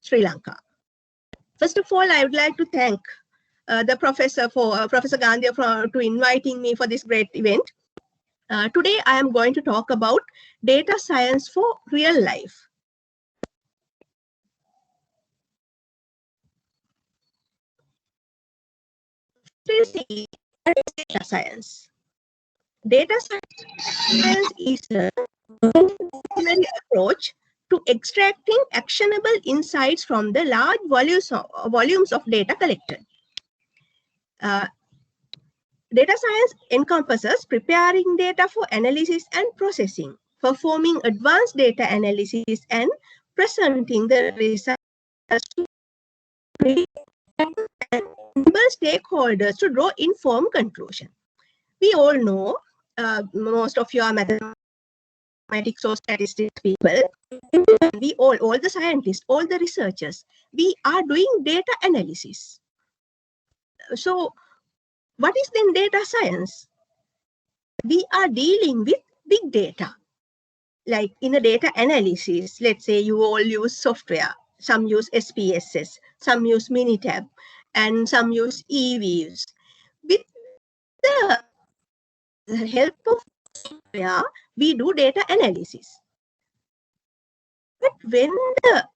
Sri Lanka. First of all, I would like to thank the professor for Professor Gandhi to inviting me for this great event. Today, I am going to talk about data science for real life. Data science. Data science is a disciplinary approach to extracting actionable insights from the large volumes of data collected. Data science encompasses preparing data for analysis and processing, performing advanced data analysis, and presenting the results to stakeholders to draw informed conclusions. We all know, most of you are mathematics or statistics people. We all the scientists, all the researchers, we are doing data analysis. So, what is then data science? We are dealing with big data. Like in a data analysis, let's say you all use software. Some use SPSS, some use Minitab, and some use eViews. With the help of software, we do data analysis. But when the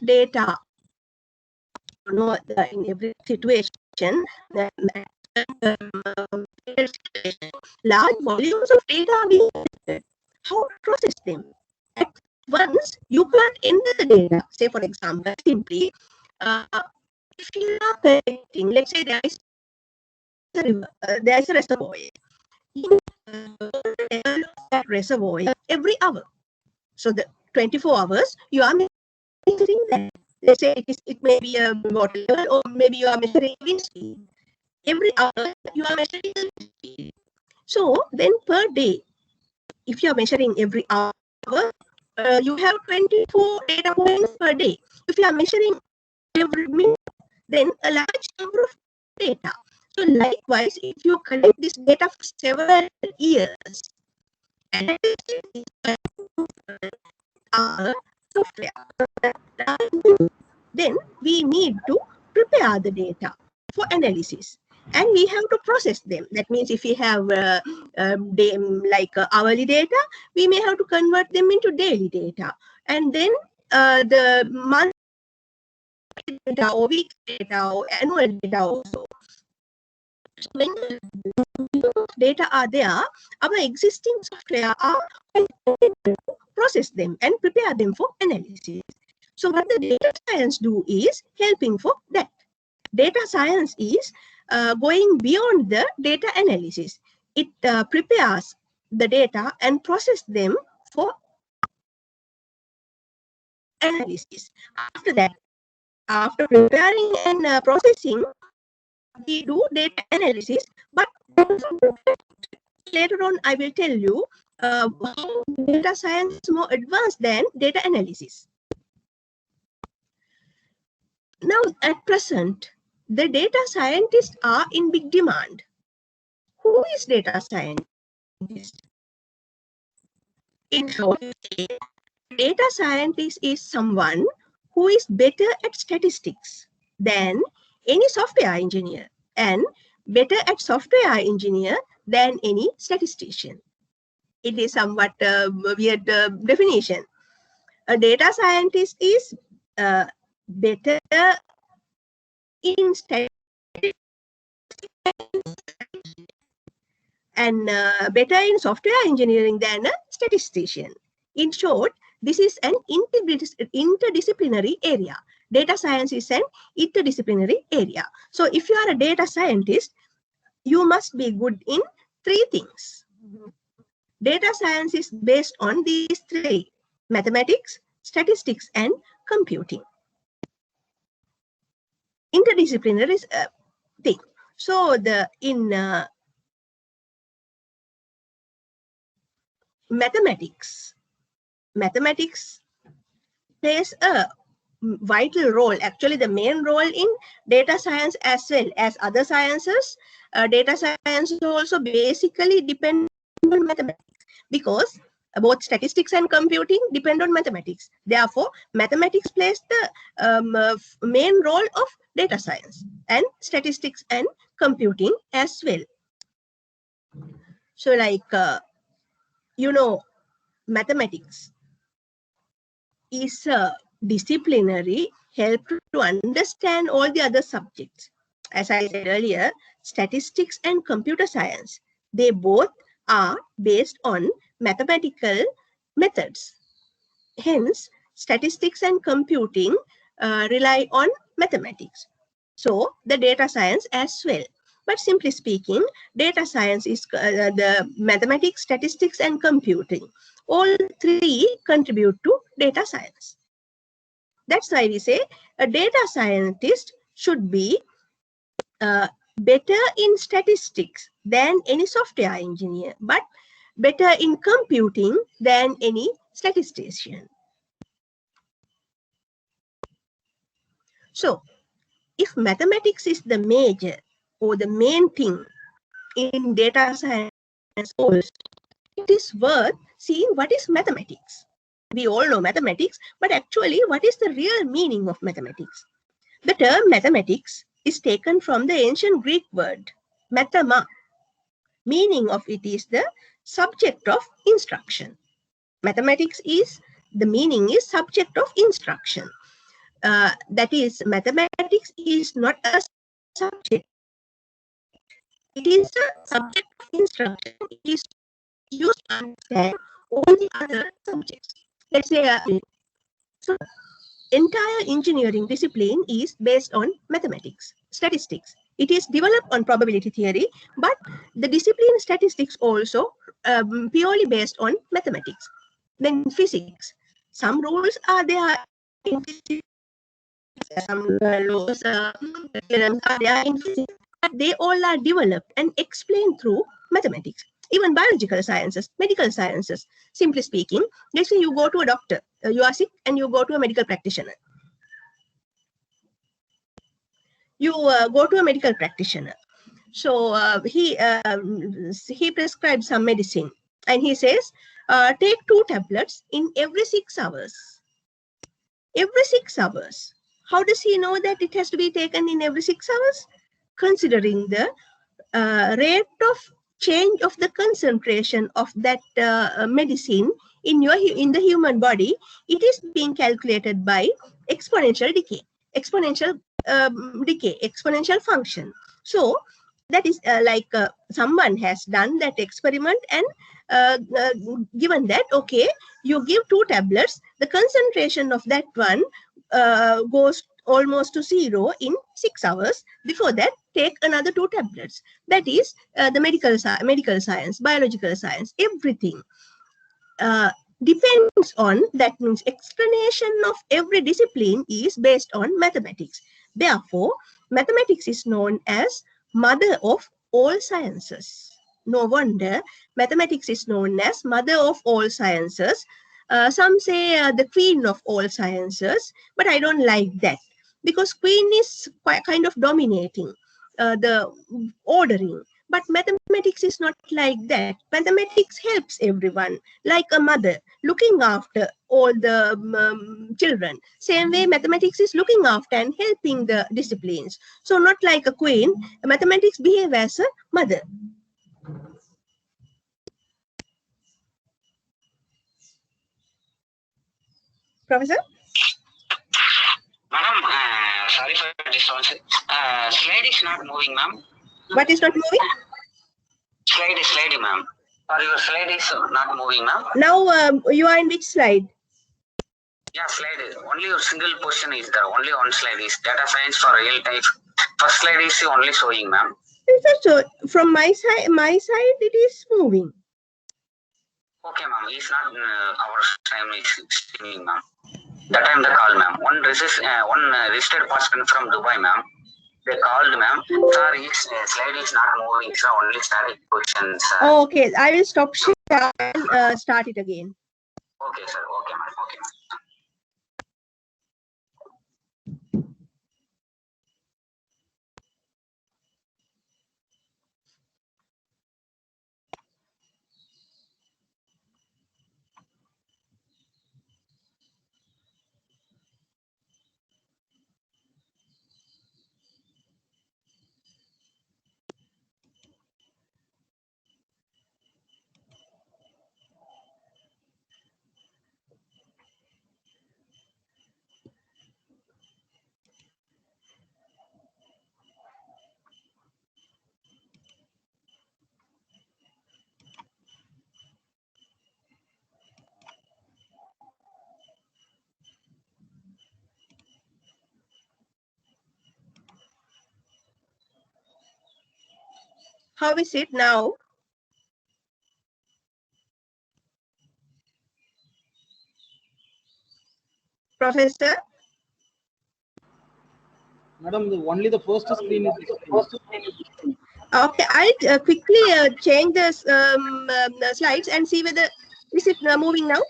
data, in every situation, large volumes of data being collected, how to process them? At once, you can't enter the data. Say, for example, simply, if you are collecting, let's say there is a river, there is a reservoir. You that reservoir every hour. So the 24 hours, you are measuring that. Let's say it may be a water level, or maybe you are measuring wind speed. Every hour, you are measuring the wind speed. So then per day, if you are measuring every hour, you have 24 data points per day. If you are measuring every minute, then a large number of data. So likewise, if you collect this data for several years, and software, then we need to prepare the data for analysis. And we have to process them. That means if we have hourly data, we may have to convert them into daily data. And then the monthly data or week data or annual data also. So when the data are there, our existing software are to process them and prepare them for analysis. So what the data science do is helping for that. Data science is going beyond the data analysis. It prepares the data and process them for analysis. After that, after preparing and processing, we do data analysis, but later on I will tell you how data science is more advanced than data analysis. Now, at present, the data scientists are in big demand. Who is data scientist? In short, data scientist is someone who is better at statistics than any software engineer, and better at software engineer than any statistician. It is somewhat a weird definition. A data scientist is better in statistics and better in software engineering than a statistician. In short, this is an interdisciplinary area. Data science is an interdisciplinary area. So if you are a data scientist, you must be good in three things. Data science is based on these three: mathematics, statistics, and computing. Interdisciplinary thing. So in mathematics plays a vital role, actually the main role in data science as well as other sciences. Data science also basically depends on mathematics, because Both statistics and computing depend on mathematics. Therefore, mathematics plays the main role of data science, and statistics and computing as well. So like, mathematics is a disciplinary help to understand all the other subjects. As I said earlier, statistics and computer science, they both are based on mathematical methods. Hence, statistics and computing rely on mathematics. So, the data science as well. But simply speaking, data science is the mathematics, statistics, and computing. All three contribute to data science. That's why we say a data scientist should be better in statistics than any software engineer, but better in computing than any statistician. So, if mathematics is the major or the main thing in data science also, it is worth seeing what is mathematics. We all know mathematics, but actually what is the real meaning of mathematics? The term mathematics is taken from the ancient Greek word mathema. Meaning of it is the subject of instruction. Mathematics is, the meaning is subject of instruction. That is, mathematics is not a subject. It is a subject of instruction. It is used to understand all the other subjects. Let's say, so entire engineering discipline is based on mathematics, statistics. It is developed on probability theory, but the discipline statistics also purely based on mathematics. Then physics. Some rules are there in physics, some laws, theorems are there in physics, but they all are developed and explained through mathematics. Even biological sciences, medical sciences. Simply speaking, let's say you go to a doctor, you are sick and you go to a medical practitioner. You go to a medical practitioner. So he prescribes some medicine and he says, take 2 tablets in every 6 hours. Every 6 hours. How does he know that it has to be taken in every 6 hours? Considering the rate of change of the concentration of that medicine in the human body, it is being calculated by exponential decay, exponential exponential function. So that is someone has done that experiment and given that, okay, you give 2 tablets, the concentration of that one goes almost to 0 in 6 hours. Before that, take another 2 tablets. That is the medical science, biological science, everything depends on, that means explanation of every discipline is based on mathematics. Therefore, mathematics is known as mother of all sciences. No wonder mathematics is known as mother of all sciences. Some say the queen of all sciences, but I don't like that, because queen is quite kind of dominating the ordering. But mathematics is not like that. Mathematics helps everyone, like a mother looking after all the children. Same way, mathematics is looking after and helping the disciplines. So not like a queen, mathematics behave as a mother. Professor? Madam, sorry for disturbance. Slide is not moving, ma'am. What is not moving? Slide, ma'am. Or your slide is not moving, ma'am. Now you are in which slide? Yeah, slide. Only a single position is there. Only one slide is data science for real time. First slide is only showing, ma'am. So from my side it is moving. Okay, ma'am. It's not our time is streaming, ma'am. That time the call, ma'am. One registered person from Dubai, ma'am. They called, ma'am. Sir, each slide is not moving. So only static positions. Oh, okay, I will stop share and start it again. Okay, sir. Okay, ma'am. Okay. How is it now? Professor? Madam, only the first screen is displaying. Okay, I'll quickly change the slides and see whether is it moving now.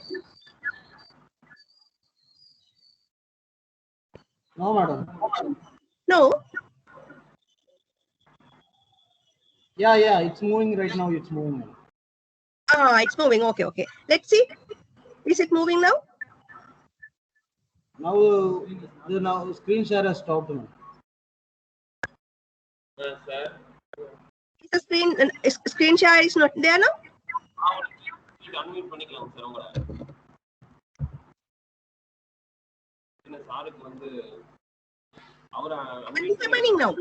No, madam. No. Yeah, it's moving right now. It's moving. Ah, it's moving. Okay. Let's see. Is it moving now? Now the screen share has stopped. Madam. Is the screen share is not there now? What is happening now?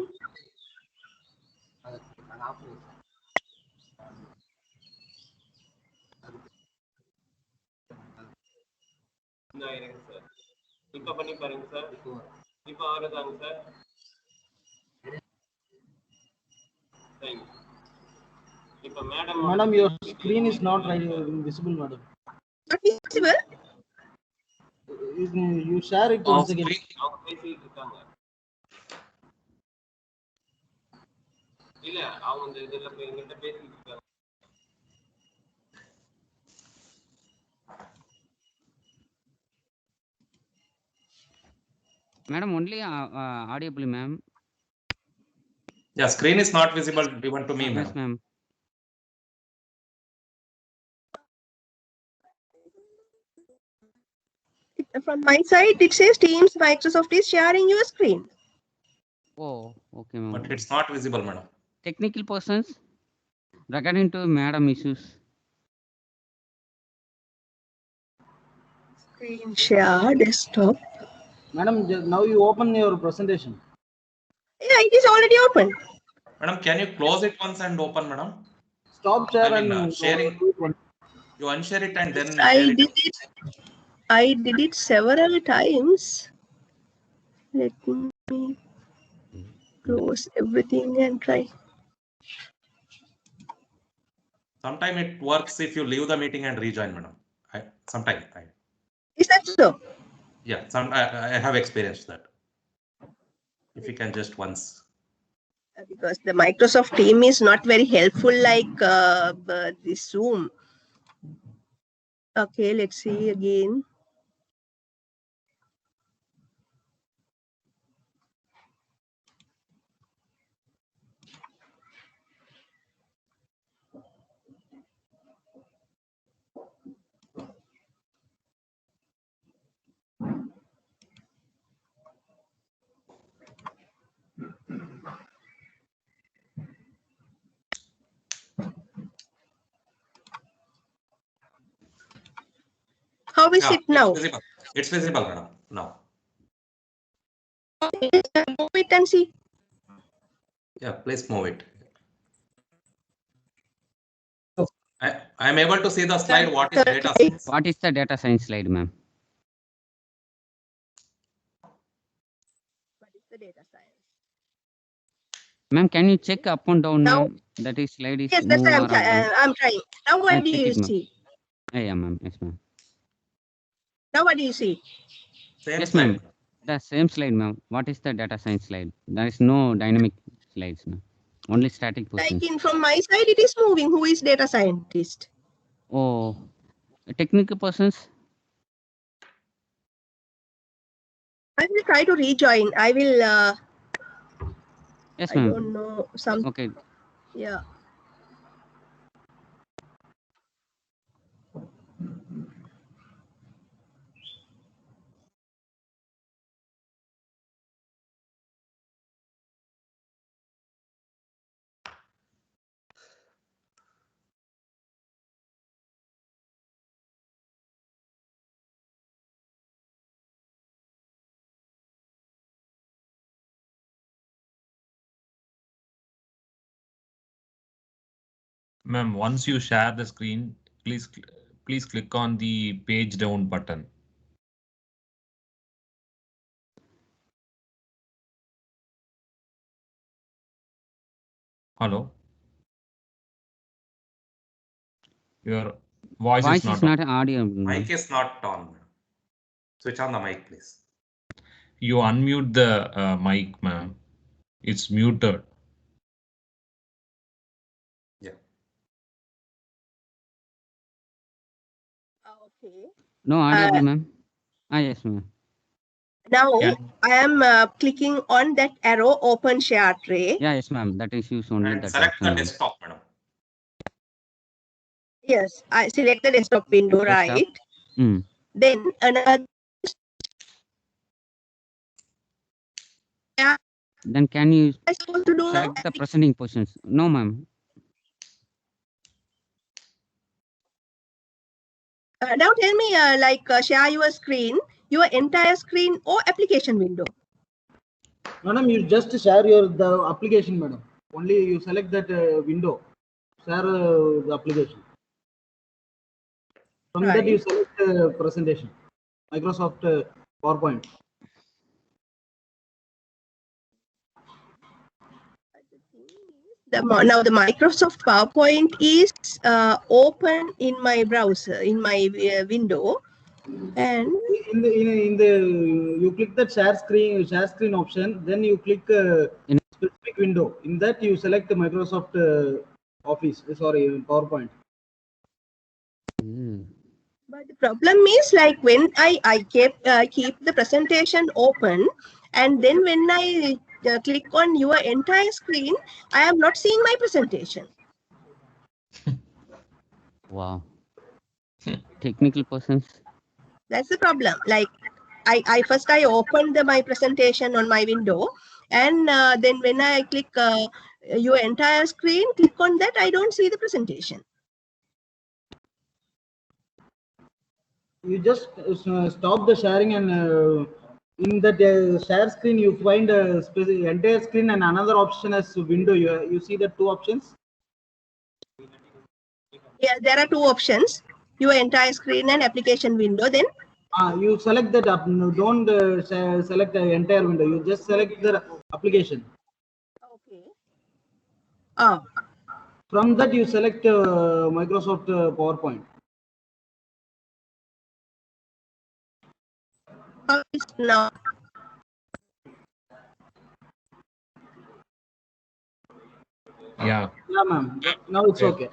Madam, your screen is not visible, madam. Not visible? You share it once again. Madam, only audible, ma'am. Yeah, screen is not visible even to me, Yes, madam. ma'am. From my side, it says Teams Microsoft is sharing your screen. Oh, okay, ma'am. But it's not visible, madam. Technical persons regarding to madam issues. Screen share desktop. Madam, now you open your presentation. Yeah, it is already open. Madam, can you close it once and open, madam? Stop share and sharing. You unshare it and then I did it several times. Let me close everything and try. Sometime it works if you leave the meeting and rejoin, madam. Is that so? Yeah, I have experienced that. If you can just once. Because the Microsoft team is not very helpful like this Zoom. Okay, let's see again. How is it now? It's visible, madam. Now. Move it and see. Yeah, please move it. I am able to see the slide. What is data science? What is the data science slide, ma'am? What is the data science? Ma'am, can you check up and down, ma'am? That is slide is yes, that's move I'm trying. Now what do you see? Yeah, ma'am. Yes, ma'am. Now what do you see? Same yes, slide. ma'am. The same slide, ma'am. What is the data science slide? There is no dynamic slides, ma'am. Only static portions. Like from my side, it is moving. Who is data scientist? Oh, technical persons. I will try to rejoin. I will. Yes, I ma'am. don't know. Some. Okay. Yeah. Ma'am, once you share the screen, please click on the page down button. Hello. Your voice Voice is not on. audio. Mic is not on. Switch on the mic, please. You unmute the mic, ma'am. It's muted. Yeah. Okay. No audible, ma'am. Yes, ma'am. Now Can I am clicking on that arrow open share tray. Yeah, yes, ma'am. That is use only And that select option, the ma'am. desktop, madam. Yes, I select the desktop window, Desktop. right? Mm. Then another. Then can you I'm supposed to do now? select the presenting positions? No, ma'am. Now tell me, share your screen, your entire screen or application window. Madam, you just share the application, madam. Only you select that window. Share the application. From that you select presentation. Microsoft PowerPoint. Now the Microsoft PowerPoint is open in my browser, in my window, and In the you click that share screen option. Then you click specific window. In that you select Microsoft Office. Sorry, PowerPoint. but the problem is like when I keep the presentation open, and then when I click on your entire screen, I am not seeing my presentation. Wow. Technical persons. That's the problem. Like I first opened my presentation on my window, and then when I click your entire screen, click on that, I don't see the presentation. You just stop the sharing, and in that share screen you find a entire screen and another option as window. You see the two options. Yeah, there are two options: your entire screen and application window. Then You select that up. No, don't select the entire window. You just select the application. okay. From that you select Microsoft PowerPoint. How is now? yeah, Yeah, ma'am. Now it's okay.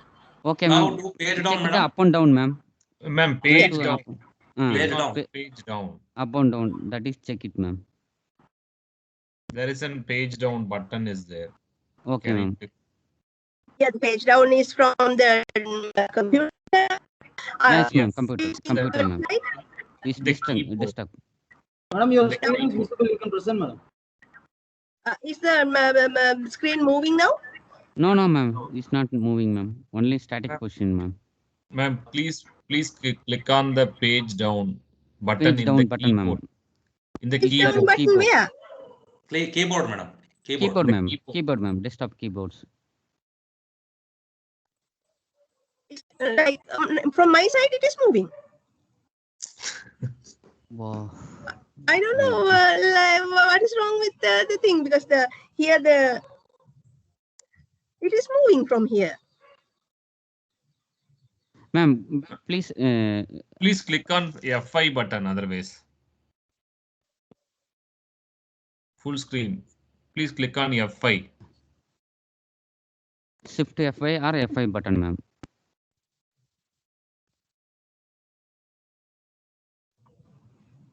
Okay, Now ma'am. do page Check down, the madam. up and down, ma'am. ma'am, Go page to down. up. Page Click on down. page down. Up and down. That is check it, ma'am. There is a page down button is there. Okay, Can I ma'am. click? Yeah, the page down is from the computer. Yes, ma'am. Yes. Computer. It's Computer, ma'am. Is the desktop. keyboard. Desktop. Madam, your The screen is keyboard. visible. You can present, madam. Is the screen moving now? No, no, ma'am. It's not moving, ma'am. Only static position, ma'am. Ma'am, please click on the page down button Page in down the button, ma'am. keyboard. In the Page down keyboard. button Keyboard. where? Keyboard, madam. Keyboard, The ma'am. keyboard. Keyboard, ma'am. Desktop keyboards. Like from my side, it is moving. Wow. I don't know what is wrong with the thing, because it is moving from here. Ma'am, please. Please click on F5 button otherwise. Full screen. Please click on F5. Shift F5 or F5 button, ma'am.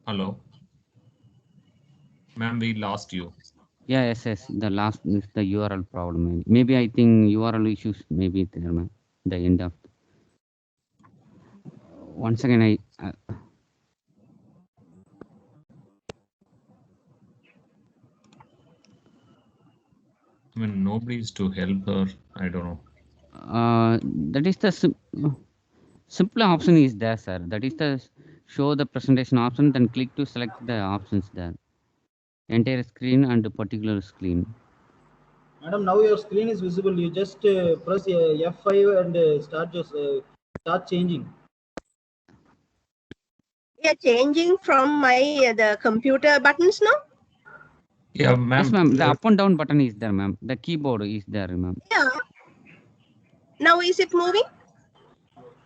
Hello. Ma'am, we lost you. Yeah, yes. The last is the URL problem. Maybe I think URL issues. Maybe there, ma'am. The end of. Once again, I mean, nobody is to help her. I don't know. that is the simple option is there, sir. That is the show the presentation option. Then click to select the options there. Entire screen and a particular screen. Madam, now your screen is visible. You just press F5 and start changing. Yeah, changing from my the computer buttons now. Yeah, ma'am. Yes, ma'am. The up and down button is there, ma'am. The keyboard is there, ma'am. Yeah. Now is it moving?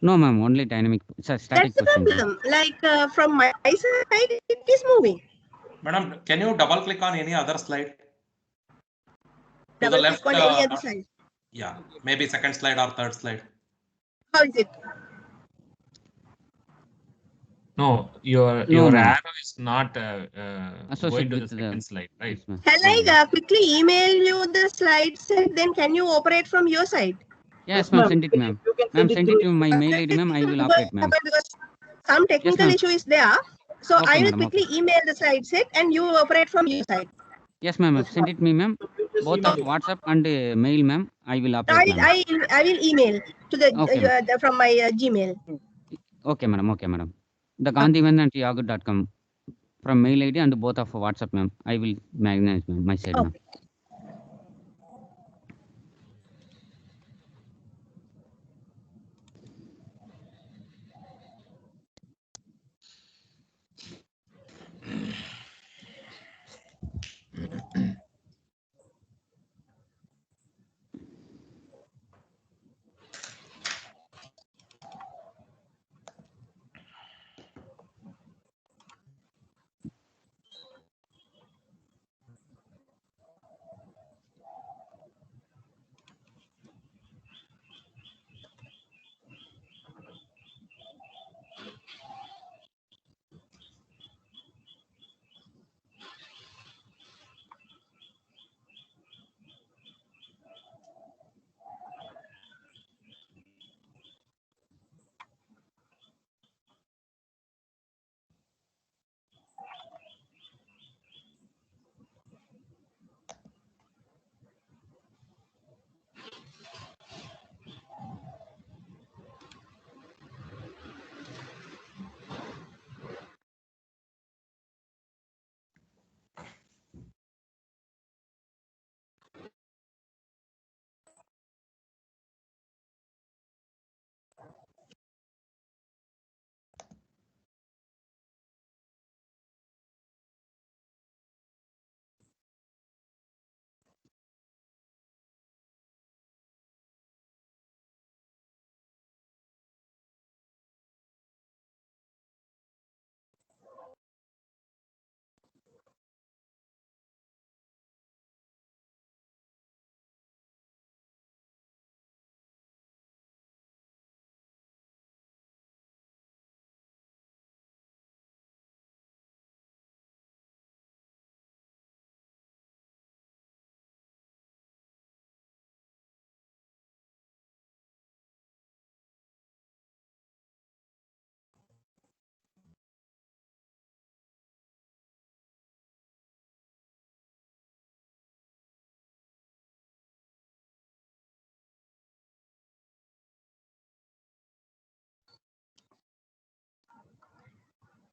No, ma'am. Only dynamic. Static That's the position. problem. Like from my side, it is moving. Madam, can you double click on any other slide? To the Double left. click on any other side. Yeah, maybe second slide or third slide. How is it? No, your ma'am. arrow is not going Associated to the with second slide, right? Yes, ma'am. Shall No, I ma'am. quickly email you the slide set? Then can you operate from your side? Yes, ma'am. Send it, ma'am. You can Ma'am, send it send through. it to my mail ID, ma'am. I will operate, ma'am. Because some technical ma'am. issue is there. So Okay, I will madam, quickly email the slide set and you operate from your side. Yes, ma'am. Send it me, ma'am. Just Both email of it. WhatsApp and mail, ma'am. I will operate, ma'am. I will email to the Okay, from my Gmail. Okay, madam. Okay, madam. The Gandhivan@yahoo.com from mail ID and both of WhatsApp, ma'am. I will manage, ma'am, my side, ma'am. Okay.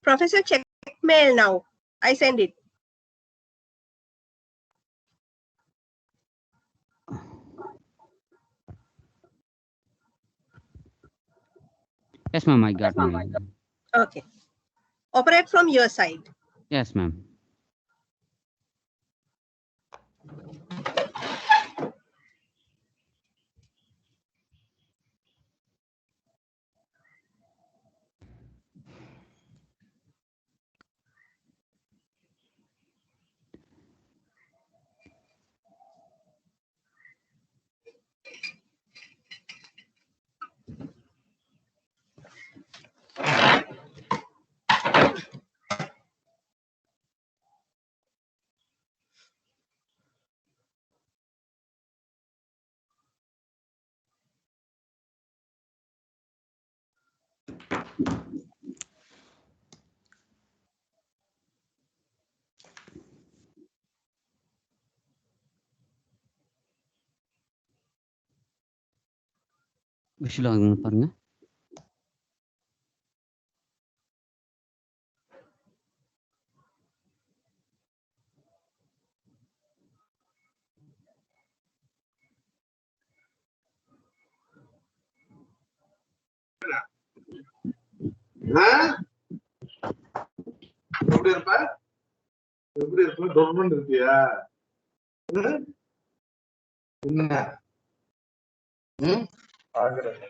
Professor, check mail now. I send it. Yes, ma'am. I got my. Okay. Operate from your side. Yes, ma'am. Visual ஆகுங்க பாருங்க. எப்படி இருப்ப? எப்படி இருப்ப? டொர்மெண்ட் இருப்பியா? என்ன? பாக்குறேன்.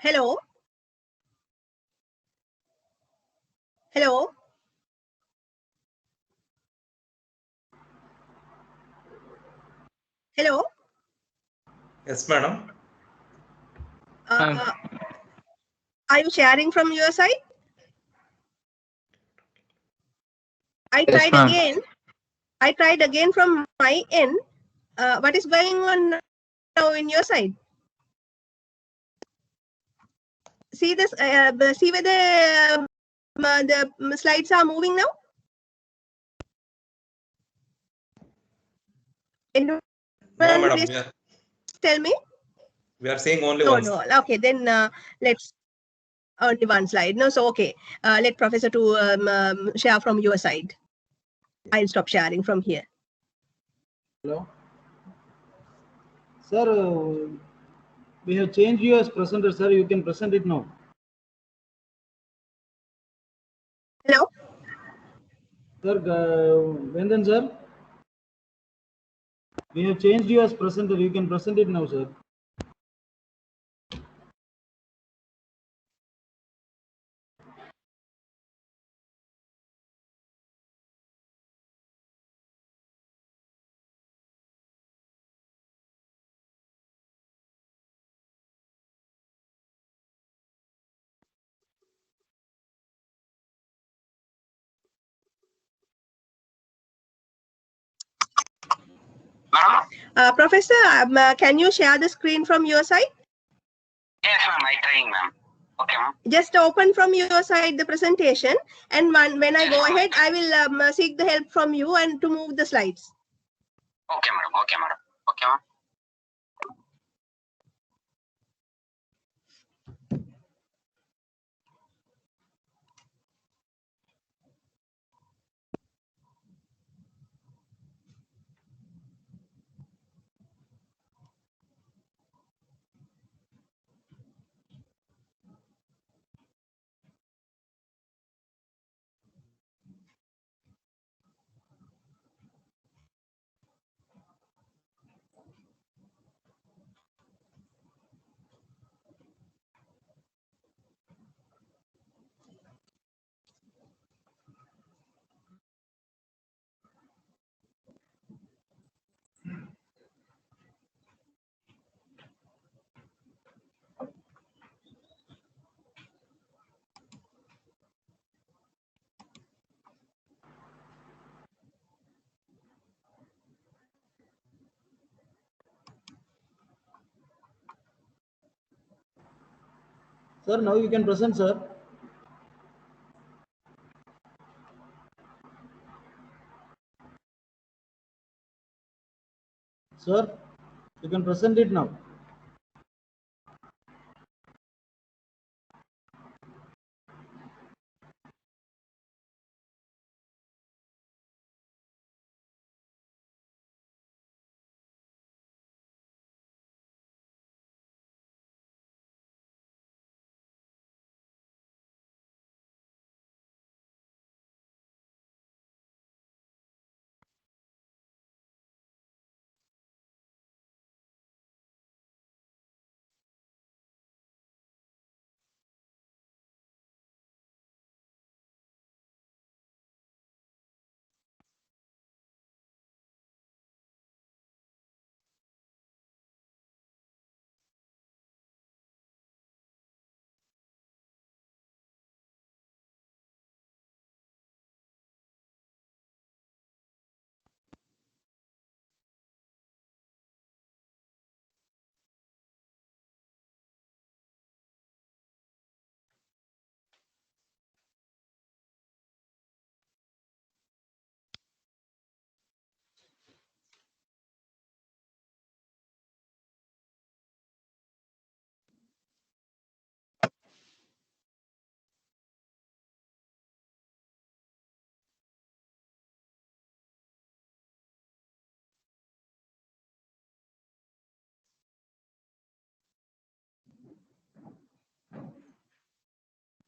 Hello. Hello. Hello. Yes, madam. Are you sharing from your side? I tried again. I tried again from my end. What is going on now in your side? See this. See whether the slides are moving now. No, madam. Please tell me. We are seeing only No, one. no. Okay, then let's only one slide. No, so okay. Let Professor to share from your side. I'll stop sharing from here. Hello. Sir, we have changed you as presenter, sir. You can present it now. Hello. Sir, when then, sir? We have changed you as presenter. You can present it now, sir. Ma'am? Professor, can you share the screen from your side? Yes, ma'am. I trying, ma'am. Okay, ma'am. Just open from your side the presentation, and when I Yes, go ma'am. ahead, I will seek the help from you and to move the slides. Okay, madam. Okay, madam. Okay, ma'am. Sir, now you can present, sir. Sir, you can present it now.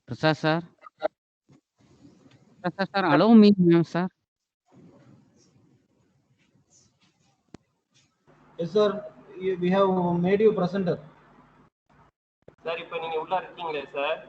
Prasad sir, Prasad sir, allow me, sir. Yes, sir. We have made you presenter. Sir இப்போ நீங்க உள்ள இருக்கீங்களே sir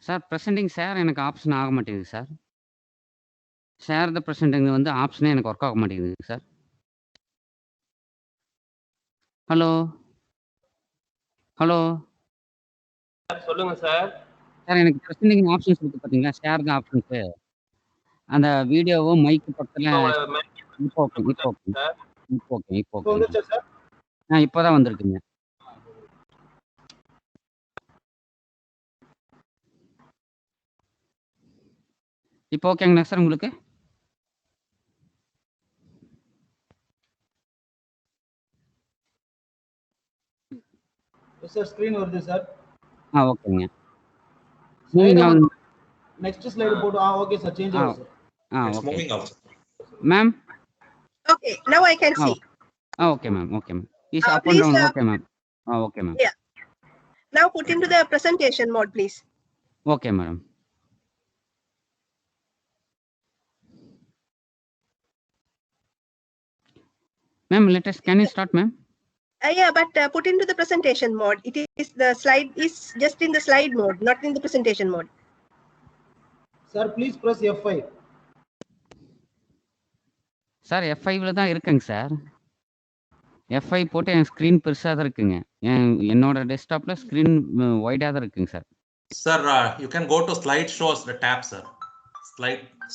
sir presenting share எனக்கு option ஆக மாட்டேங்குது sir. Share the presenting வந்து ஆப்ஷனே எனக்கு ஒர்க் ஆக மாட்டேங்குது சார். ஹலோ ஹலோ சொல்லுங்க சார். சார் எனக்கு ப்ரெசென்டிங் ஆப்ஷன்ஸ் இருக்கு பார்த்தீங்களா, ஷேர் த ஆப்ஷன்ஸு. அந்த வீடியோவும் மைக்கு பக்கத்துல இப்போ ஓகே, இப்போ ஓகே, சார் இப்போ ஓகே, இப்போ இப்போ ஓகே. வந்துச்சா சார்? இப்போதான் வந்திருக்குங்க. இப்போ ஓகேங்களா சார் உங்களுக்கு? சார் ஸ்கிரீன் வருது சார். ஓகேங்க. ஸ்லைடு மூவிங் ஆகுது. நெக்ஸ்ட் ஸ்லைடு போட்டு ஓகே சார், சேஞ்ச் ஆகுது sir. It's okay moving also. Ma'am. Okay, now I can see. Okay ma'am, okay ma'am. Is up and Please, down. Okay ma'am. Okay ma'am. yeah. Now put into the presentation mode, please. Okay madam. Ma'am, can you start, ma'am? Yeah, but put into the presentation mode. It is the slide is just in the slide mode, not in the presentation mode. Sir, please press F5. Sir F5ல தான் இருக்குங்க sir. F5 போட்டு என் screen பெருசாக தான் இருக்குங்க. என்னோட டெஸ்க்டாப்ல screen வைடாக தான் இருக்குங்க sir. Sir, you can go to slide shows the tab, sir.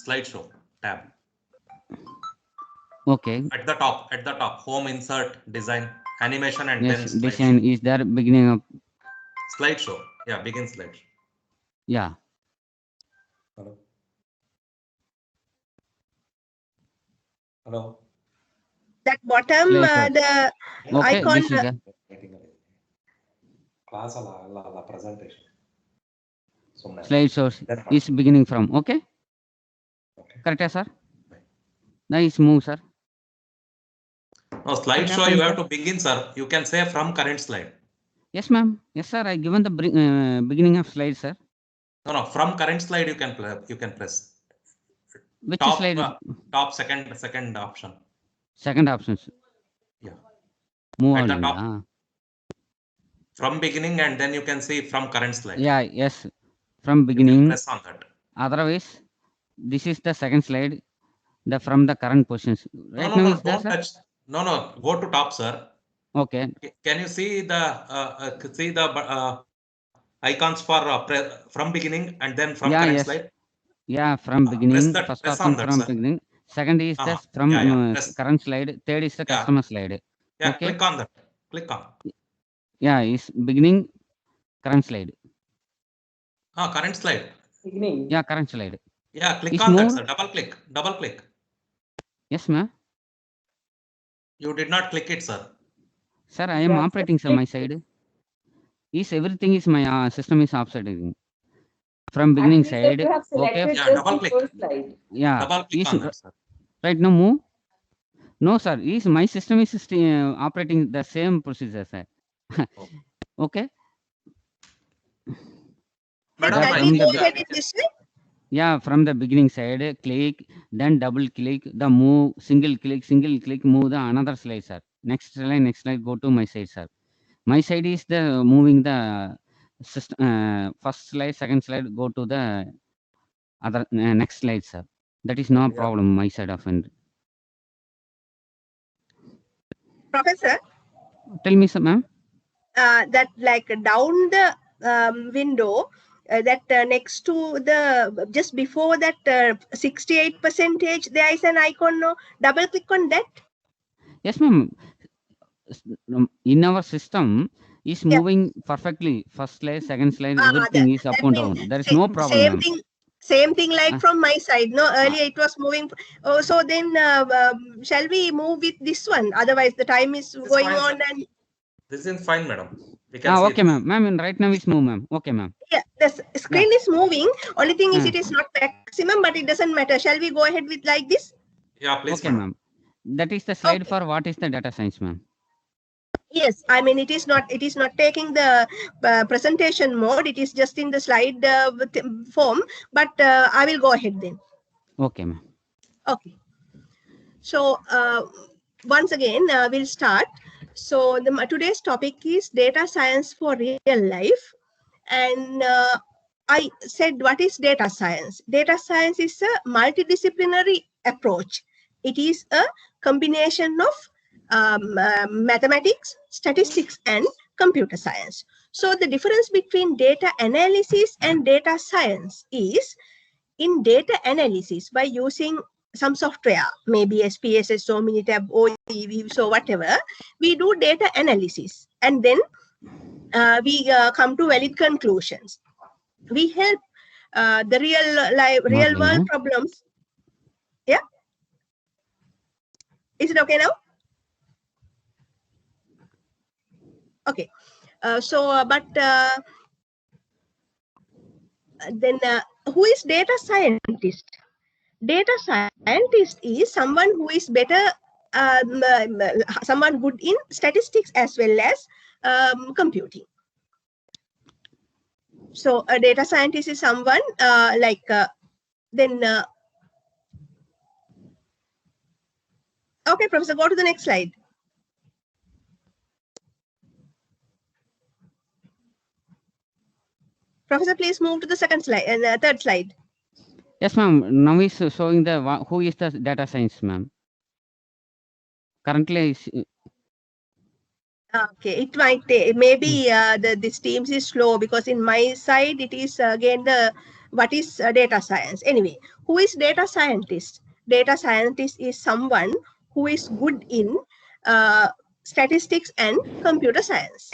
Slide show tab. Okay. At the top, home, insert, design, animation, and yes, then design is there beginning of slideshow. Yeah, begin slideshow. Yeah. Hello. Hello. That bottom the okay, icon. This is the class la presentation. Slideshows is beginning from. Okay. Correct, sir. Nice move, sir. No, slideshow you have to begin, sir. You can say from current slide. Yes, ma'am. Yes, sir. I given the beginning of slide, sir. No. From current slide you can press. Which top, slide? Top second option. Second options. Yeah. Move at on. the top. From beginning, and then you can see from current slide. Yeah. Yes. From beginning. You can press on that. Otherwise, this is the second slide. The from the current positions. Right No, now no, is there, don't touch. No. Go to top, sir. Okay. Can you see the icons for from beginning and then from current slide? Yeah, from beginning. First press option on that, from sir. beginning. Second is the from current slide. Third is the customer slide. Yeah, okay. Click on that. Click on. Yeah, is beginning current slide. Current slide. Beginning. Yeah, current slide. Yeah, click is on more... that, sir. Double click. Yes, ma'am. You did not click it, sir. Sir, I am operating sir my side. Is everything is my system is operating. From beginning side. Okay. Yeah, double click. Yeah. Double click on that, sir. Right now move. No, sir. Is my system is operating the same procedure, sir. Okay. Madam, yeah, from the beginning side, click, then double click, the move, single click, move the another slide, sir. Next slide, go to my side, sir. My side is the moving the system, first slide, second slide, go to the other next slide, sir. That is no problem, my side of end. Professor? Tell me, sir, ma'am. That like down the window, that next to the just before that 68%, there is an icon. No, double click on that. Yes, ma'am. In our system is moving perfectly. First slide, second slide, everything is up and down. There is no problem. Same thing like from my side. No, earlier it was moving. So then shall we move with this one? Otherwise the time is going fine, on. sir. And this is fine, madam. We can okay, ma'am. Ma'am, right now is move, ma'am. Okay, ma'am. Yeah, the screen is moving. Only thing is it is not maximum, but it doesn't matter. Shall we go ahead with like this? Yeah, please. Okay, ma'am. That is the slide for what is the data science, ma'am. Yes, I mean it is not taking the presentation mode. It is just in the slide form. But I will go ahead then. Okay, ma'am. Okay. So once again, we'll start. So today's topic is data science for real life, and I said, what is data science? Data science is a multidisciplinary approach. It is a combination of mathematics, statistics, and computer science. So the difference between data analysis and data science is, in data analysis, by using some software, maybe SPSS, or Minitab, or so whatever, we do data analysis, and then we come to valid conclusions. We help the real world Modeling, problems. Yeah, is it okay now? Okay. Then who is data scientist? Data scientist is someone who is better, someone good in statistics as well as computing. So a data scientist is someone okay, Professor, go to the next slide. Professor, please move to the second slide and third slide. Yes, ma'am. Now is showing the who is the data science, ma'am. Currently, Okay, it might take, maybe this Teams is slow, because in my side it is again the what is data science. Anyway, who is data scientist? Data scientist is someone who is good in statistics and computer science.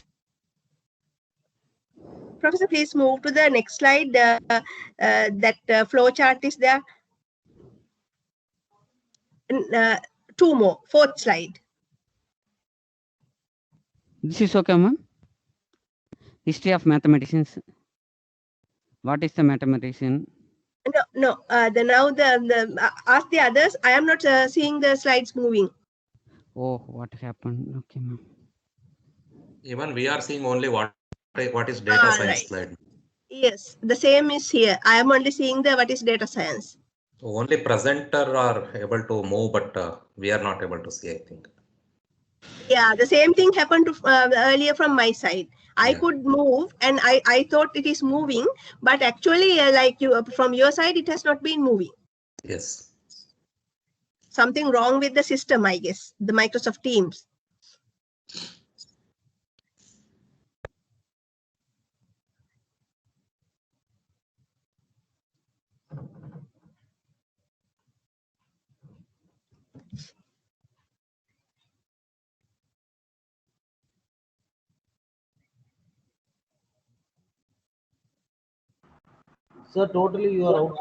Professor, please move to the next slide. That flow chart is there. Two more, fourth slide. this is okay, ma'am. History of mathematicians. What is the mathematician? No. Ask the others. I am not seeing the slides moving. Oh, what happened? Okay, ma'am. Even we are seeing only what is data science Right. slide. Yes, the same is here. I am only seeing the what is data science. Only presenter are able to move, but we are not able to see, I think. Yeah, the same thing happened to earlier from my side. I could move, and I thought it is moving, but actually, like you from your side, it has not been moving. Yes. Something wrong with the system, I guess, the Microsoft Teams. Sir, totally you are out.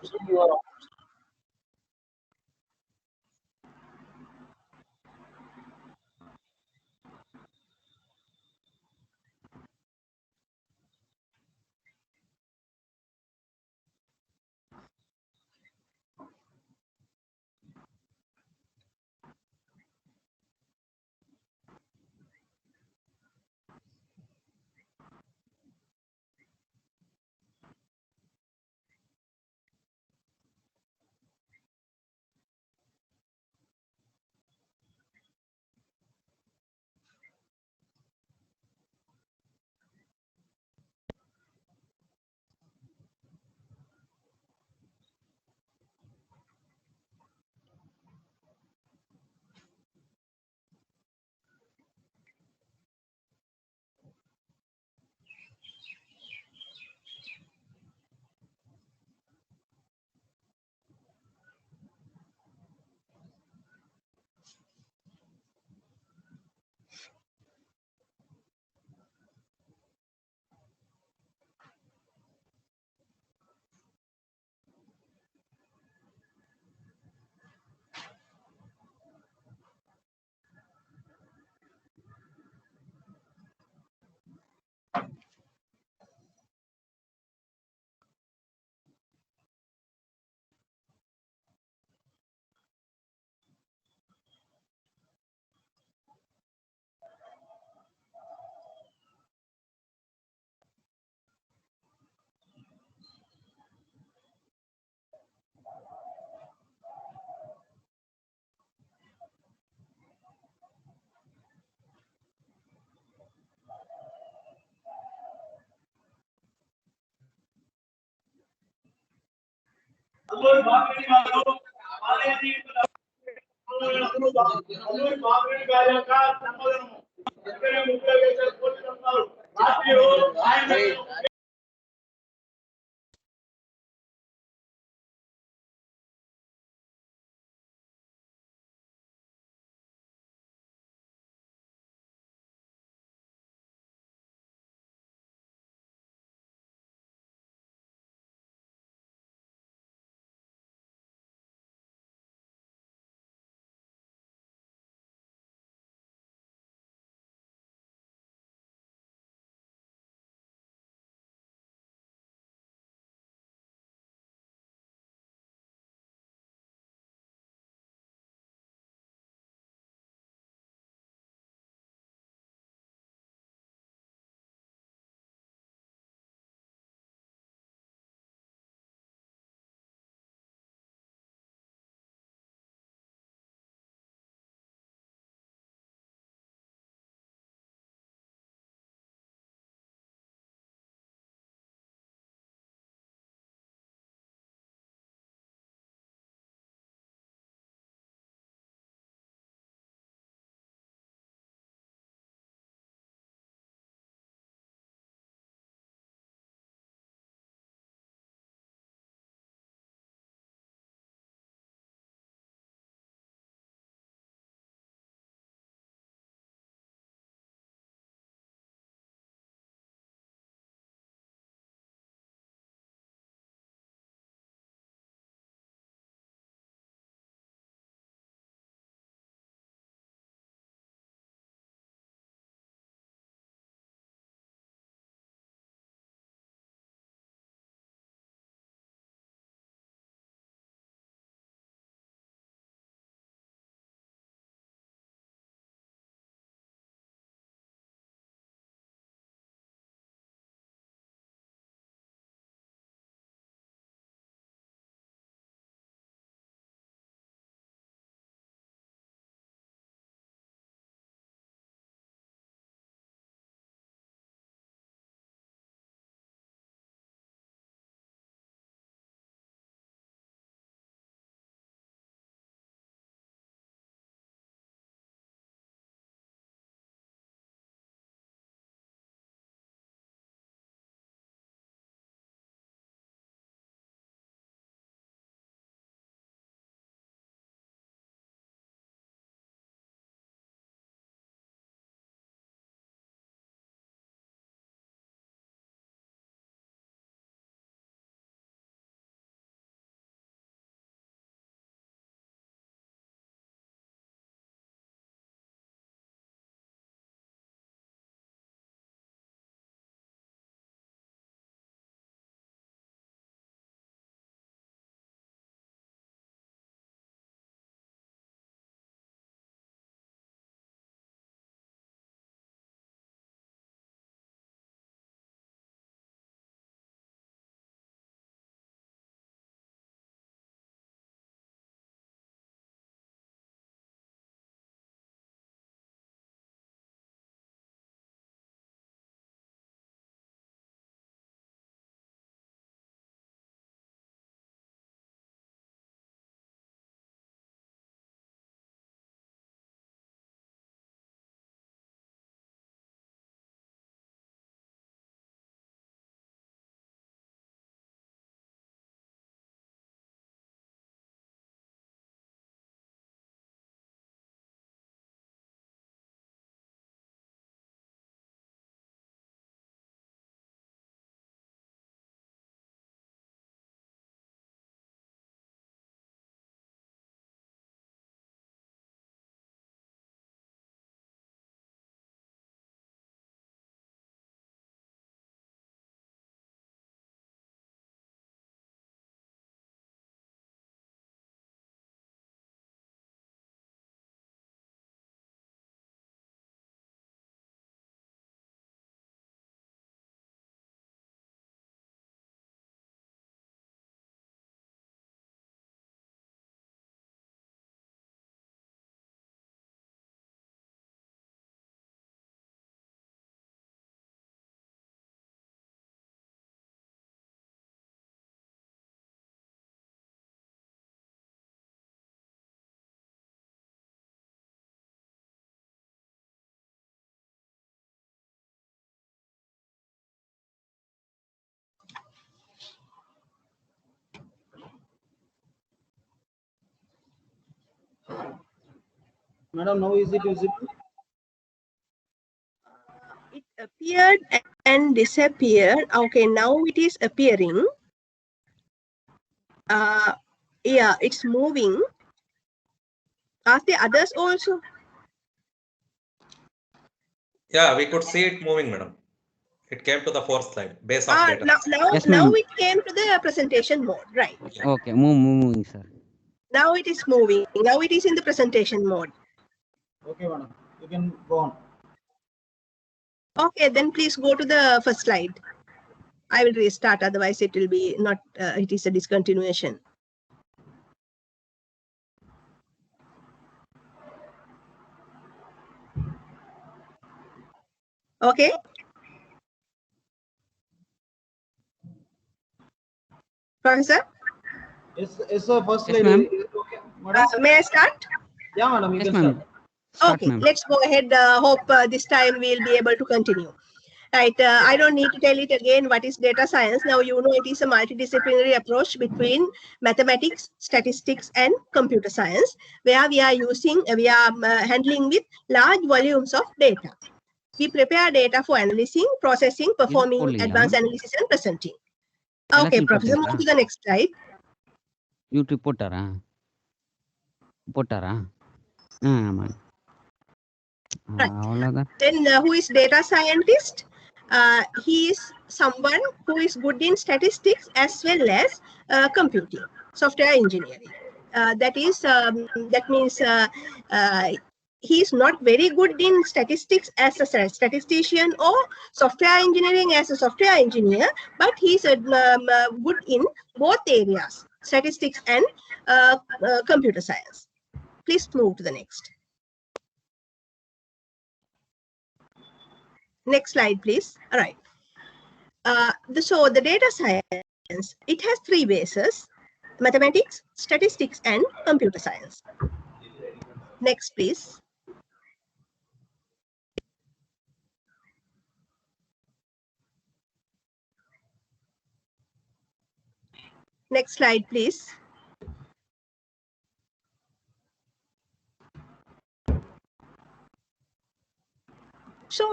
Madam, now is it visible? It appeared and disappeared. Okay, now it is appearing. Yeah, it's moving. Are there others also? Yeah, we could see it moving, madam. It came to the fourth slide, base of data. Now Yes, ma'am. it came to the presentation mode, right? Okay, moving, sir. Now it is moving. Now it is in the presentation mode. Okay, madam. You can go on. Okay, then please go to the first slide. I will restart, otherwise it will be not, it is a discontinuation. Okay. Professor? Yes, sir. First Yes, slide. ma'am. Is it okay, madam? May I start? Yeah, madam. You Yes, can ma'am. start. Okay, let's go ahead. Hope this time we'll be able to continue. Right, I don't need to tell it again what is data science. Now you know it is a multidisciplinary approach between mathematics, statistics, and computer science, where we are handling with large volumes of data. We prepare data for analyzing, processing, performing advanced analysis, and presenting. Okay, Professor, move to the next slide. YouTube போட்டாரா man. Right. Then who is data scientist? He is someone who is good in statistics as well as computing, software engineering. That means he is not very good in statistics as a statistician or software engineering as a software engineer, but he is good in both areas, statistics and computer science. Please move to the next. Next slide, please. All right. So the data science, it has three bases: mathematics, statistics, and computer science. Next, please. Next slide, please. So,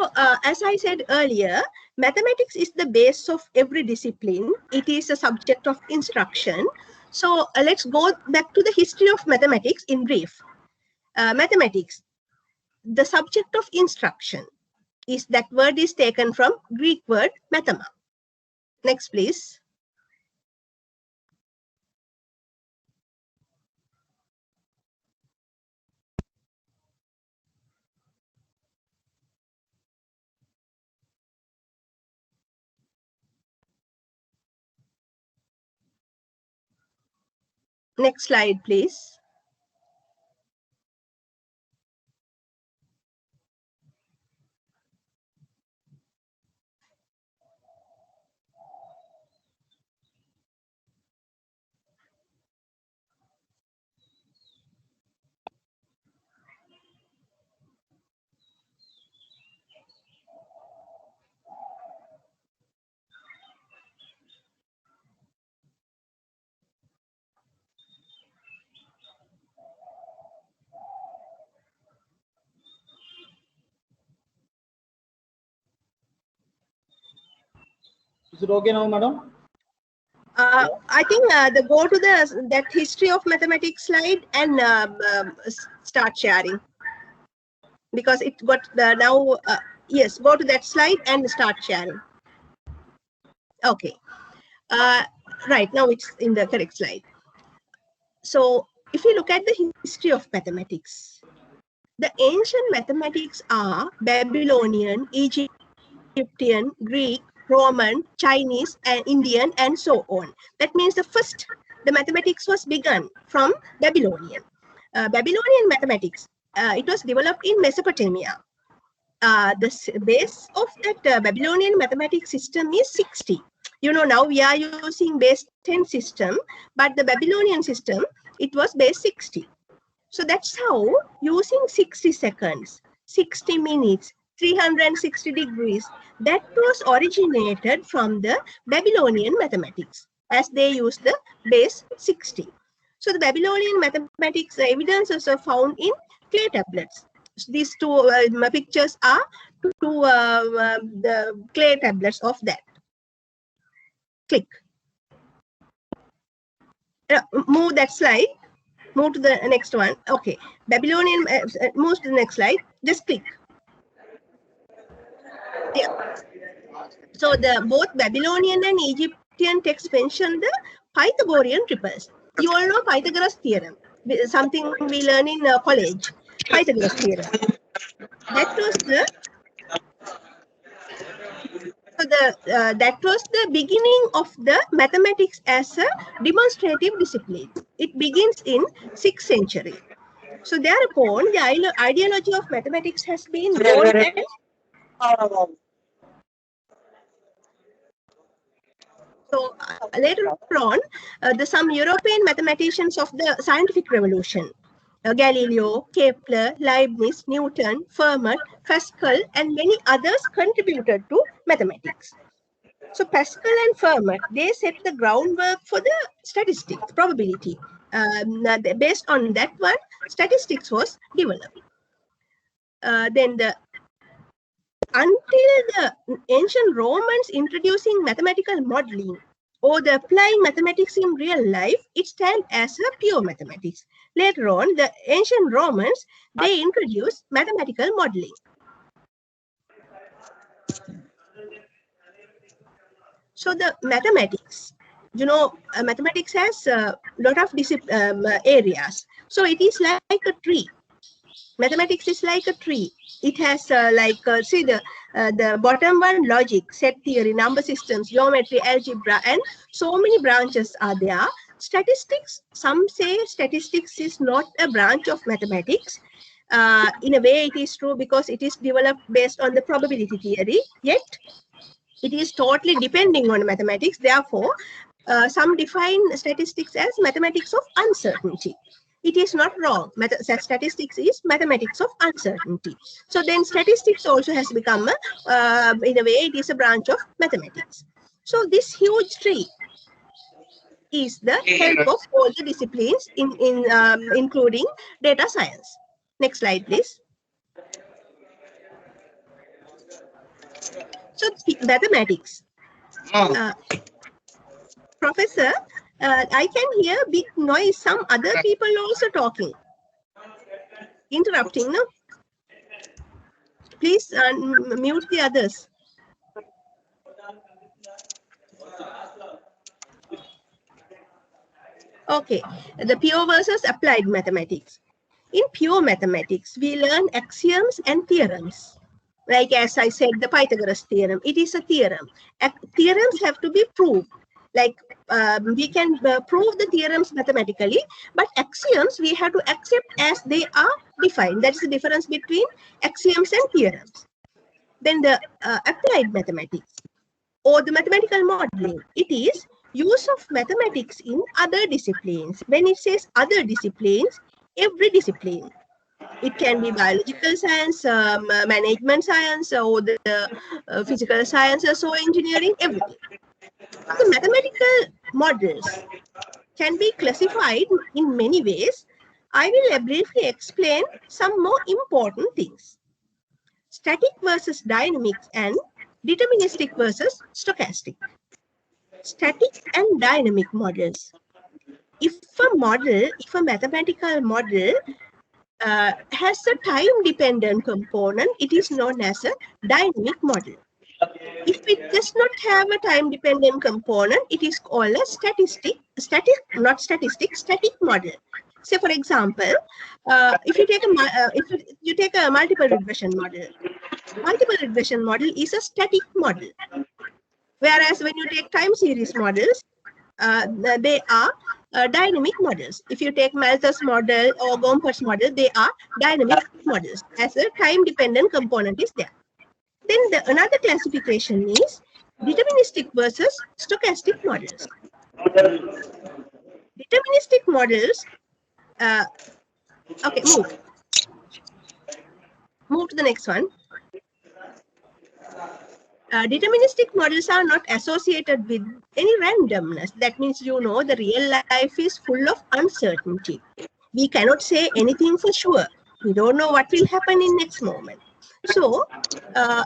as I said earlier, mathematics is the base of every discipline. It is a subject of instruction. So, let's go back to the history of mathematics in brief. Mathematics, the subject of instruction, is that word is taken from Greek word mathema. Next, please. Next slide, please. Is it okay now, madam? I think go to that history of mathematics slide and start sharing, because it got now. Yes, go to that slide and start sharing. Okay. Right, now it's in the correct slide. So if you look at the history of mathematics, the ancient mathematics are Babylonian, Egyptian, Greek, Roman, Chinese, and Indian, and so on. That means the mathematics was begun from Babylonian. Babylonian mathematics, it was developed in Mesopotamia. The base of that Babylonian mathematics system is 60. You know, now we are using base 10 system, but the Babylonian system, it was base 60. So that's how, using 60 seconds, 60 minutes, 360 degrees, that was originated from the Babylonian mathematics, as they used the base 60. So the Babylonian mathematics evidences are found in clay tablets. These two pictures are the clay tablets of that. Click. Move that slide. Move to the next one. Okay. Babylonian, move to the next slide. Just click. Yeah. So the both Babylonian and Egyptian texts mention the Pythagorean triples. You all know Pythagoras theorem, something we learn in college. Pythagoras theorem. That was the that was the beginning of the mathematics as a demonstrative discipline. It begins in 6th century. So thereupon, the ideology of mathematics has been born and so later on, some European mathematicians of the scientific revolution, Galileo, Kepler, Leibniz, Newton, Fermat, Pascal, and many others contributed to mathematics. So Pascal and Fermat, they set the groundwork for the statistics, probability. Based on that one, statistics was developed. Until the ancient Romans introducing mathematical modeling or the applying mathematics in real life, it stands as a pure mathematics. Later on, the ancient Romans, they introduced mathematical modeling. So the mathematics, mathematics has a lot of areas. So it is like a tree. Mathematics is like a tree. It has see the bottom one, logic, set theory, number systems, geometry, algebra, and so many branches are there. Statistics, some say statistics is not a branch of mathematics. In a way, it is true because it is developed based on the probability theory, yet it is totally depending on mathematics. Therefore, some define statistics as mathematics of uncertainty. It is not wrong. Statistics is mathematics of uncertainty. So then statistics also has become, in a way, it is a branch of mathematics. So this huge tree is the help of all the disciplines, including data science. Next slide, please. So mathematics. Professor, I can hear big noise. Some other people also talking. Interrupting, no? Please mute the others. Okay, the pure versus applied mathematics. In pure mathematics, we learn axioms and theorems. Like as I said, the Pythagoras theorem, it is a theorem. Theorems have to be proved. Like we can prove the theorems mathematically, but axioms we have to accept as they are defined. That is the difference between axioms and theorems. Then the applied mathematics or the mathematical modeling, it is use of mathematics in other disciplines. When it says other disciplines, every discipline. It can be biological science, management science, or the physical sciences or engineering, everything. The mathematical models can be classified in many ways. I will briefly explain some more important things. Static versus dynamics and deterministic versus stochastic. Static and dynamic models. If a mathematical model has a time-dependent component, it is known as a dynamic model. If it does not have a time-dependent component, it is called a static model. Say, for example, if you take a multiple regression model is a static model. Whereas when you take time series models, they are dynamic models. If you take Malthus model or Gompertz model, they are dynamic models as a time-dependent component is there. Then another classification is deterministic versus stochastic models. Deterministic models, okay, move to the next one. Deterministic models are not associated with any randomness. That means, you know, the real life is full of uncertainty. We cannot say anything for sure. We don't know what will happen in next moment. So the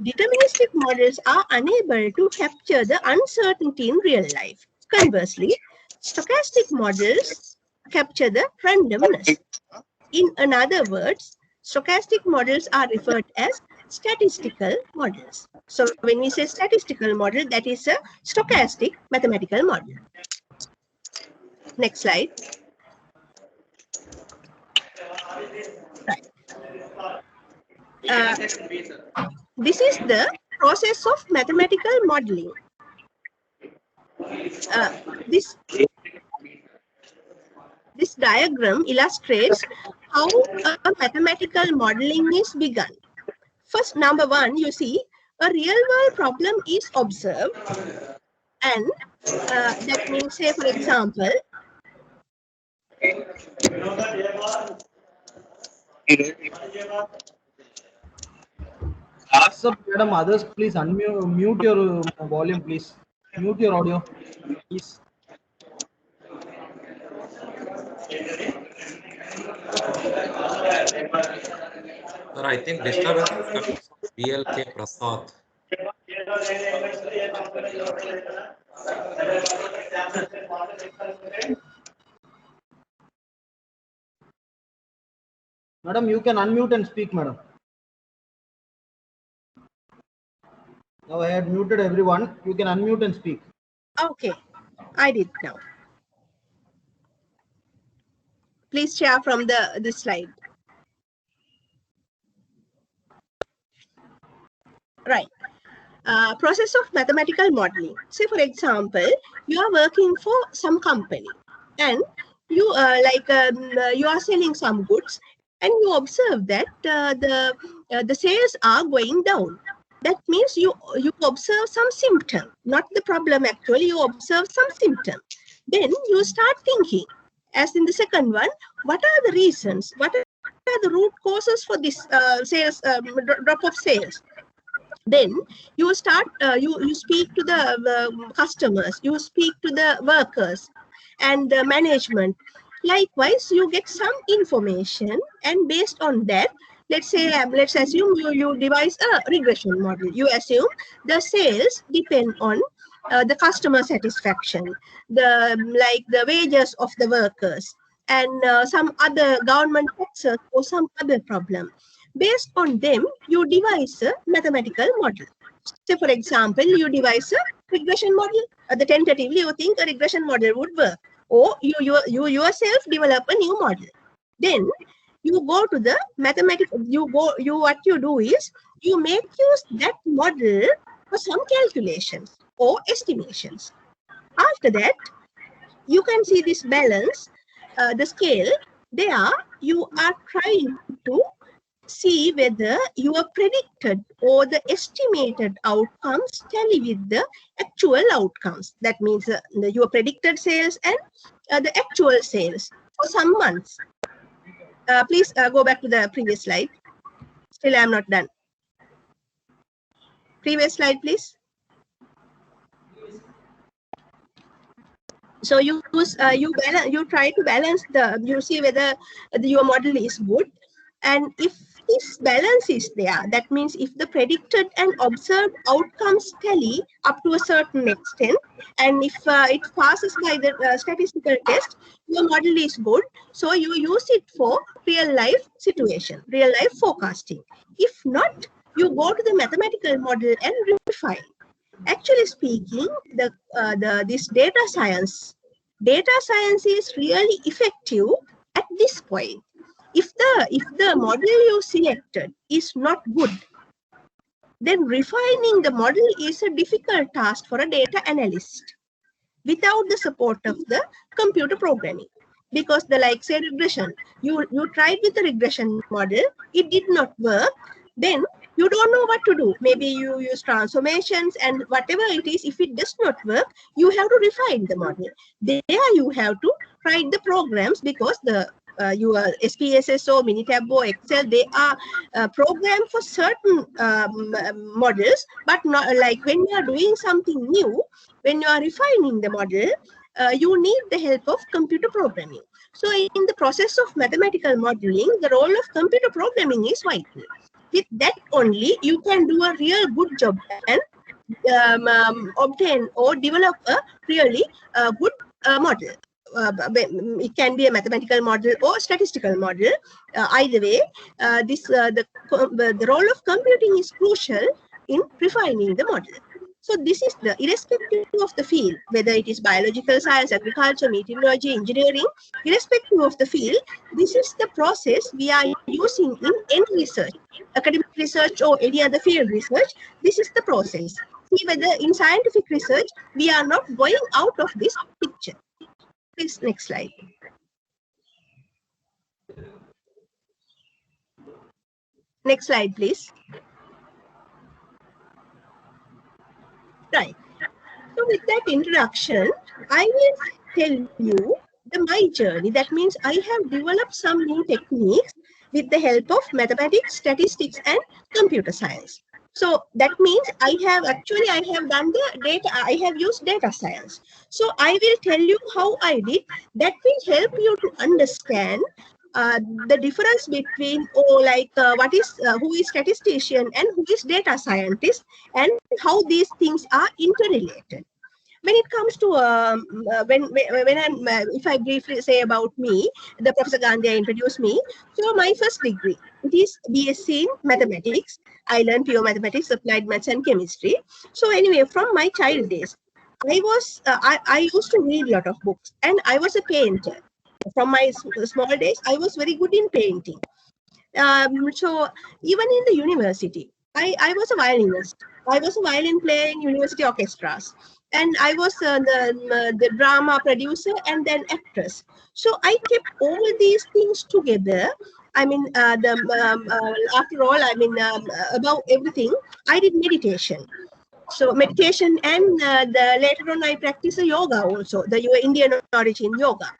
deterministic models are unable to capture the uncertainty in real life. Conversely, stochastic models capture the randomness. In other words, stochastic models are referred as statistical models. So when we say statistical model, that is a stochastic mathematical model. Next slide. Right. This is the process of mathematical modeling. This diagram illustrates how a mathematical modeling is begun. First, number one, you see a real world problem is observed, and that means, say for example, Sir, madam, others, please mute your volume, please. Mute your audio, please. Sir, I think disturbance is coming from BLK Prasad. Madam, you can unmute and speak, madam. Now I had muted everyone. You can unmute and speak. Okay, I did now. Please share from this slide. Right. Process of mathematical modeling. Say, for example, you are working for some company, and you you are selling some goods, and you observe that the sales are going down. That means you observe some symptom, not the problem actually. You observe some symptom. Then you start thinking, as in the second one, what are the reasons? What are the root causes for this sales drop of sales? Then you start you speak to the customers, you speak to the workers and the management. Likewise, you get some information, and based on that, let's assume you devise a regression model. You assume the sales depend on the customer satisfaction, the wages of the workers, and some other government taxes or some other problem. Based on them, you devise a mathematical model. Say, for example, you devise a regression model. Tentatively, you think a regression model would work, or you yourself develop a new model. Then you go to the mathematical. What you do is you make use that model for some calculations or estimations. After that, you can see this balance, the scale. There, you are trying to see whether your predicted or the estimated outcomes tally with the actual outcomes. That means your predicted sales and the actual sales for some months. Please go back to the previous slide. Still, I am not done. Previous slide, please. So you try to balance you see whether your model is good, and if this balance is there, that means if the predicted and observed outcomes tally up to a certain extent, and if it passes by the statistical test, your model is good. So you use it for real life situation, real life forecasting. If not, you go to the mathematical model and refine. Actually speaking, this data science is really effective at this point. If the model you selected is not good, then refining the model is a difficult task for a data analyst without the support of the computer programming. Because say regression, you tried with the regression model, it did not work, then you don't know what to do. Maybe you use transformations and whatever it is. If it does not work, you have to refine the model. There you have to write the programs, because the your SPSS, Minitab, Excel, they are programmed for certain models, but not like when you are doing something new, when you are refining the model, you need the help of computer programming. So in the process of mathematical modeling, the role of computer programming is vital. With that only, you can do a real good job and obtain or develop a really good model. It can be a mathematical model or statistical model. Either way, the role of computing is crucial in refining the model. So this is the irrespective of the field, whether it is biological science, agriculture, meteorology, engineering, irrespective of the field, this is the process we are using in any research, academic research or any other field research. This is the process. See whether in scientific research, we are not going out of this picture. Please, next slide. Next slide, please. Right. So with that introduction, I will tell you my journey. That means I have developed some new techniques with the help of mathematics, statistics, and computer science. So that means I have done the data, I have used data science. So I will tell you how I did. That will help you to understand the difference between who is statistician and who is data scientist, and how these things are interrelated. When it comes to when I'm if I briefly say about me, the Professor Gandhi introduced me. So my first degree, it is BSc in mathematics. I learned pure mathematics, applied maths, and chemistry. So anyway, from my child days, I used to read a lot of books, and I was a painter. From my small days, I was very good in painting. So even in the university, I was a violinist. I was a violin player in university orchestras, and I was the drama producer and then actress. So I kept all these things together. I mean, after all, I mean, above everything, I did meditation. So meditation, and later on I practiced yoga also, the Indian origin yoga.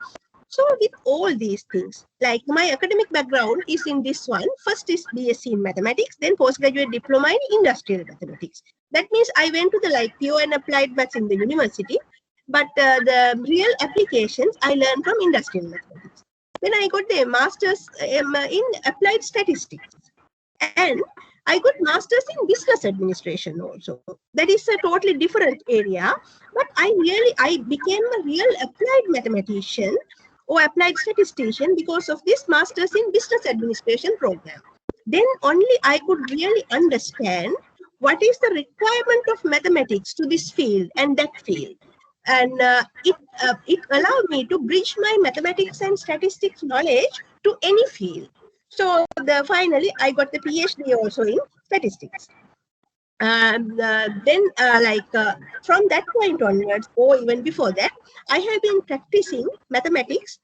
So with all these things, like my academic background is in this one. First is BSc in mathematics, then postgraduate diploma in industrial mathematics. That means I went to the pure and applied maths in the university, but the real applications I learned from industrial mathematics. Then I got the master's in applied statistics, and I got master's in business administration also. That is a totally different area, but I became a real applied mathematician or applied statistician because of this master's in business administration program. Then only I could really understand what is the requirement of mathematics to this field and that field. And it allowed me to bridge my mathematics and statistics knowledge to any field. So finally, I got the PhD also in statistics. And then from that point onwards, or even before that, I have been practicing mathematics,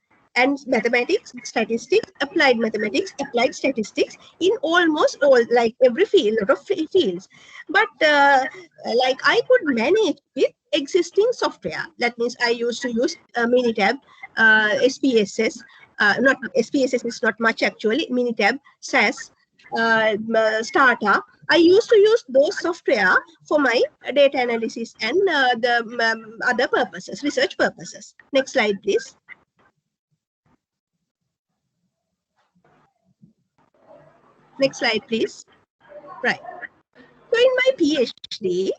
statistics, applied mathematics, applied statistics in almost all, every field, lot of fields. But I could manage with existing software. That means I used to use Minitab, SPSS. Not SPSS is not much actually. Minitab, SAS, Startup. I used to use those software for my data analysis and the other purposes, research purposes. Next slide, please. Next slide, please. Right. So in my PhD,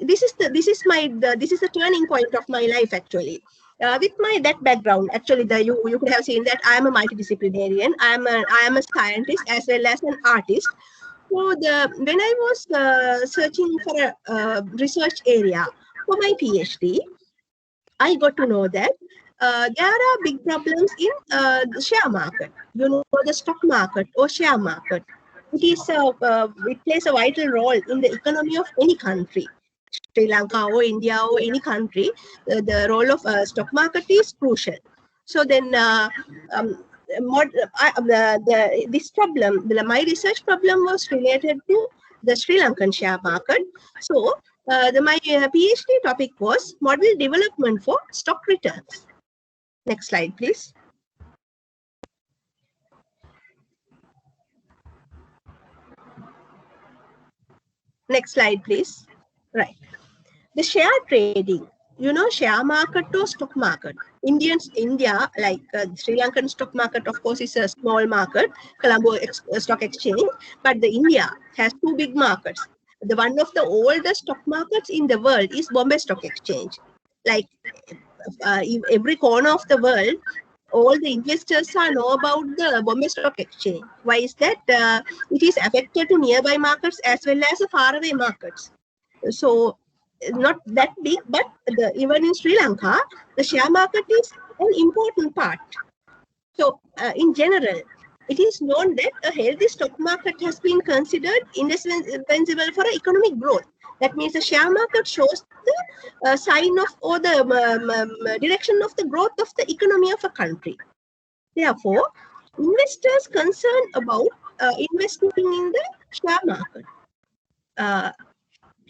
this is the turning point of my life actually. With that background, actually, you could have seen that I am a multidisciplinarian. I am a scientist as well as an artist. So when I was searching for a research area for my PhD, I got to know that there are big problems in the share market. You know, the stock market or share market. It plays a vital role in the economy of any country. Sri Lanka or India or any country, the role of stock market is crucial. So then this problem, my research problem was related to the Sri Lankan share market. So my PhD topic was model development for stock returns. Next slide, please. Next slide, please. Right. The share trading, you know, share market or stock market. India, like Sri Lankan stock market, of course, is a small market, Colombo Stock Exchange, but the India has two big markets. The one of the oldest stock markets in the world is Bombay Stock Exchange. Like in every corner of the world, all the investors know about the Bombay Stock Exchange. Why is that? It is affected to nearby markets as well as the faraway markets. So not that big, but even in Sri Lanka, the share market is an important part. So in general, it is known that a healthy stock market has been considered indispensable for economic growth. That means the share market shows the sign of or the direction of the growth of the economy of a country. Therefore, investors concerned about investing in the share market.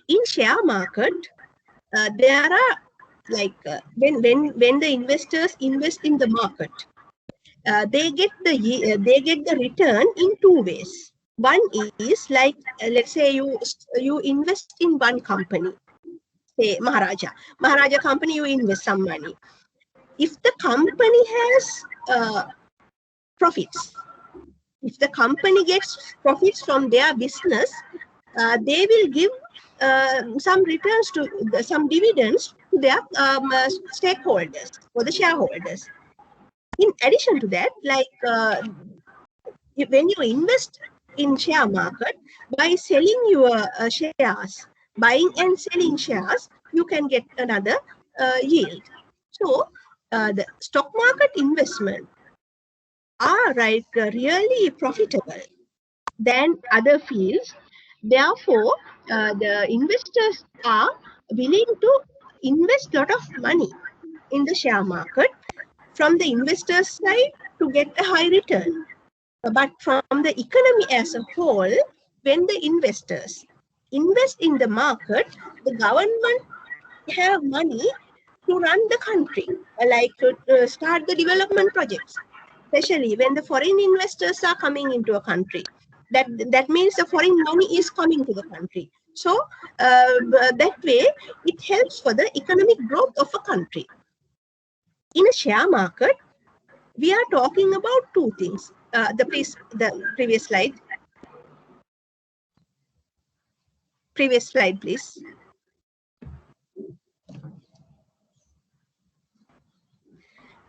In share market, there are like when the investors invest in the market, they get the return in two ways. One is like let's say you invest in one company, say Maharaja company, you invest some money. If the company has profits, if the company gets profits from their business, they will give some returns to some dividends to their stakeholders or the shareholders. In addition to that, like when you invest in share market, by selling your shares, buying and selling shares, you can get another yield. So the stock market investment are really profitable than other fields. Therefore, the investors are willing to invest a lot of money in the share market from the investor's side to get a high return. But from the economy as a whole, when the investors invest in the market, the government have money to run the country, like to start the development projects, especially when the foreign investors are coming into a country. That means the foreign money is coming to the country. So that way, it helps for the economic growth of a country. In a share market, we are talking about two things. The previous slide. Previous slide, please.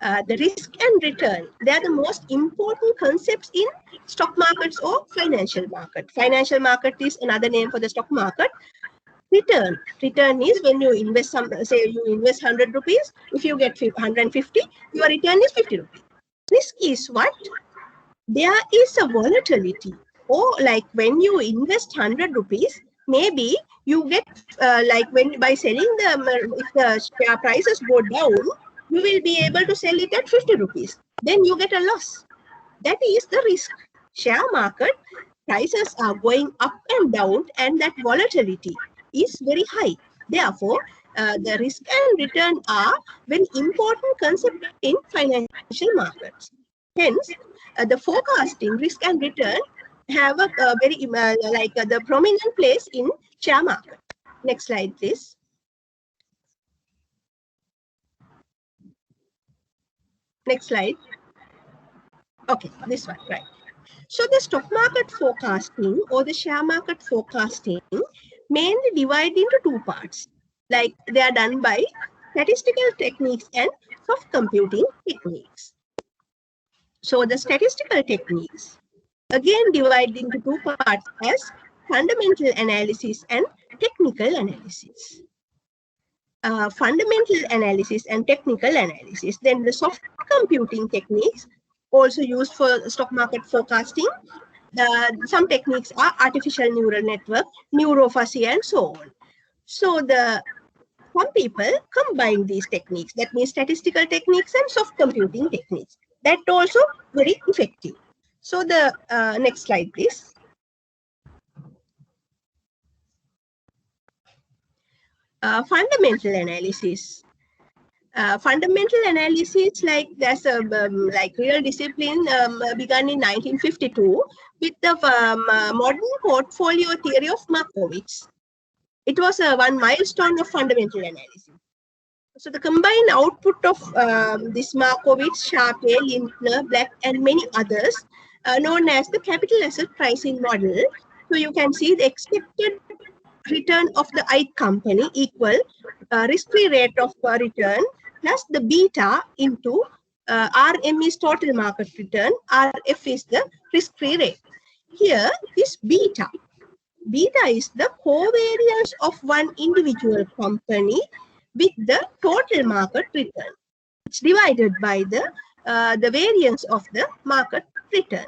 The risk and return, they are the most important concepts in stock markets or financial market. Financial market is another name for the stock market. Return is when you invest say you invest 100 rupees, if you get 150, your return is 50 rupees. Risk is what? There is a volatility, or like when you invest 100 rupees, maybe you get like when by selling if the share prices go down, you will be able to sell it at 50 rupees. Then you get a loss. That is the risk. Share market prices are going up and down, and that volatility is very high. Therefore, the risk and return are very important concept in financial markets. Hence, the forecasting risk and return have a very the prominent place in share market. Next slide, please. Next slide. Okay, this one, right. So the stock market forecasting or the share market forecasting mainly divide into two parts. Like they are done by statistical techniques and soft computing techniques. So the statistical techniques again divide into two parts as fundamental analysis and technical analysis. Fundamental analysis and technical analysis. Then the soft computing techniques also used for stock market forecasting. Some techniques are artificial neural network, neurofuzzy, and so on. So some people combine these techniques. That means statistical techniques and soft computing techniques. That also very effective. So the next slide, please. Fundamental analysis. Fundamental analysis, like that's a like real discipline began in 1952 with the modern portfolio theory of Markowitz. It was one milestone of fundamental analysis. So the combined output of this Markowitz, Sharpe, Lindner, Black, and many others, known as the capital asset pricing model. So you can see the expected return of the ith company equal risk-free rate of return plus the beta into RM is total market return, RF is the risk-free rate. Here, this beta is the covariance of one individual company with the total market return. It's divided by the variance of the market return.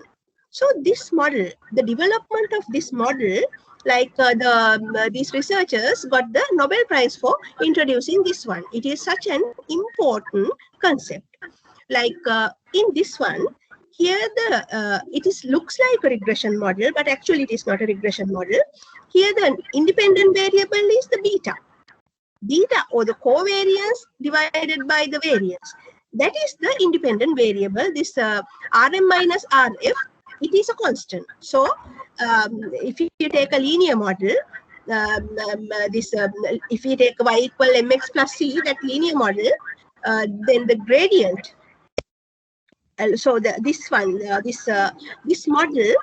So this model, the development of this model, like these researchers got the Nobel Prize for introducing this one. It is such an important concept. Like in this one, here it looks like a regression model, but actually it is not a regression model. Here the independent variable is the beta. Beta, or the covariance divided by the variance. That is the independent variable. This Rm minus Rf, it is a constant. So if you take a linear model, if you take y equal mx plus c, that linear model, then the gradient. So this model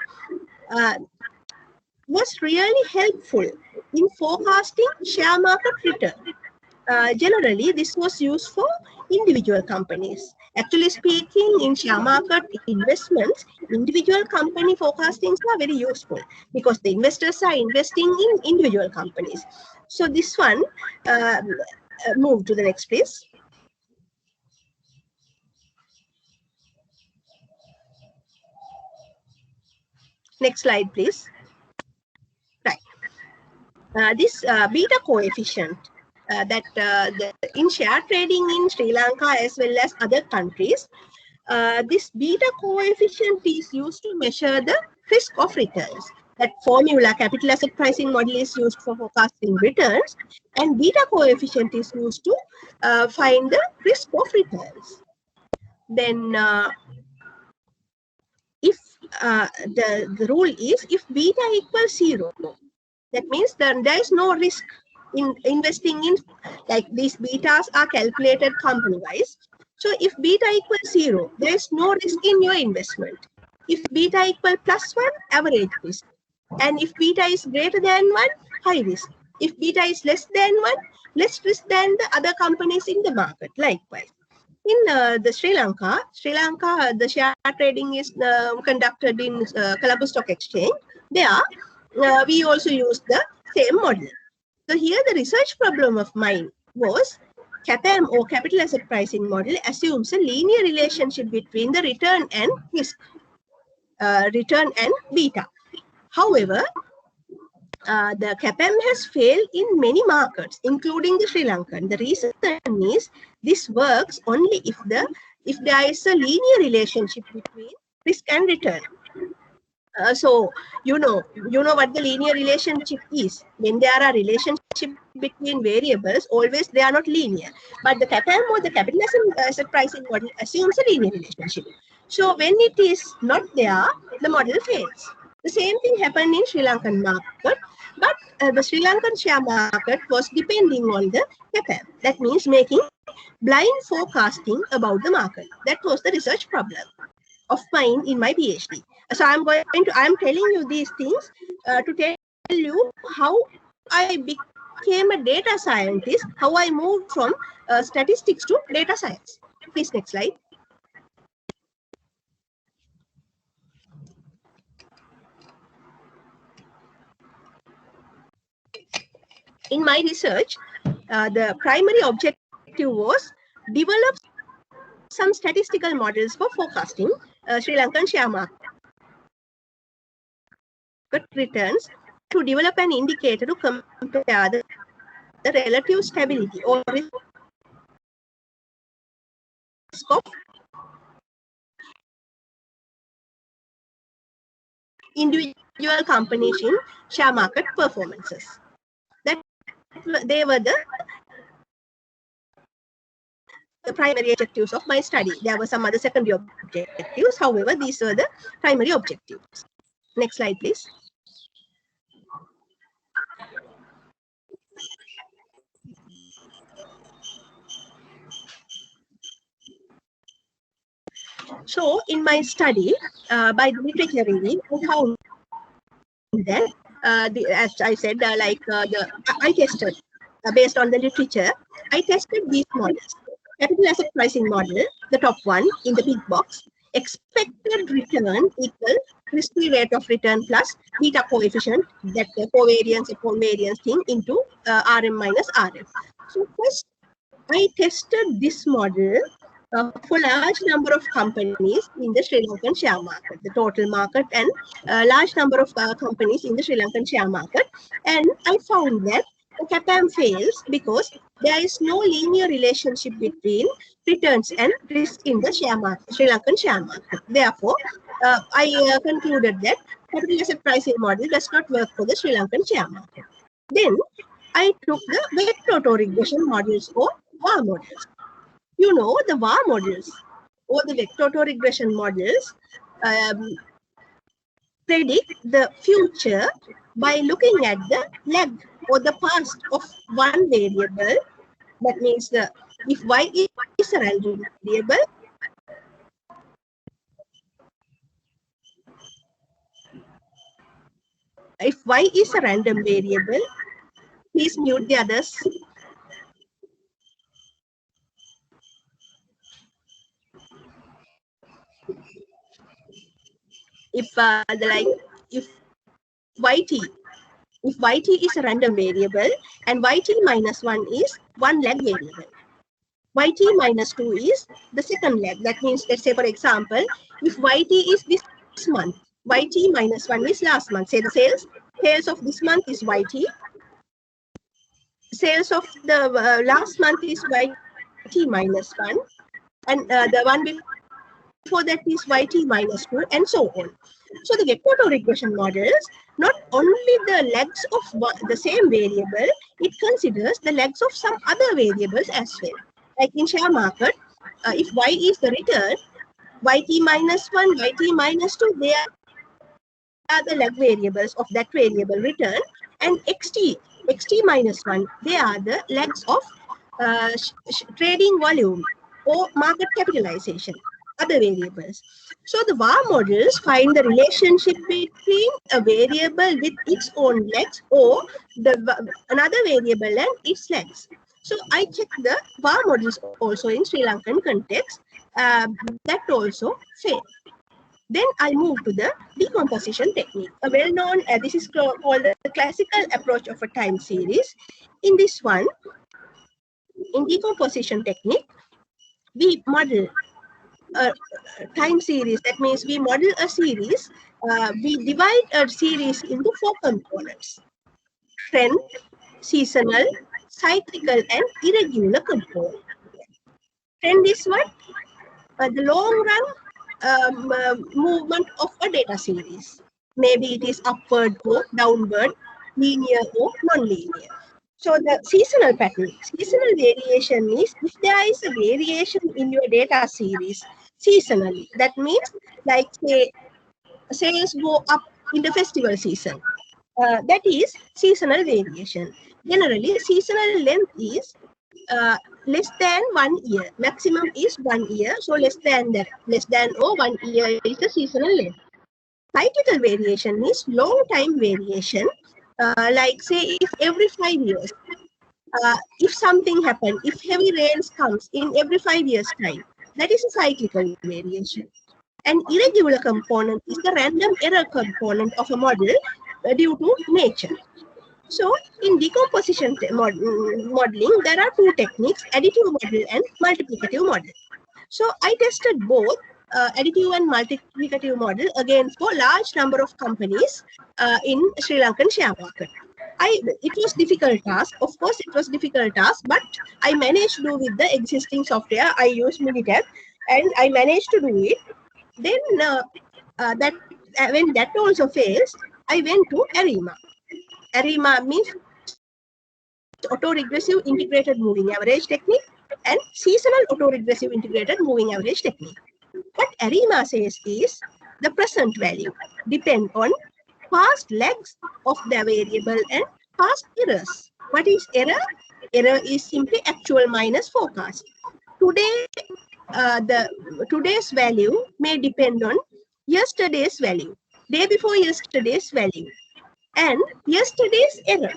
was really helpful in forecasting share market return. Generally, this was used for individual companies. Actually speaking, in share market investments, individual company forecastings are very useful because the investors are investing in individual companies. So this one, move to the next, please. Next slide, please. Right. This beta coefficient that in share trading in Sri Lanka as well as other countries, this beta coefficient is used to measure the risk of returns. That formula, capital asset pricing model, is used for forecasting returns, and beta coefficient is used to find the risk of returns. Then if the rule is if beta equals 0, that means that there is no risk in investing in, like these betas are calculated company-wise. So if beta equals 0, there is no risk in your investment. If beta equals +1, average risk. And if beta is greater than 1, high risk. If beta is less than 1, less risk than the other companies in the market, likewise. In the Sri Lanka, the share trading is conducted in Colombo Stock Exchange. There, we also use the same model. So here the research problem of mine was CAPM, or capital asset pricing model, assumes a linear relationship between the return and risk, return and beta. However, the CAPM has failed in many markets, including the Sri Lankan. The reason is this works only if there is a linear relationship between risk and return. So you know what the linear relationship is. When there are relationship between variables, always they are not linear. But the CAPM, or the capital asset pricing model, assumes a linear relationship. So when it is not there, the model fails. The same thing happened in Sri Lankan market, but the Sri Lankan share market was depending on the CAPM. That means making blind forecasting about the market. That was the research problem of mine in my PhD. So I'm telling you these things to tell you how I became a data scientist, how I moved from statistics to data science. Please, next slide. In my research, the primary objective was develop some statistical models for forecasting Sri Lankan share market returns to develop an indicator to compare the relative stability or risk of individual companies in share market performances. That they were the primary objectives of my study. There were some other secondary objectives. However, these were the primary objectives. Next slide, please. So in my study, by the literature reading, I found that, as I said, I tested based on the literature. I tested these models. Capital asset pricing model, the top one in the big box, expected return equal risk-free rate of return plus beta coefficient, that covariance thing into RM minus RM. So first, I tested this model for large number of companies in the Sri Lankan share market, the total market, and large number of companies in the Sri Lankan share market. And I found that the CAPAM fails because there is no linear relationship between returns and risk in the share market, Sri Lankan share market. Therefore, I concluded that capital asset pricing model does not work for the Sri Lankan share market. Then I took the vector autoregression models or VAR models. You know, the VAR models or the vector autoregression models predict the future by looking at the lag or the past of one variable. That means if y is a random variable, please mute the others. If yt is a random variable and yt minus 1 is one lag variable, yt minus 2 is the second leg. That means, let's say, for example, if yt is this month, yt minus 1 is last month. Say the sales of this month is yt. Sales of the last month is yt minus 1. And the one before that is yt minus 2, and so on. So the vector autoregression models, not only the legs of the same variable, it considers the legs of some other variables as well. Like in share market, if y is the return, yt minus 1, yt minus 2, they are the leg variables of that variable return, and xt minus 1, they are the legs of trading volume or market capitalization, other variables. So the VAR models find the relationship between a variable with its own legs or another variable and its legs. So I checked the VAR models also in Sri Lankan context. That also failed. Then I move to the decomposition technique. A well-known, this is called the classical approach of a time series. In this one, in decomposition technique, we model a time series. That means we model a series. We divide a series into 4 components: trend, seasonal, cyclical, and irregular component. Trend is what? The long run movement of a data series. Maybe it is upward or downward, linear or non-linear. So the seasonal pattern, seasonal variation is if there is a variation in your data series seasonally. That means, like, say, sales go up in the festival season. That is seasonal variation. Generally, seasonal length is less than 1 year. Maximum is 1 year. So less than that. Less than or 1 year is the seasonal length. Cyclical variation is long time variation. Like, say, if every 5 years, if something happens, if heavy rains comes in every 5 years time, that is a cyclical variation. An irregular component is the random error component of a model due to nature. So in decomposition modeling, there are 2 techniques: additive model and multiplicative model. So I tested both additive and multiplicative model again for large number of companies in Sri Lankan share market. It was difficult task. Of course, it was difficult task, but I managed to do with the existing software. I used Minitab, and I managed to do it. Then when that also fails, I went to ARIMA. ARIMA means autoregressive integrated moving average technique and seasonal autoregressive integrated moving average technique. What ARIMA says is the present value depend on past legs of the variable and past errors. What is error? Error is simply actual minus forecast. Today, the today's value may depend on yesterday's value, day before yesterday's value, and yesterday's error,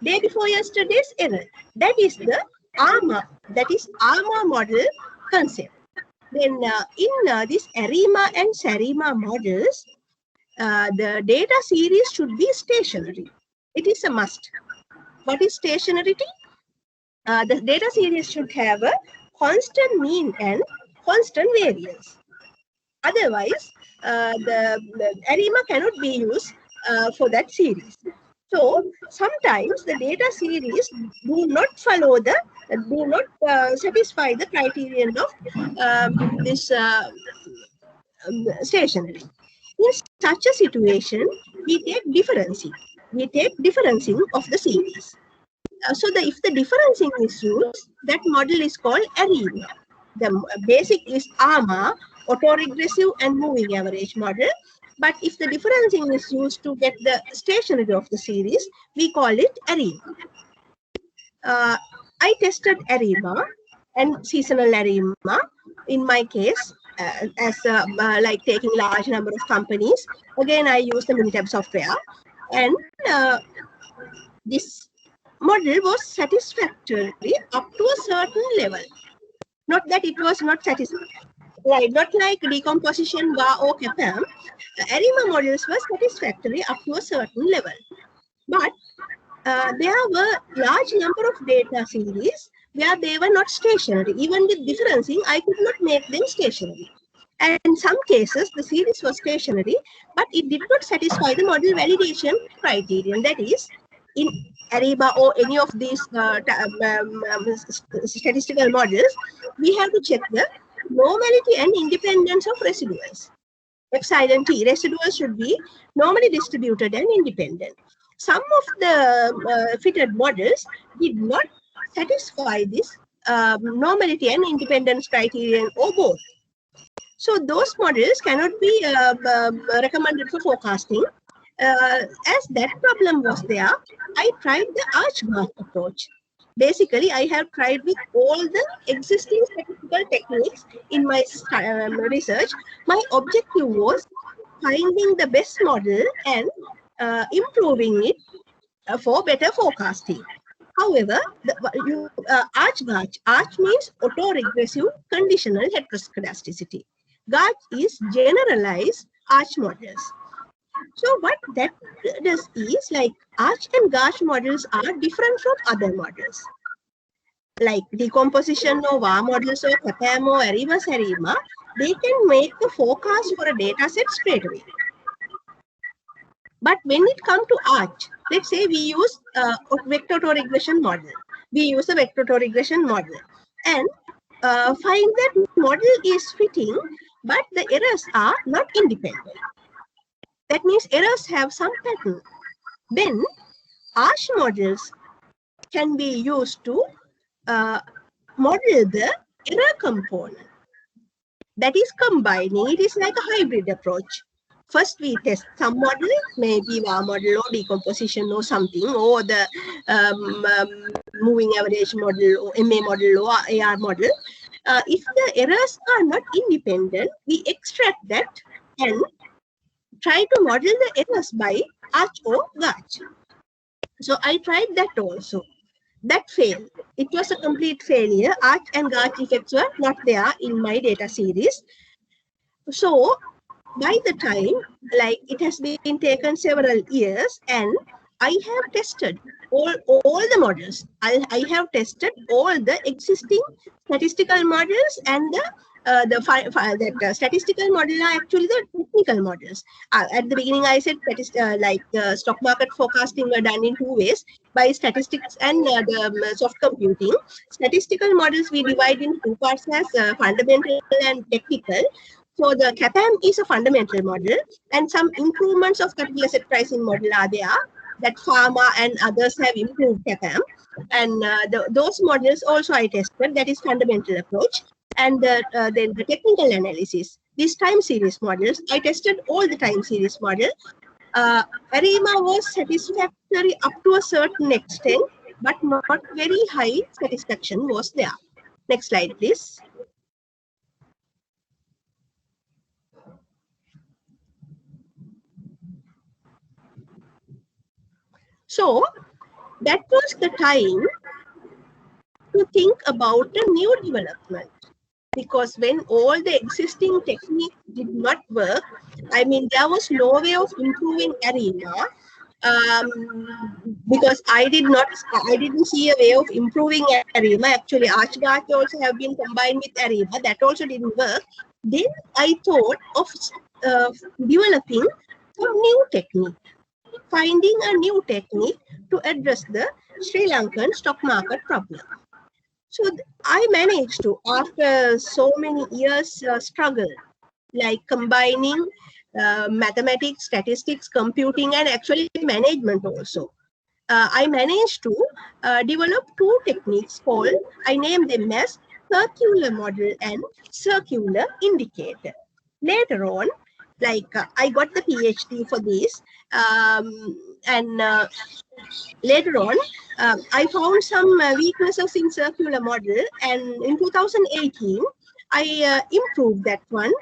day before yesterday's error. That is the ARMA, that is ARMA model concept. Then in this ARIMA and SARIMA models, the data series should be stationary. It is a must. What is stationarity? The data series should have a constant mean and constant variance. Otherwise, the ARIMA cannot be used for that series. So sometimes the data series do not follow the, do not satisfy the criterion of this stationary. In such a situation, we take differencing. We take differencing of the series. So if the differencing is used, that model is called ARIMA. The basic is ARMA, autoregressive and moving average model. But if the differencing is used to get the stationary of the series, we call it ARIMA. I tested ARIMA and seasonal ARIMA in my case as like taking large number of companies. Again, I use the Minitab software, and this model was satisfactory up to a certain level. Not that it was not satisfactory, right? Not like decomposition, VA or CAPAM. ARIMA models were satisfactory up to a certain level. But there were large number of data series where they were not stationary. Even with differencing, I could not make them stationary. And in some cases, the series was stationary, but it did not satisfy the model validation criterion. That is, in ARIMA or any of these statistical models, we have to check the normality and independence of residuals. Epsilon T, residuals should be normally distributed and independent. Some of the fitted models did not satisfy this normality and independence criterion or both. So those models cannot be recommended for forecasting. As that problem was there, I tried the arch-graph approach. Basically, I have tried with all the existing statistical techniques in my research. My objective was finding the best model and improving it for better forecasting. However, arch means autoregressive conditional heteroscedasticity. Gauge is generalized arch models. So what that does is, like, arch and gauge models are different from other models. Like decomposition or VA models or CAPAM or ARIMA, SARIMA, they can make the forecast for a data set straight away. But when it comes to arch, let's say we use a vector autoregression model. We use a vector autoregression model and find that model is fitting, but the errors are not independent. That means errors have some pattern. Then arch models can be used to model the error component. That is combining. It is like a hybrid approach. First, we test some model, maybe VA model or decomposition or something, or the moving average model or MA model or AR model. If the errors are not independent, we extract that and try to model the errors by arch or gauge. So I tried that also. That failed. It was a complete failure. Arch and gauge effects were not there in my data series. So by the time, like, it has been taken several years, and I have tested all the models. I have tested all the existing statistical models, and the statistical model are actually the technical models. At the beginning, I said that stock market forecasting were done in two ways, by statistics and the soft computing. Statistical models we divide in two parts as fundamental and technical. So the CAPAM is a fundamental model, and some improvements of capital asset pricing model are there that Pharma and others have improved CAPAM. And those models also I tested, that is fundamental approach. And then the technical analysis, these time series models, I tested all the time series model. ARIMA was satisfactory up to a certain extent, but not very high satisfaction was there. Next slide, please. So that was the time to think about a new development. Because when all the existing techniques did not work, I mean, there was no way of improving ARIMA, because I didn't see a way of improving ARIMA. Actually, Archigaki also have been combined with ARIMA. That also didn't work. Then I thought of developing some new technique, finding a new technique to address the Sri Lankan stock market problem. So I managed to, after so many years struggle, like combining mathematics, statistics, computing, and actually management also. I managed to develop two techniques called, I named them as circular model and circular indicator. Later on, like I got the PhD for this, and later on, I found some weaknesses in circular model, and in 2018, I improved that one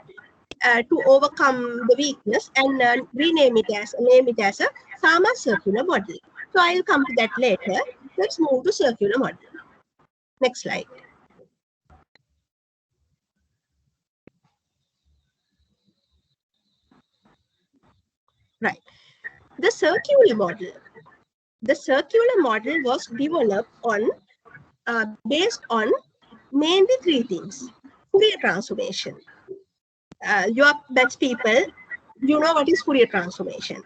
to overcome the weakness and name it as a Sama circular model. So I'll come to that later. Let's move to circular model. Next slide. Right. The circular model. The circular model was developed on based on mainly three things. Fourier transformation. You are maths people, you know what is Fourier transformation.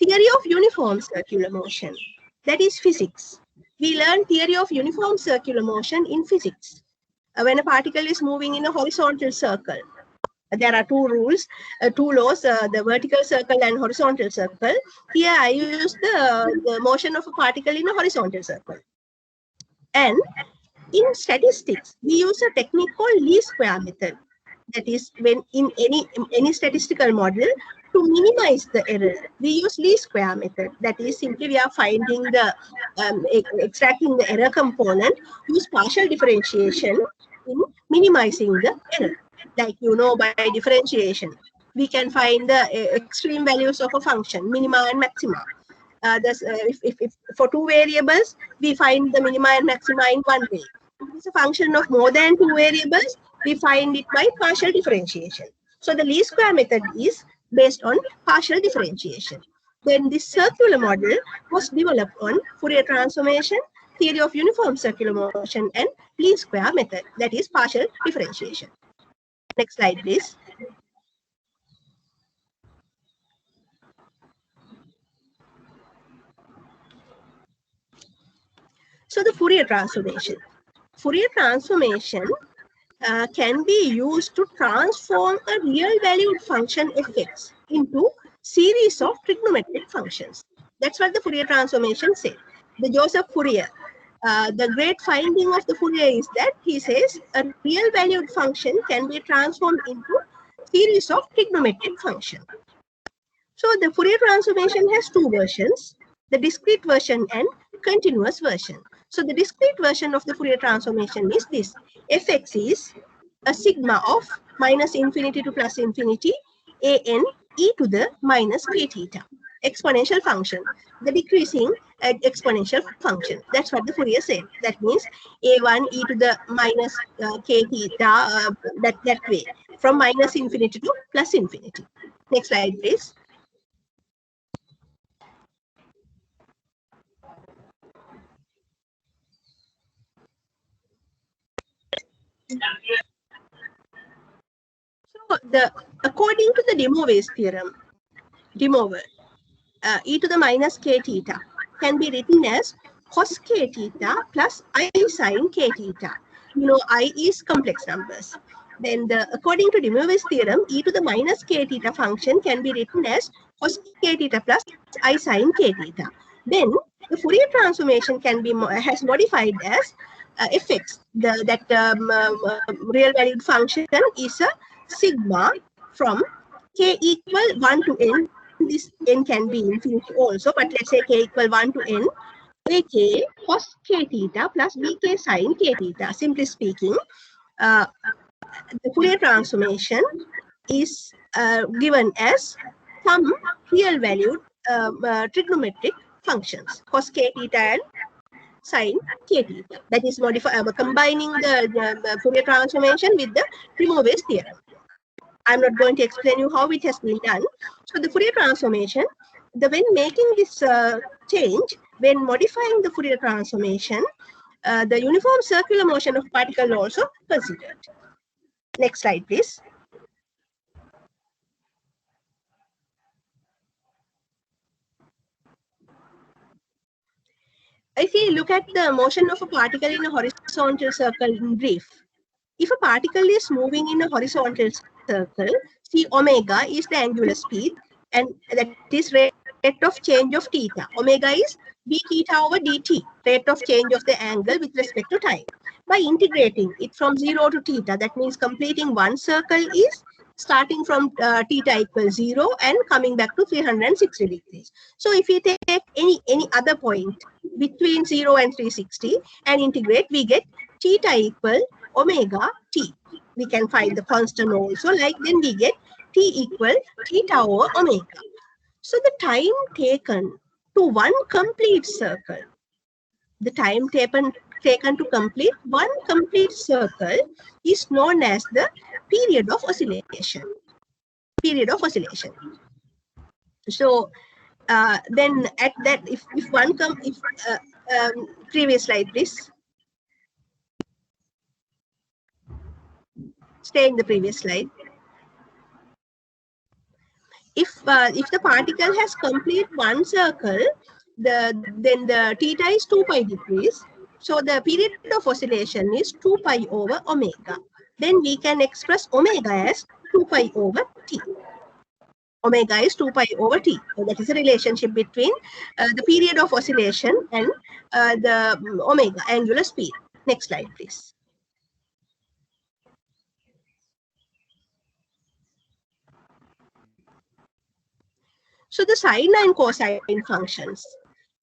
Theory of uniform circular motion. That is physics. We learn theory of uniform circular motion in physics. When a particle is moving in a horizontal circle, there are two rules, two laws, the vertical circle and horizontal circle. Here I use the motion of a particle in a horizontal circle. And in statistics, we use a technique called least square method. That is, when in any statistical model, to minimize the error, we use least square method. That is, simply we are finding the extracting the error component, use partial differentiation in minimizing the error. Like, you know, by differentiation, we can find the extreme values of a function, minima and maxima. If for two variables, we find the minima and maxima in one way. If it's a function of more than two variables, we find it by partial differentiation. So the least square method is based on partial differentiation. Then this circular model was developed on Fourier transformation, theory of uniform circular motion, and least square method, that is partial differentiation. Next slide, please. So the Fourier transformation. Fourier transformation can be used to transform a real valued function fx into series of trigonometric functions. That's what the Fourier transformation said. The Joseph Fourier, the great finding of the Fourier is that he says a real valued function can be transformed into series of trigonometric functions. So the Fourier transformation has two versions, the discrete version and continuous version. So the discrete version of the Fourier transformation is this. Fx is a sigma of minus infinity to plus infinity an e to the minus k theta, exponential function, the decreasing exponential function. That's what the Fourier said. That means a1 e to the minus k theta, that way, from minus infinity to plus infinity. Next slide, please. So according to the De Moivre's theorem, De Moivre, e to the minus k theta can be written as cos k theta plus I sine k theta. You know, I is complex numbers. Then according to De Moivre's theorem, e to the minus k theta function can be written as cos k theta plus I sine k theta. Then the Fourier transformation can be has modified as fx. That real valued function is a sigma from k equal 1 to n. This n can be infinity also, but let's say k equal 1 to n, ak cos k theta plus bk sine k theta. Simply speaking, the Fourier transformation is given as some real valued trigonometric functions, cos k theta and sine k theta. That is combining the Fourier transformation with the Grimoire theorem. I'm not going to explain you how it has been done. So the Fourier transformation, when making this change, when modifying the Fourier transformation, the uniform circular motion of particle also considered. Next slide, please. If we look at the motion of a particle in a horizontal circle in brief, if a particle is moving in a horizontal circle, see omega is the angular speed, and that is rate of change of theta. Omega is d theta over dt, rate of change of the angle with respect to time. By integrating it from 0 to theta, that means completing one circle is starting from theta equals 0 and coming back to 360 degrees. So if we take any other point between 0 and 360 and integrate, we get theta equal omega t. We can find the constant also, like then we get t equal theta over omega. So the time taken to one complete circle, the time taken to complete one complete circle is known as the period of oscillation. Period of oscillation. So then at that, if one come, if previous slide, please. Stay in the previous slide. If the particle has complete one circle, then the theta is 2 pi degrees. So the period of oscillation is 2 pi over omega. Then we can express omega as 2 pi over t. Omega is 2 pi over t. So that is a relationship between the period of oscillation and the omega, angular speed. Next slide, please. So the sine and cosine functions.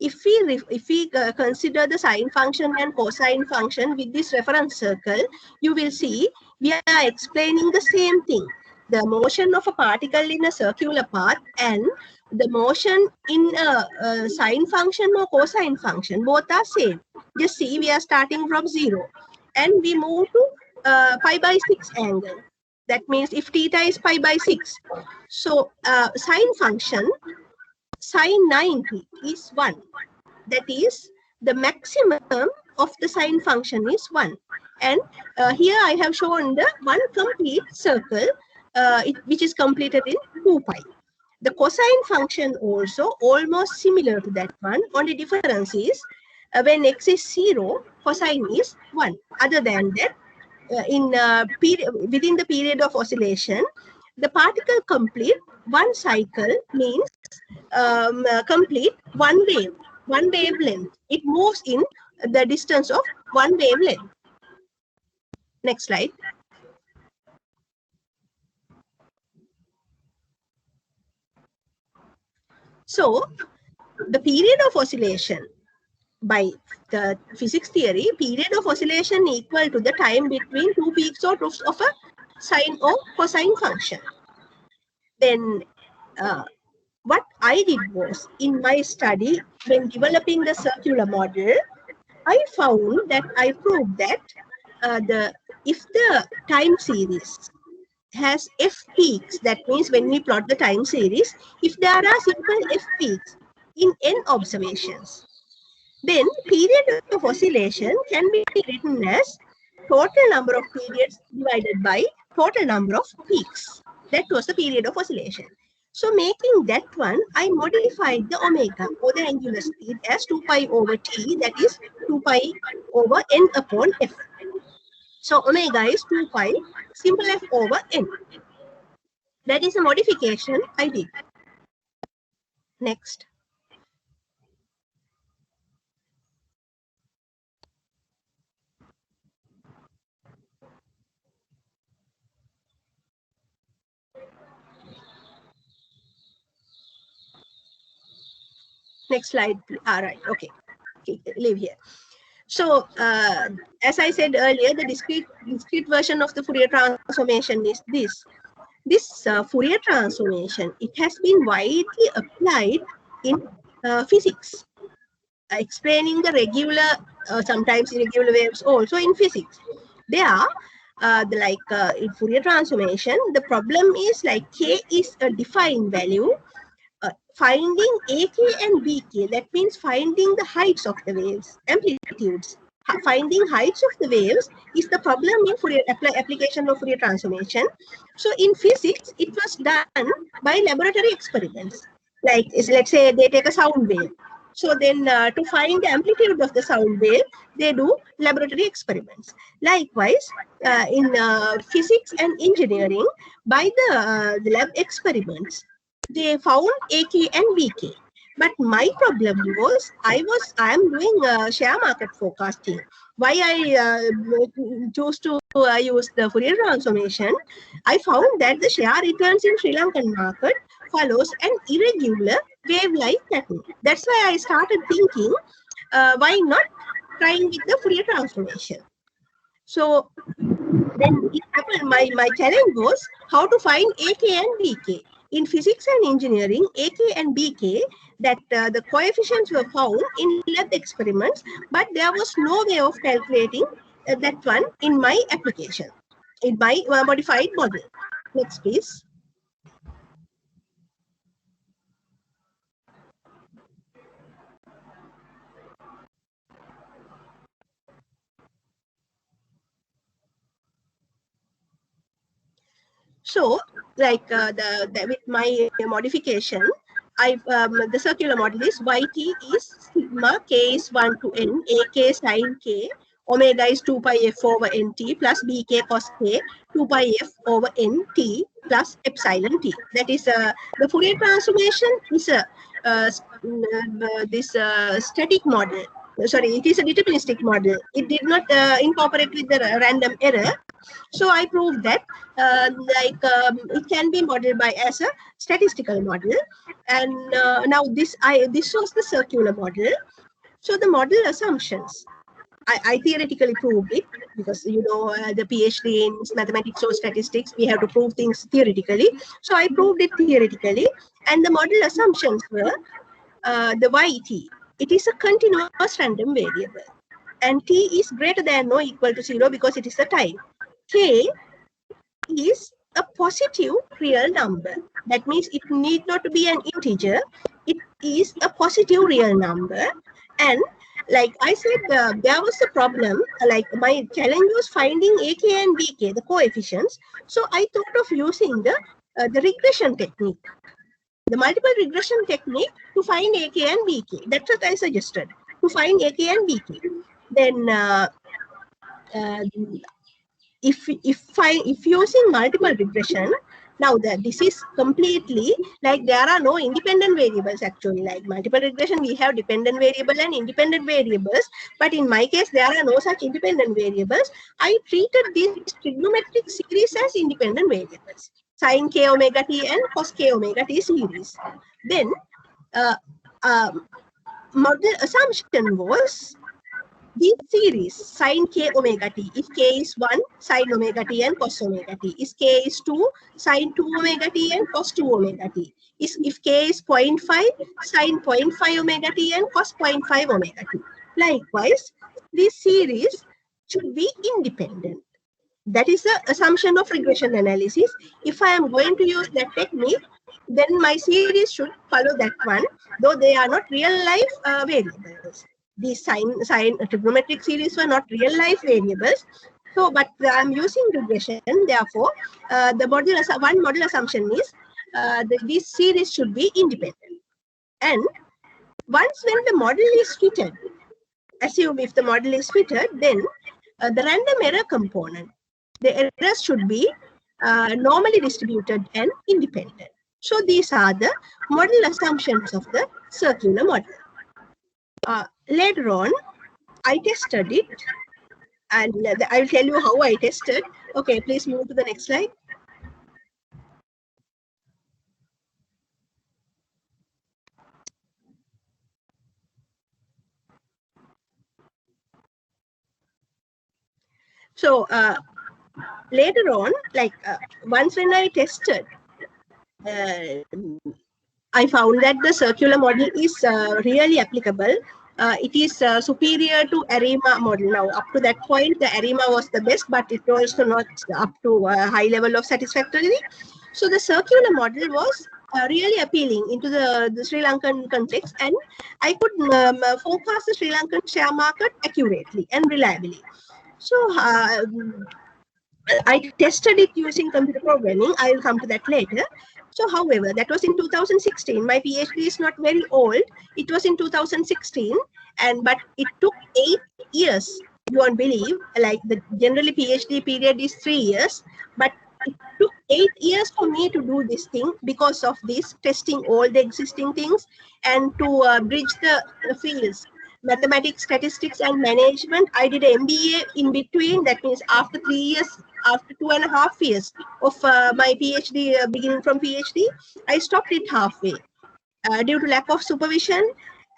If we consider the sine function and cosine function with this reference circle, you will see we are explaining the same thing. The motion of a particle in a circular path and the motion in a sine function or cosine function, both are same. Just see, we are starting from 0 and we move to pi by 6 angle. That means if theta is pi by 6. So sine function, sine 90 is 1. That is, the maximum of the sine function is 1. And here I have shown the one complete circle, which is completed in 2 pi. The cosine function also almost similar to that one. Only difference is when x is 0, cosine is 1. Other than that, within the period of oscillation, the particle complete one cycle means complete one wavelength. It moves in the distance of one wavelength. Next slide. So the period of oscillation, by the physics theory, period of oscillation equal to the time between two peaks or troughs of a sine or cosine function. Then what I did was, in my study, when developing the circular model, I found that I proved that if the time series has f peaks, that means when we plot the time series, if there are simple f peaks in n observations, then period of oscillation can be written as total number of periods divided by total number of peaks. That was the period of oscillation. So making that one, I modified the omega or the angular speed as 2 pi over t, that is 2 pi over n upon f. So omega is 2 pi simple f over n. That is a modification I did. Next. Next slide. All right. Okay. Leave here. So, as I said earlier, the discrete version of the Fourier transformation is this. This Fourier transformation, it has been widely applied in physics. explaining the regular, sometimes irregular waves also in physics. There, in Fourier transformation, the problem is like k is a defined value. Finding AK and BK, that means finding the heights of the waves, amplitudes. Finding heights of the waves is the problem in Fourier application of Fourier transformation. So in physics, it was done by laboratory experiments. Like, let's say they take a sound wave. So then to find the amplitude of the sound wave, they do laboratory experiments. Likewise, in physics and engineering, by the lab experiments, they found AK and VK. But my problem was I am doing share market forecasting. Why I chose to use the Fourier transformation? I found that the share returns in Sri Lankan market follows an irregular wave-like pattern. That's why I started thinking, why not trying with the Fourier transformation? So then it happened. My challenge was how to find AK and BK. In physics and engineering, AK and BK, that the coefficients were found in lab experiments, but there was no way of calculating that one in my application, in my modified model. Next, please. So, like with my modification, the circular model is yt is sigma k is 1 to n ak sine k, omega is 2 pi f over nt plus bk cos k 2 pi f over nt plus epsilon t. That is the Fourier transformation is this static model. Sorry, it is a deterministic model. It did not incorporate with the random error. So I proved that it can be modeled by as a statistical model. And now this was the circular model. So the model assumptions, I theoretically proved it because the PhD in mathematics or statistics, we have to prove things theoretically. So I proved it theoretically, and the model assumptions were the yt. It is a continuous random variable, and t is greater than or equal to 0 because it is a time. K is a positive real number. That means it need not to be an integer. It is a positive real number. And like I said, there was a problem. Like my challenge was finding AK and BK, the coefficients. So I thought of using the regression technique, the multiple regression technique to find AK and BK. That's what I suggested, to find AK and BK. Then if using multiple regression, now that this is completely like there are no independent variables actually. Like multiple regression, we have dependent variable and independent variables, but in my case there are no such independent variables. I treated these trigonometric series as independent variables, sine k omega t and cos k omega t series. Then model assumption was this series sine k omega t, if k is 1, sine omega t and cos omega t, is k is 2, sine 2 omega t and cos 2 omega t, is if k is 0.5, sine 0.5 omega t and cos 0.5 omega t. Likewise, this series should be independent. That is the assumption of regression analysis. If I am going to use that technique, then my series should follow that one, though they are not real life variables. These sine trigonometric series were not real life variables. So, but I'm using regression. Therefore, the one model assumption is this series should be independent. And once when the model is fitted, assume if the model is fitted, then the random error component, the errors should be normally distributed and independent. So these are the model assumptions of the circular model. Later on, I tested it, and I will tell you how I tested. Okay, please move to the next slide. So later on, like once when I tested, I found that the circular model is really applicable it is superior to ARIMA model. Now, up to that point, the ARIMA was the best, but it also not up to a high level of satisfactory. So the circular model was really appealing into the Sri Lankan context, and I could forecast the Sri Lankan share market accurately and reliably. So I tested it using computer programming. I will come to that later. So, however, that was in 2016. My PhD is not very old. It was in 2016, but it took 8 years. You won't believe, like the generally PhD period is 3 years, but it took 8 years for me to do this thing because of this testing all the existing things and to bridge the fields. Mathematics, statistics, and management. I did an MBA in between. That means after 3 years, after 2.5 years of my PhD, beginning from PhD, I stopped it halfway due to lack of supervision.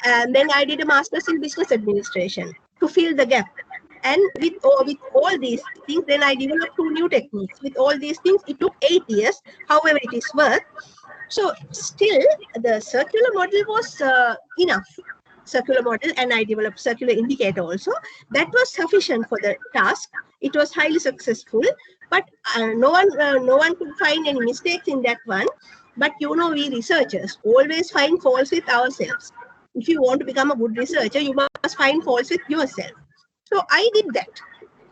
And then I did a master's in business administration to fill the gap. And with all these things, then I developed 2 new techniques. With all these things, it took 8 years. However, it is worth. So still, the circular model was enough. Circular model, and I developed circular indicator also. That was sufficient for the task. It was highly successful, but no one could find any mistakes in that one. But you know, we researchers always find faults with ourselves. If you want to become a good researcher, you must find faults with yourself. So I did that.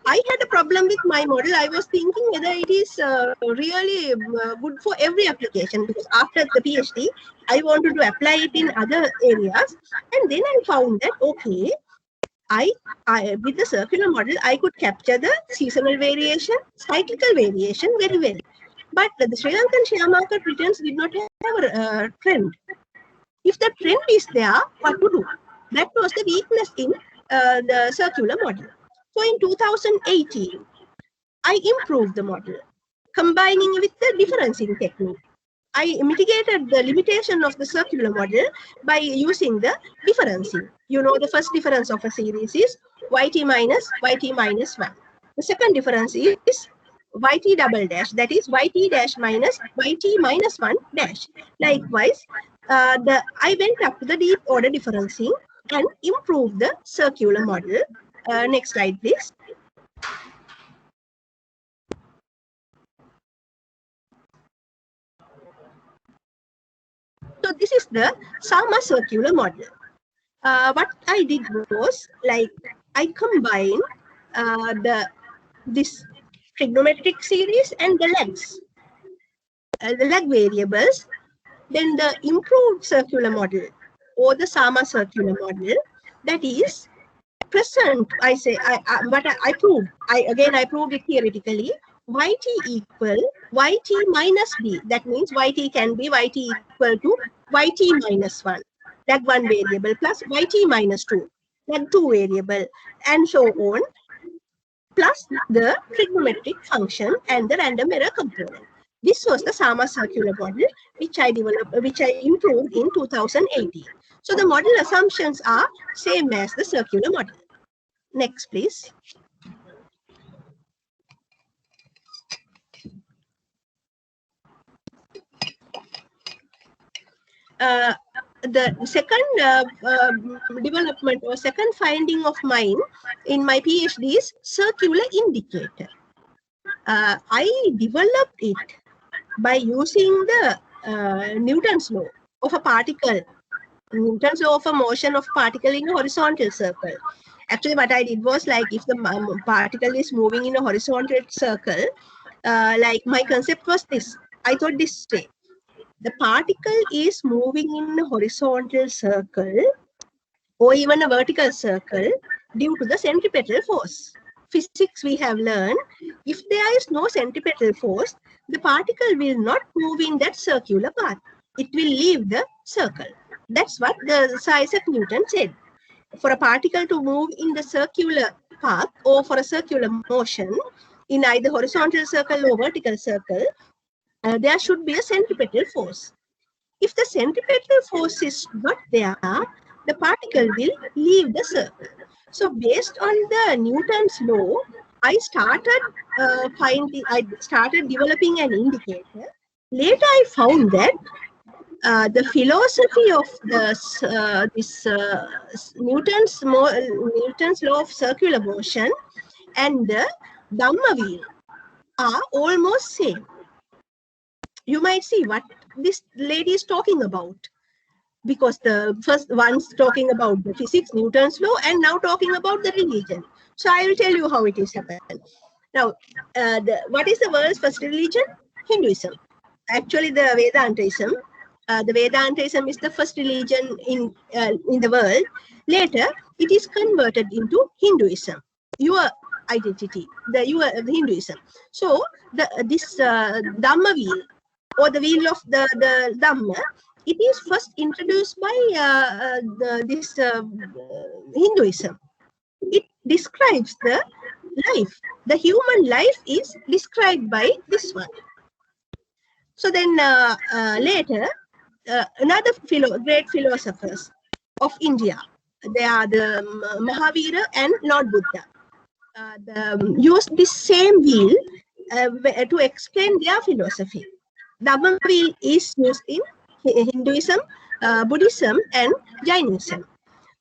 I had a problem with my model. I was thinking whether it is really good for every application, because after the PhD, I wanted to apply it in other areas. And then I found that, okay, I with the circular model, I could capture the seasonal variation, cyclical variation very well. But the Sri Lankan share market returns did not have a trend. If the trend is there, what to do? That was the weakness in the circular model. So in 2018, I improved the model, combining with the differencing technique. I mitigated the limitation of the circular model by using the differencing. You know, the first difference of a series is yt minus 1. The second difference is yt double dash, that is yt dash minus yt minus 1 dash. Likewise, I went up to the deep order differencing and improved the circular model. Next slide, please. So this is the Sama circular model. What I did was, like, I combined this trigonometric series and the legs, the leg variables, then the improved circular model or the Sama circular model, that is present. I say, I proved. I proved it theoretically. Yt equal yt minus b. That means yt can be yt equal to yt minus 1. That one variable plus yt minus 2. That 2 variable, and so on. Plus the trigonometric function and the random error component. This was the Sama circular model, which I improved in 2018. So the model assumptions are same as the circular model. Next, please. The second development or second finding of mine in my PhD is circular indicator. I developed it by using the Newton's law of a particle, Newton's law of a motion of particle in a horizontal circle. Actually, what I did was, like, if the particle is moving in a horizontal circle, like, my concept was this. I thought this way. The particle is moving in a horizontal circle or even a vertical circle due to the centripetal force. Physics we have learned, if there is no centripetal force, the particle will not move in that circular path. It will leave the circle. That's what the Isaac Newton said. For a particle to move in the circular path or for a circular motion in either horizontal circle or vertical circle, there should be a centripetal force. If the centripetal force is not there, the particle will leave the circle. So based on the Newton's law, I started developing an indicator. Later I found that the philosophy of Newton's law of circular motion and the Dhamma wheel are almost same. You might see what this lady is talking about, because the first one's talking about the physics, Newton's law, and now talking about the religion. So I will tell you how it is happened. Now, what is the world's first religion? Hinduism. Actually, the Vedantism. The Vedantism is the first religion in the world. Later, it is converted into Hinduism. Your identity, the Hinduism. So this Dhamma wheel, or the wheel of the Dhamma, it is first introduced by this Hinduism. It describes the life. The human life is described by this one. So then later, another great philosophers of India, they are the Mahavira and Lord Buddha. Use this same wheel to explain their philosophy. Dhamma wheel is used in Hinduism, Buddhism, and Jainism.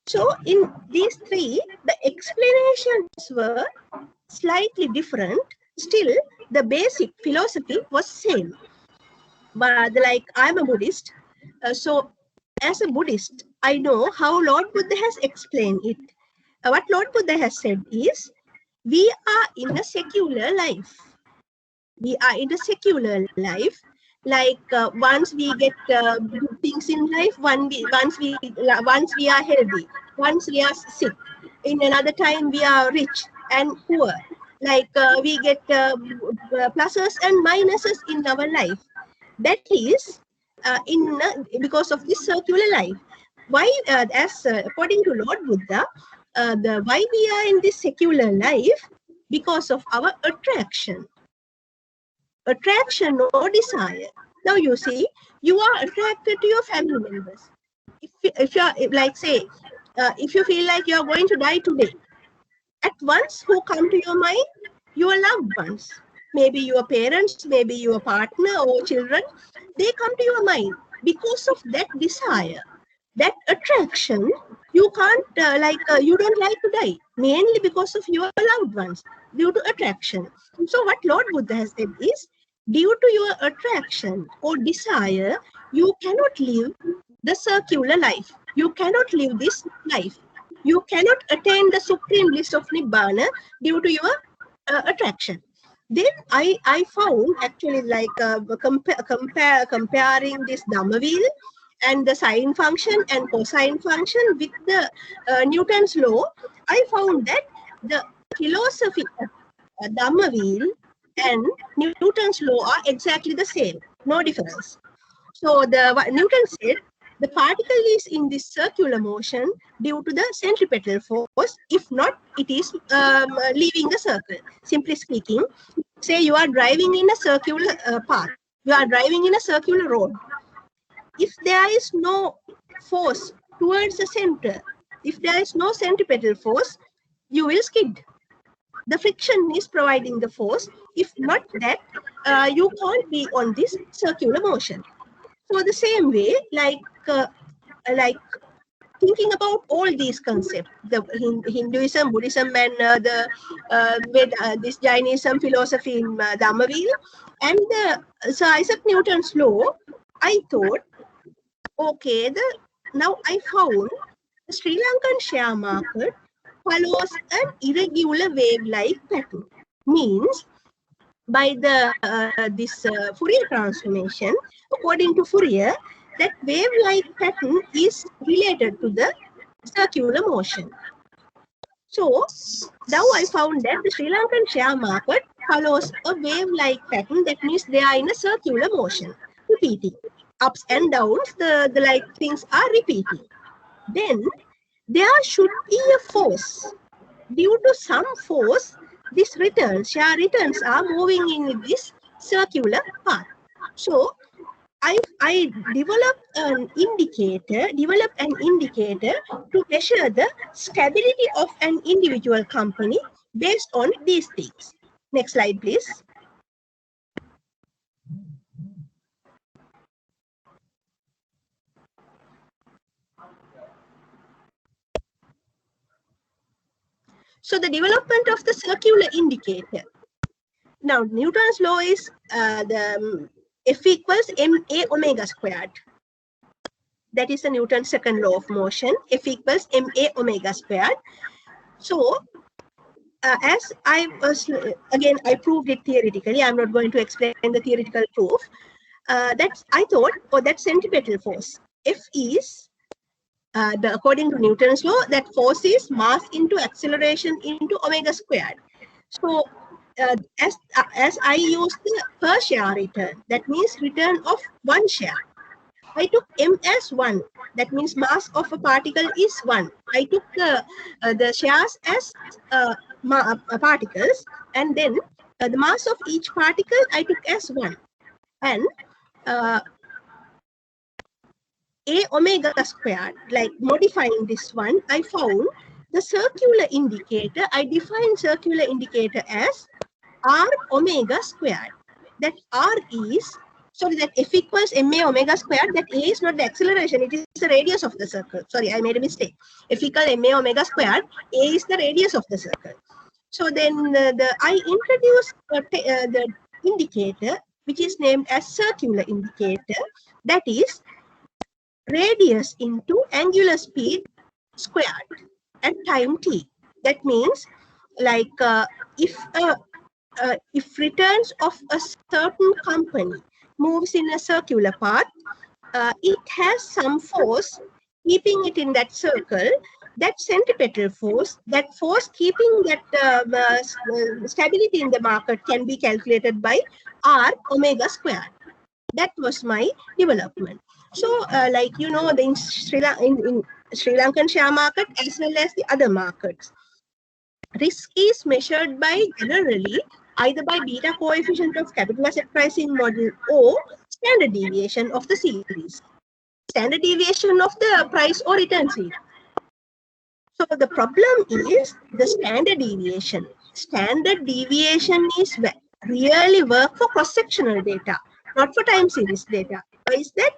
So in these three, the explanations were slightly different. Still, the basic philosophy was same. But like, I'm a Buddhist, so as a Buddhist, I know how Lord Buddha has explained it. What Lord Buddha has said is, we are in a secular life. We are in a secular life. Like once we get good things in life, once we are healthy, once we are sick, in another time we are rich and poor. Like we get pluses and minuses in our life. That is because of this circular life. Why, according to Lord Buddha, why we are in this secular life? Because of our attraction or desire. Now you see, you are attracted to your family members. If you are, like, say, if you feel like you are going to die today, at once who come to your mind? Your loved ones. Maybe your parents, maybe your partner or children. They come to your mind because of that desire, that attraction. You can't you don't like to die, mainly because of your loved ones, due to attraction. So what Lord Buddha has said is, due to your attraction or desire, you cannot live the circular life. You cannot live this life. You cannot attain the supreme bliss of Nibbana due to your attraction. Then I found, actually, like comparing this Dhamma wheel and the sine function and cosine function with the Newton's law, I found that the philosophy of Dhamma wheel and Newton's law are exactly the same, no difference. So what Newton said, the particle is in this circular motion due to the centripetal force. If not, it is leaving the circle. Simply speaking, say you are driving in a circular path. You are driving in a circular road. If there is no force towards the center, if there is no centripetal force, you will skid. The friction is providing the force. If not that, you can't be on this circular motion. So the same way, like thinking about all these concepts, the Hinduism, Buddhism, and this Jainism philosophy in Dhamma wheel, and Sir Isaac Newton's law, I thought, okay, now I found the Sri Lankan share market follows an irregular wave-like pattern. Means by this Fourier transformation, according to Fourier, that wave-like pattern is related to the circular motion. So now I found that the Sri Lankan share market follows a wave-like pattern. That means they are in a circular motion, repeating. Ups and downs, the like things are repeating. Then there should be a force. Due to some force, these share returns are moving in this circular path. So I developed an indicator to measure the stability of an individual company based on these things. Next slide, please. So the development of the circular indicator. Now Newton's law is F equals ma omega squared. That is the Newton's second law of motion. F equals ma omega squared. So as I was, again, I proved it theoretically. I'm not going to explain the theoretical proof. That's, I thought, that centripetal force. F is, according to Newton's law, that force is mass into acceleration into omega squared. So as I used the per share return, that means return of one share. I took m as 1. That means mass of a particle is 1. I took the shares as particles, and then the mass of each particle I took as 1. And a omega squared, like modifying this one, I found the circular indicator. I defined circular indicator as r omega squared. That r is, sorry, that F equals ma omega squared, that a is not the acceleration, it is the radius of the circle. Sorry, I made a mistake. F equals ma omega squared, a is the radius of the circle. So then I introduced the indicator, which is named as circular indicator, that is radius into angular speed squared at time t. That means, like, if returns of a certain company moves in a circular path, it has some force keeping it in that circle. That centripetal force, that force keeping that stability in the market, can be calculated by r omega squared. That was my development. So, like, you know, in Sri Lankan share market as well as the other markets, risk is measured by generally either by beta coefficient of capital asset pricing model or standard deviation of the series. Standard deviation of the price or return series. So the problem is the standard deviation. Standard deviation is really work for cross-sectional data, not for time series data. Why is that?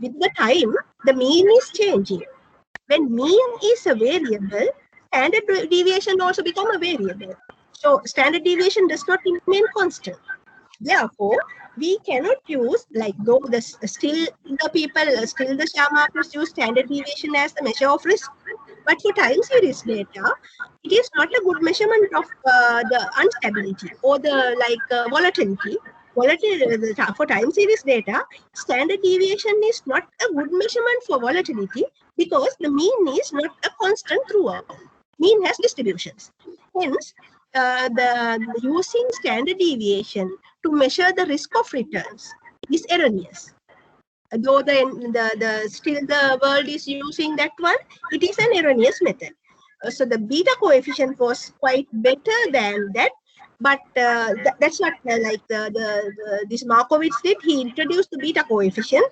With the time, the mean is changing. When mean is a variable, standard deviation also become a variable. So standard deviation does not remain constant. Therefore, we cannot use, like, though still the share markets use standard deviation as the measure of risk. But for time series data, it is not a good measurement of the instability or the volatility. For time series data, standard deviation is not a good measurement for volatility because the mean is not a constant throughout. Mean has distributions. Hence, using standard deviation to measure the risk of returns is erroneous. Though still the world is using that one, it is an erroneous method. So the beta coefficient was quite better than that, but that's not like this Markowitz did. He introduced the beta coefficient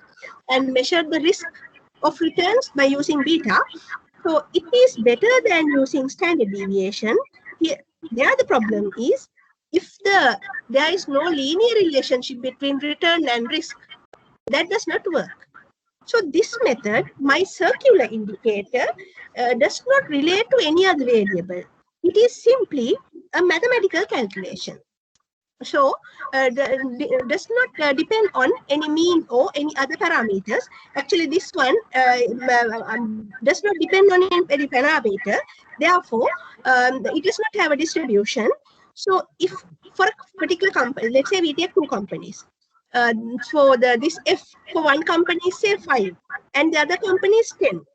and measured the risk of returns by using beta. So it is better than using standard deviation. There the problem is, if there is no linear relationship between return and risk, that does not work. So this method, my circular indicator, does not relate to any other variable. It is simply a mathematical calculation. So does not depend on any mean or any other parameters. Actually, this one does not depend on any parameter. Therefore, it does not have a distribution. So if for a particular company, let's say we take two companies. So this F for one company is say 5 and the other company is 10.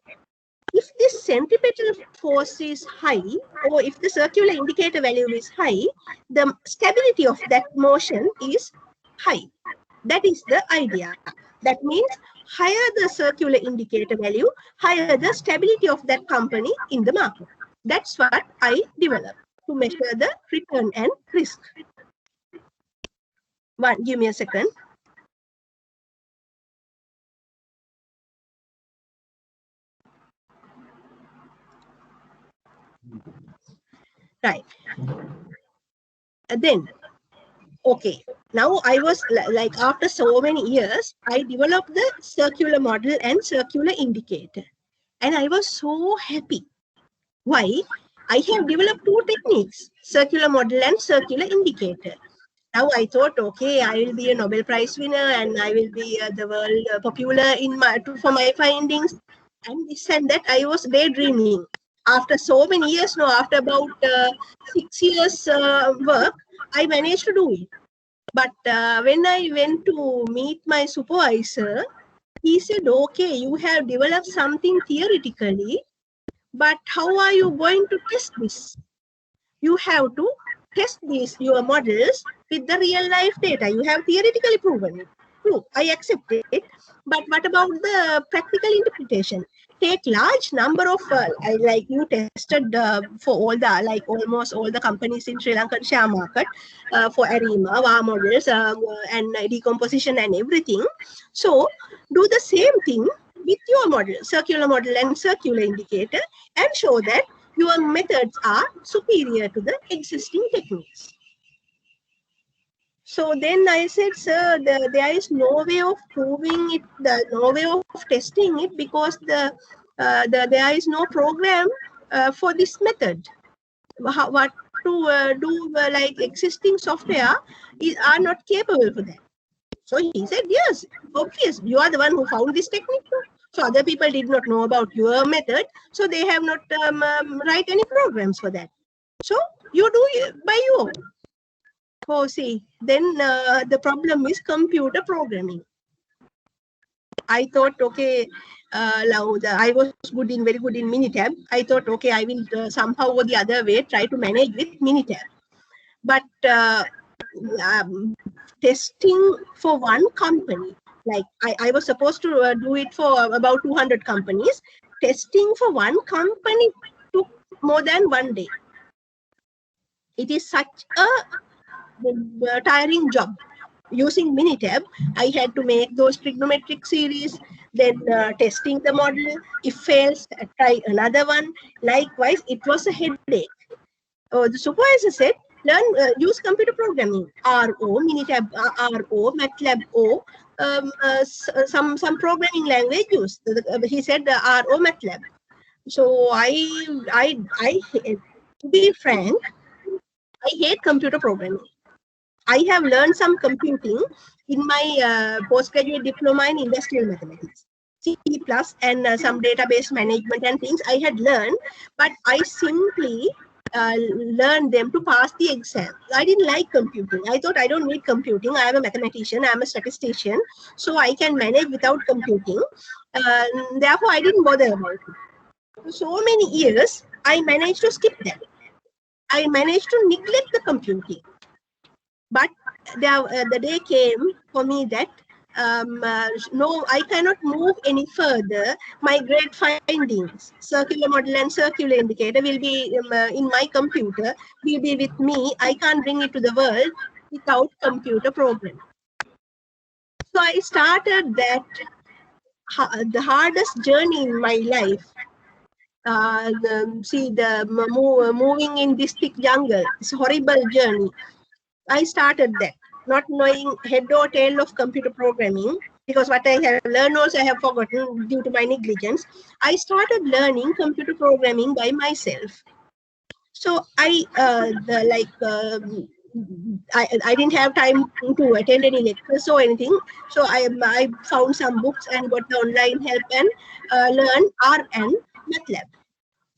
If this centripetal force is high, or if the circular indicator value is high, the stability of that motion is high. That is the idea. That means higher the circular indicator value, higher the stability of that company in the market. That's what I developed to measure the return and risk. Give me a second. Right. Then, okay. Now I was like, after so many years, I developed the circular model and circular indicator. And I was so happy. Why? I have developed two techniques, circular model and circular indicator. Now I thought, okay, I will be a Nobel Prize winner and I will be the world popular in for my findings and this and that. I was daydreaming. After so many years, no, after about 6 years work, I managed to do it. But when I went to meet my supervisor, he said, okay, you have developed something theoretically, but how are you going to test this? You have to test your models with the real life data. You have theoretically proven it. True, I accept it. But what about the practical interpretation? Take large number of, like you tested for all the, like almost all the companies in Sri Lankan share market for ARIMA, VAR models and decomposition and everything. So do the same thing with your model, circular model and circular indicator, and show that your methods are superior to the existing techniques. So then I said, sir, there is no way of proving it, no way of testing it because there is no program for this method. What to do, like existing software are not capable for that. So he said, yes, obvious, you are the one who found this technique. So other people did not know about your method, so they have not write any programs for that. So you do it by your own. Oh, see, then the problem is computer programming. I thought, okay, I was very good in Minitab. I thought, okay, I will somehow or the other way try to manage with Minitab. But testing for one company, like I was supposed to do it for about 200 companies. Testing for one company took more than 1 day. It is such a tiring job. Using Minitab, I had to make those trigonometric series, then testing the model. If fails, try another one. Likewise, it was a headache. The supervisor said, learn, use computer programming, RO, Minitab RO, MATLAB O, some programming language used. He said RO, MATLAB. So to be frank, I hate computer programming. I have learned some computing in my postgraduate diploma in industrial mathematics, C++ and some database management and things I had learned, but I simply learned them to pass the exam. I didn't like computing. I thought I don't need computing. I am a mathematician. I am a statistician, so I can manage without computing. Therefore, I didn't bother about it. For so many years, I managed to skip that. I managed to neglect the computing. But the day came for me that no, I cannot move any further. My great findings, circular model and circular indicator will be in my computer, will be with me. I can't bring it to the world without computer programming. So I started that, the hardest journey in my life. Moving in this thick jungle, it's a horrible journey. I started that, not knowing head or tail of computer programming, because what I have learned also I have forgotten due to my negligence. I started learning computer programming by myself. So I didn't have time to attend any lectures or anything. So I found some books and got the online help and learned R and MATLAB.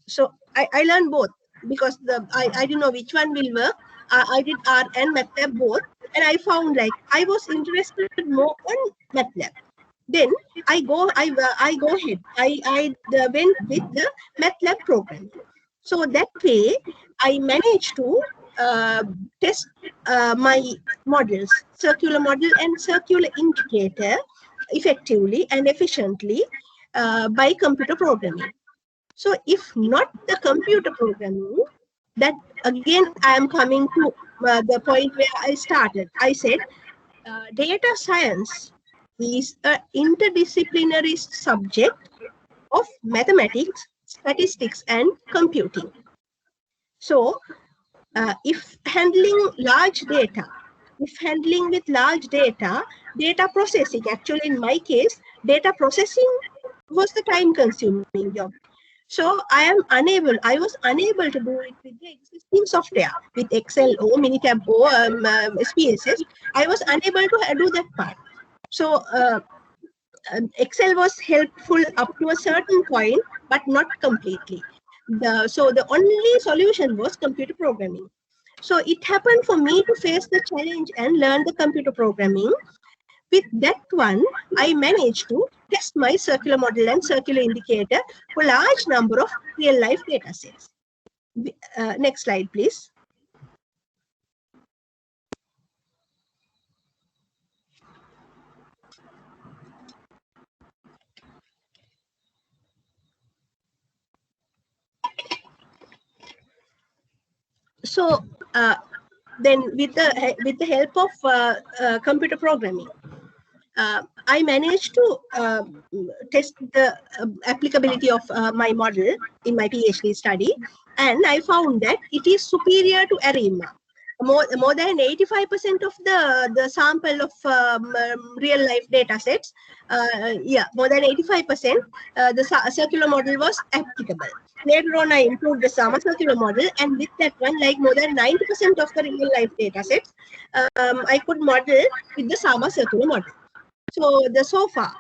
So I learned both because I didn't know which one will work. I did R and MATLAB both, and I found like I was interested more on MATLAB. Then I go ahead. I went with the MATLAB program. So that way I managed to test my models, circular model and circular indicator, effectively and efficiently by computer programming. So if not the computer programming, that again, I am coming to the point where I started. I said data science is an interdisciplinary subject of mathematics, statistics, and computing. So if handling with large data, data processing, actually in my case, data processing was the time-consuming job. So I was unable to do it with the existing software, with Excel or Minitab or SPSS. I was unable to do that part. So Excel was helpful up to a certain point, but not completely. So the only solution was computer programming. So it happened for me to face the challenge and learn the computer programming. With that one, I managed to test my circular model and circular indicator for large number of real-life data sets. Next slide, please. So then, with the help of computer programming, I managed to test the applicability of my model in my PhD study, and I found that it is superior to ARIMA. More than 85% of the sample of real life data sets, more than 85%, the circular model was applicable. Later on, I improved the SAMA circular model, and with that one, like more than 90% of the real life data sets, I could model with the SAMA circular model. So far,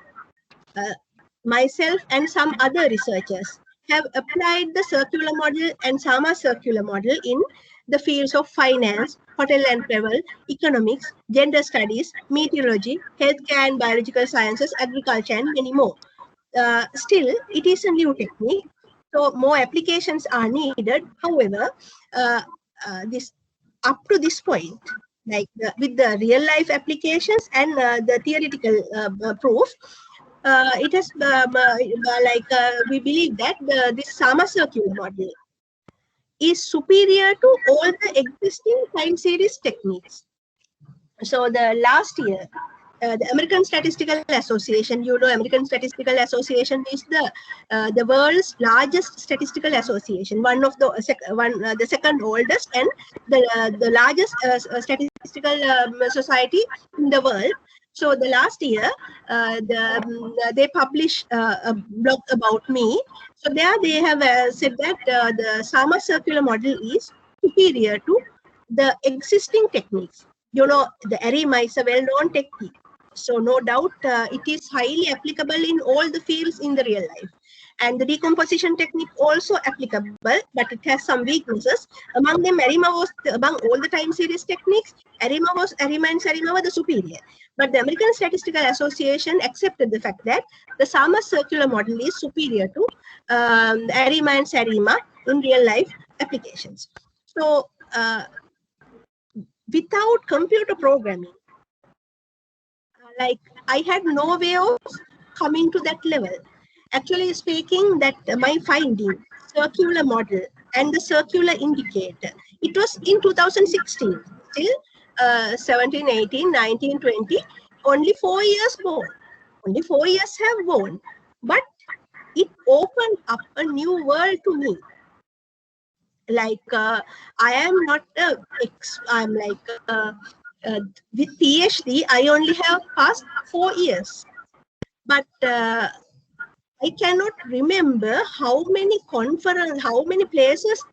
myself and some other researchers have applied the circular model and SAMA circular model in the fields of finance, hotel and travel, economics, gender studies, meteorology, healthcare and biological sciences, agriculture, and many more. Still, it is a new technique, so more applications are needed. However, this up to this point, like with the real life applications and the theoretical proof, it has we believe that this SAMA circular model is superior to all the existing time series techniques. So the last year, the American Statistical Association, American Statistical Association is the world's largest statistical association, one of the the second oldest and the largest statistical society in the world. So the last year, they published a blog about me. So there they have said that the SAMA circular model is superior to the existing techniques. The ARIMA is a well-known technique. So no doubt it is highly applicable in all the fields in the real life. And the decomposition technique also applicable, but it has some weaknesses. Among them, ARIMA was, among all the time series techniques, ARIMA and SARIMA were the superior. But the American Statistical Association accepted the fact that the SAMA circular model is superior to ARIMA and SARIMA in real life applications. So without computer programming, I had no way of coming to that level. Actually speaking, that my finding, circular model and the circular indicator, it was in 2016, still 17, 18, 19, 20, only 4 years born. Only 4 years have gone, but it opened up a new world to me. I am not I'm with PhD, I only have passed 4 years, but I cannot remember how many conferences, how many places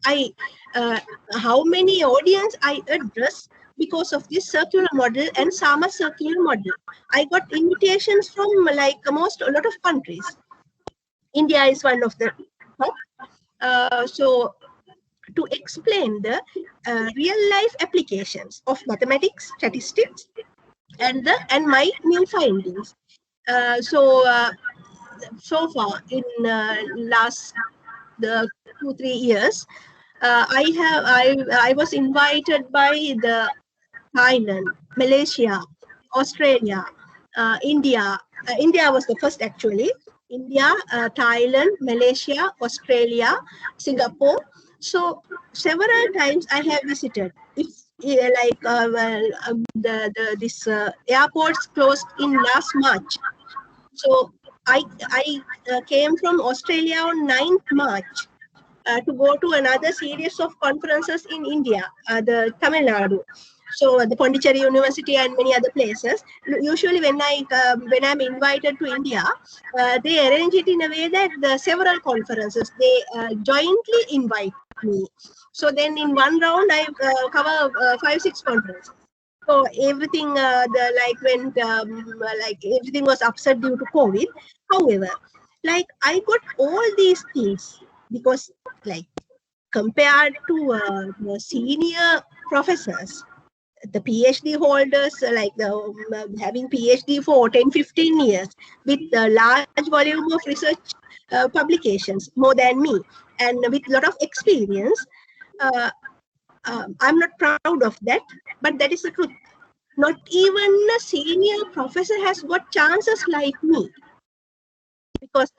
how many audience I address because of this circular model and SAMA circular model. I got invitations from a lot of countries. India is one of the top. So to explain the real life applications of mathematics, statistics, and my new findings. So far in last the 2-3 years, I was invited by the Thailand, Malaysia, Australia, India. India was the first actually. India, Thailand, Malaysia, Australia, Singapore. So several times I have visited. It's this airports closed in last March. So I came from Australia on 9th March to go to another series of conferences in India, the Tamil Nadu. So the Pondicherry University and many other places. Usually, when I'm invited to India, they arrange it in a way that the several conferences they jointly invite me. So then in one round, I cover 5-6 conferences. So everything went like everything was upset due to COVID. However, like I got all these things because like compared to the senior professors, the PhD holders, having PhD for 10-15 years with a large volume of research publications, more than me, and with a lot of experience, I'm not proud of that, but that is the truth. Not even a senior professor has got chances like me, because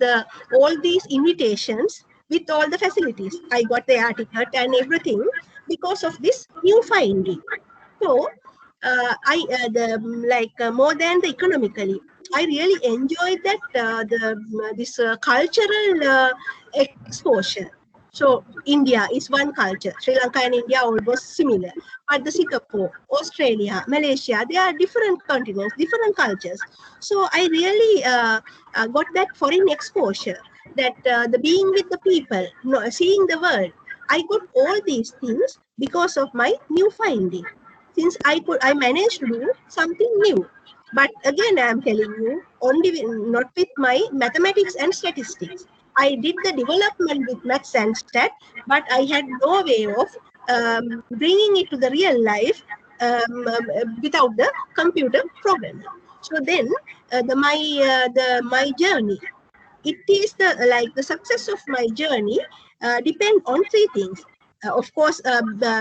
all these invitations with all the facilities, I got the air ticket and everything because of this new finding. So more than the economically, I really enjoyed that this cultural exposure. So India is one culture. Sri Lanka and India are almost similar. But the Singapore, Australia, Malaysia, they are different continents, different cultures. So I really got that foreign exposure, that the being with the people, seeing the world. I got all these things because of my new finding. Since I managed to do something new. But again, I am telling you, not with my mathematics and statistics. I did the development with maths and stat, but I had no way of bringing it to the real life without the computer programming. So then, my journey, it is the success of my journey depend on three things. Of course,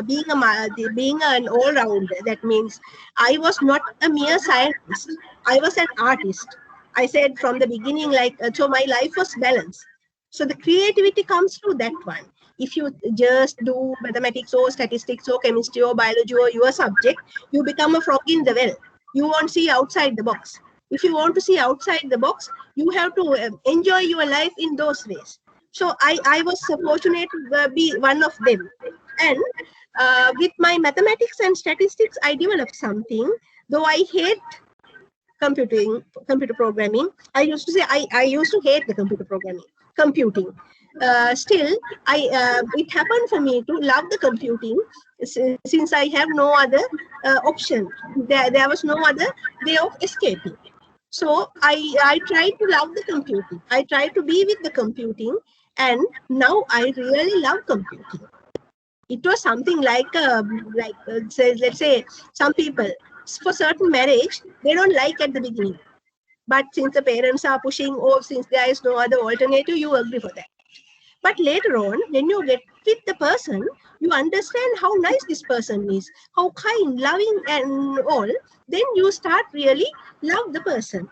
being an all-rounder, that means I was not a mere scientist. I was an artist. I said from the beginning, so my life was balanced. So the creativity comes through that one. If you just do mathematics or statistics or chemistry or biology or your subject, you become a frog in the well. You won't see outside the box. If you want to see outside the box, you have to enjoy your life in those ways. So I was fortunate to be one of them. And with my mathematics and statistics, I developed something. Though I hate computer programming, I used to say I used to hate the computing. Still, it happened for me to love the computing since I have no other option. There was no other way of escaping. So I tried to love the computing. I tried to be with the computing, and now I really love computing. It was something let's say some people for certain marriage they don't like at the beginning, but since the parents are pushing, or since there is no other alternative, you agree for that. But later on, when you get with the person, you understand how nice this person is, how kind, loving, and all. Then you start really love the person.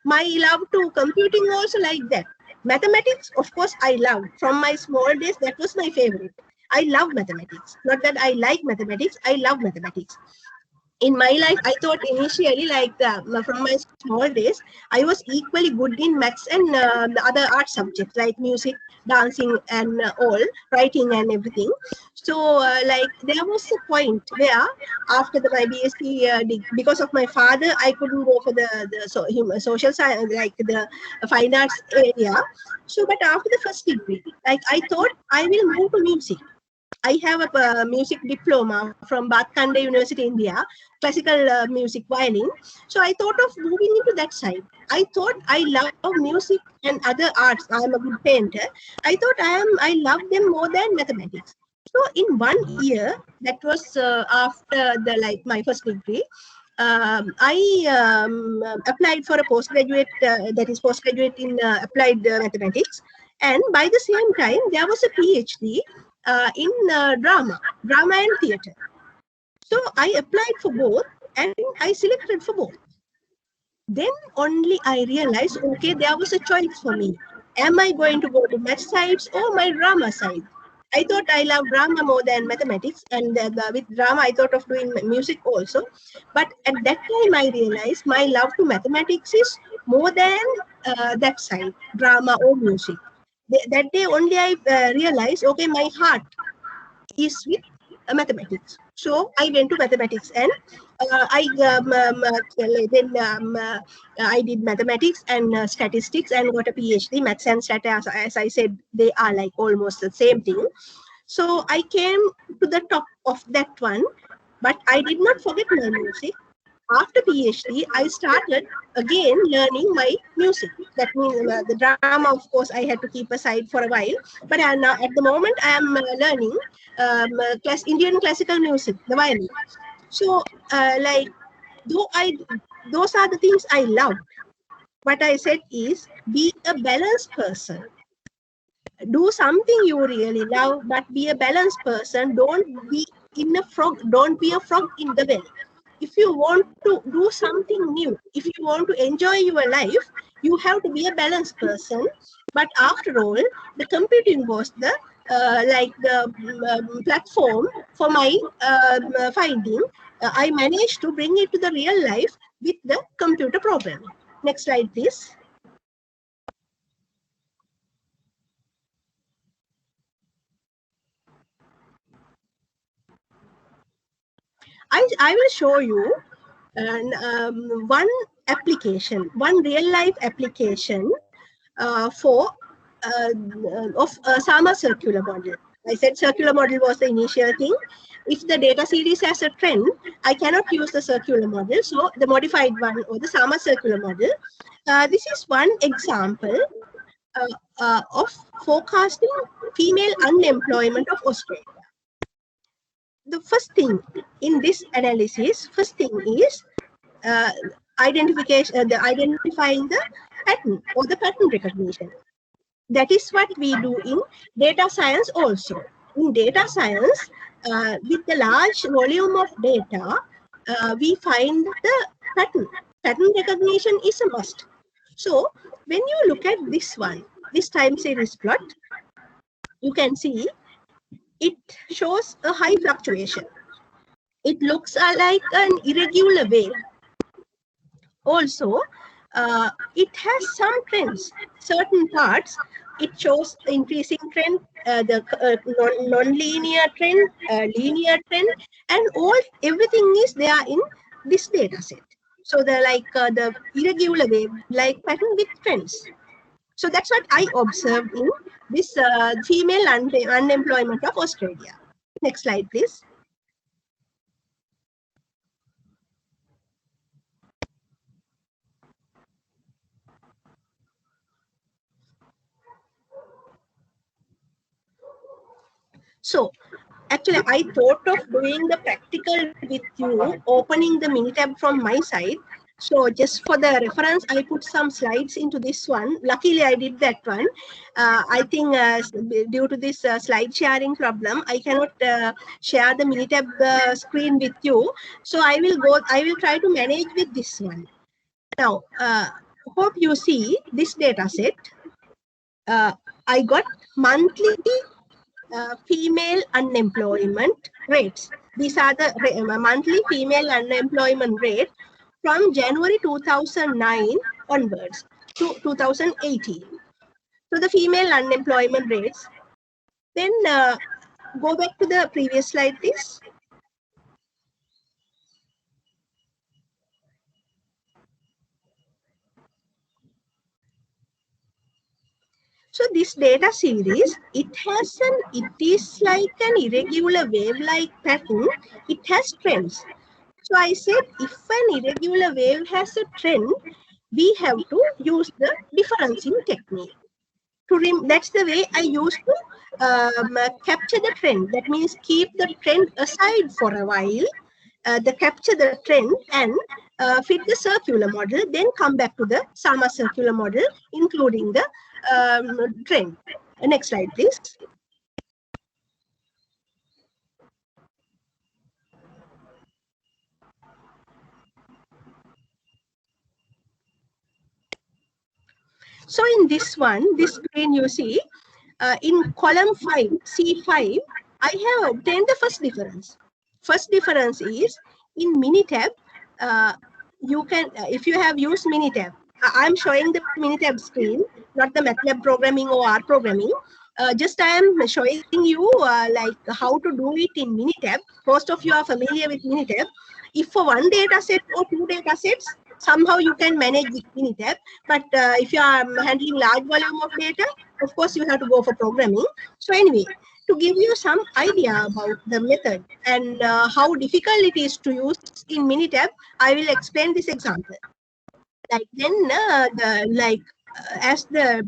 My love to computing also like that. Mathematics, of course, I love. From my small days, that was my favorite. I love mathematics. Not that I like mathematics, I love mathematics. In my life, I thought initially from my small days, I was equally good in maths and the other art subjects like music, dancing, and all, writing and everything. So there was a point where after my BSc, because of my father, I couldn't go for the social science, like the fine arts area. So, but after the first degree, I thought I will move to music. I have a music diploma from Bharathiar University, India, classical music violin. So I thought of moving into that side. I thought I love music and other arts. I am a good painter. I thought I love them more than mathematics. So in 1 year, that was after my first degree, I applied for a postgraduate, that is postgraduate in applied mathematics. And by the same time, there was a PhD in drama and theatre. So I applied for both and I selected for both. Then only I realized, okay, there was a choice for me. Am I going to go to math sides or my drama side? I thought I love drama more than mathematics, and with drama I thought of doing music also. But at that time I realized my love to mathematics is more than that side, drama or music. That day only I realized, okay, my heart is with mathematics. So I went to mathematics, and I did mathematics and statistics and got a PhD. Maths and stat, as I said, they are like almost the same thing. So I came to the top of that one, but I did not forget my music. After PhD, I started again learning my music. That means the drama, of course, I had to keep aside for a while. But now, at the moment, I am learning Indian classical music, the violin. So, those are the things I love. What I said is, be a balanced person. Do something you really love, but be a balanced person. Don't be don't be a frog in the well. If you want to do something new, if you want to enjoy your life, you have to be a balanced person. But after all, the computing was the platform for my finding. I managed to bring it to the real life with the computer programming. Next slide, please. I will show you one application, one real life application for of Sama circular model. I said circular model was the initial thing. If the data series has a trend, I cannot use the circular model. So the modified one or the Sama circular model. This is one example of forecasting female unemployment of Australia. The first thing in this analysis, first thing is identifying the pattern or the pattern recognition. That is what we do in data science also. In data science, with the large volume of data, we find the pattern. Pattern recognition is a must. So when you look at this one, this time series plot, you can see it shows a high fluctuation. It looks like an irregular wave. Also, it has some trends. Certain parts, it shows increasing trend, the non-linear trend, linear trend, and everything is there in this data set. So the irregular wave like pattern with trends. So that's what I observed in this female unemployment of Australia. Next slide, please. So actually, I thought of doing the practical with you, opening the Minitab from my side. So just for the reference, I put some slides into this one. Luckily, I did that one. I think due to this slide sharing problem, I cannot share the Minitab screen with you. So I will try to manage with this one. Now, hope you see this data set. I got monthly female unemployment rates. These are the monthly female unemployment rate from January 2009 onwards to 2018. So the female unemployment rates. Then go back to the previous slide, please. So this data series, it is like an irregular wave-like pattern. It has trends. So I said, if an irregular wave has a trend, we have to use the differencing technique. That's the way I used to capture the trend. That means keep the trend aside for a while, capture the trend and fit the circular model, then come back to the Sama circular model, including the trend. Next slide, please. So in this one, this screen you see, in column 5, C5, I have obtained the first difference. First difference is in Minitab, you can, if you have used Minitab, I'm showing the Minitab screen, not the MATLAB programming or R programming. Just I am showing you like how to do it in Minitab. Most of you are familiar with Minitab. If for one data set or two data sets, somehow you can manage with Minitab. But if you are handling large volume of data, of course you have to go for programming. So anyway, to give you some idea about the method and how difficult it is to use in Minitab, I will explain this example. Like then as the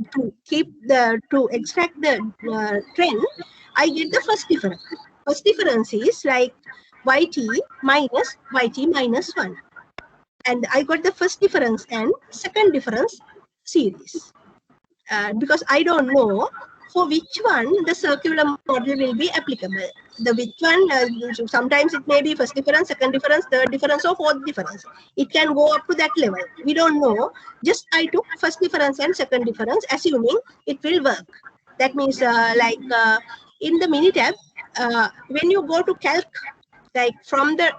to extract the trend, I get the first difference. First difference is like yt minus 1, and I got the first difference and second difference series. Because I don't know for which one the circular model will be applicable. The which one, sometimes it may be first difference, second difference, third difference, or fourth difference. It can go up to that level. We don't know. Just I took first difference and second difference, assuming it will work. That means in the Minitab, when you go to calc, like from the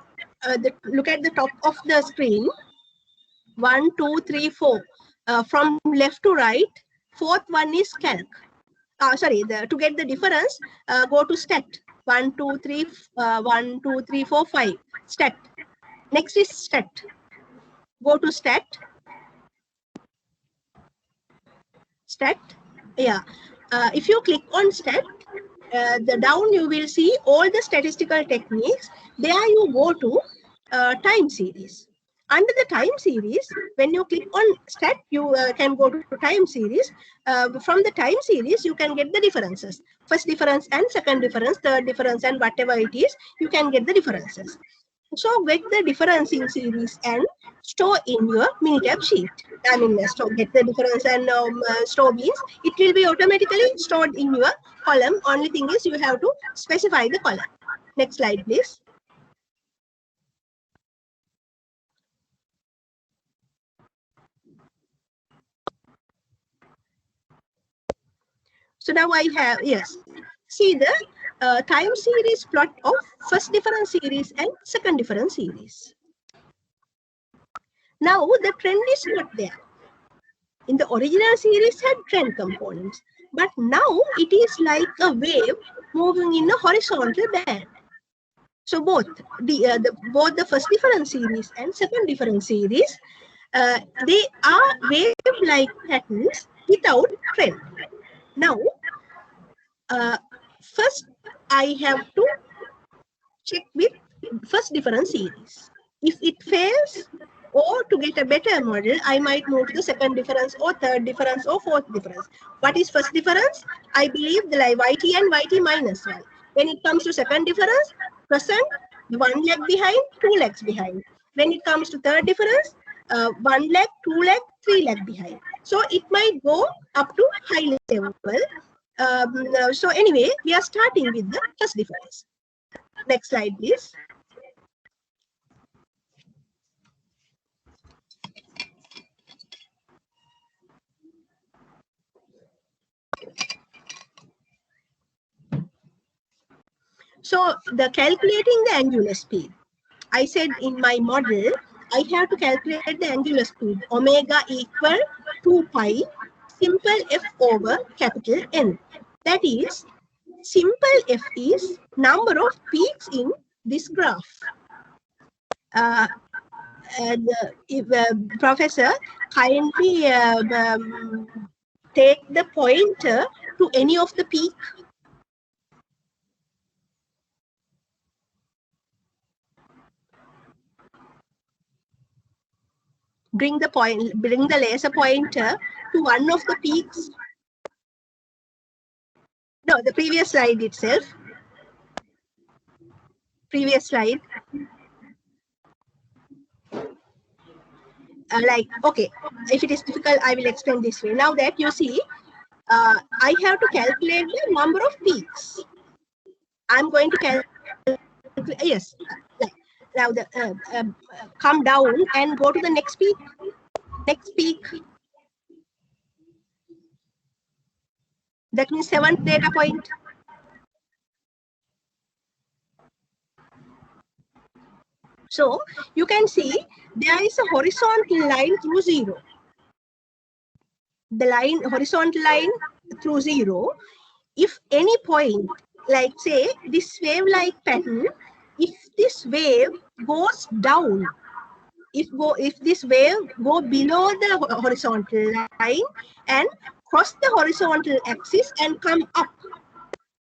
look at the top of the screen, 1, 2, 3, 4. From left to right, fourth one is calc. To get the difference, go to stat. 1, 2, 3, 1, 2, 3, 4, 5. Stat. Next is stat. Go to stat. Stat. Yeah. If you click on stat, the down you will see all the statistical techniques. There you go to time series. Under the time series, when you click on stat, you can go to time series. From the time series, you can get the differences. First difference and second difference, third difference, and whatever it is, you can get the differences. So get the difference in series and store in your Minitab sheet. I mean, get the difference and store means it will be automatically stored in your column. Only thing is you have to specify the column. Next slide, please. So now I have, yes, see the time series plot of first difference series and second difference series. Now the trend is not there. In the original series had trend components, but now it is like a wave moving in a horizontal band. So both the first difference series and second difference series, they are wave-like patterns without trend. Now, first I have to check with first difference series. If it fails, or to get a better model, I might move to the second difference or third difference or fourth difference. What is first difference? I believe the yt and yt minus 1. When it comes to second difference, present, 1 leg behind, 2 legs behind. When it comes to third difference, 1 leg, 2 leg, 3 leg behind. So it might go up to high level. So anyway, we are starting with the first difference. Next slide, please. So the calculating the angular speed. I said in my model, I have to calculate the angular speed. Omega equal 2 pi simple f over capital N. That is, simple f is number of peaks in this graph. If Professor kindly take the pointer to any of the peak. Bring the laser pointer to one of the peaks. No, the previous slide itself. Previous slide. Okay, if it is difficult, I will explain this way. Now that you see, I have to calculate the number of peaks. I'm going to calculate, yes. Now come down and go to the next peak. Next peak. That means 7th data point. So you can see there is a horizontal line through 0. The horizontal line through 0 if any point, like say this wave-like pattern, if this wave goes down, if this wave go below the horizontal line and cross the horizontal axis and come up,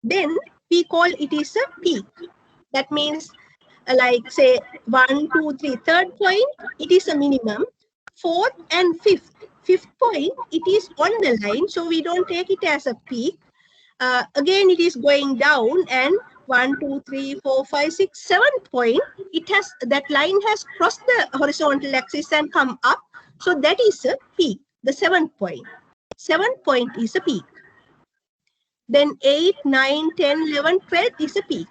then we call it is a peak. That means like say 1, 2, 3, third point, it is a minimum. Fourth and fifth point, it is on the line, so we don't take it as a peak. Again, it is going down, and 1, 2, 3, 4, 5, 6, 7th point, it has, that line has crossed the horizontal axis and come up, so that is a peak, the 7th point. 7th point is a peak. Then 8, 9, 10, 11, 12 is a peak.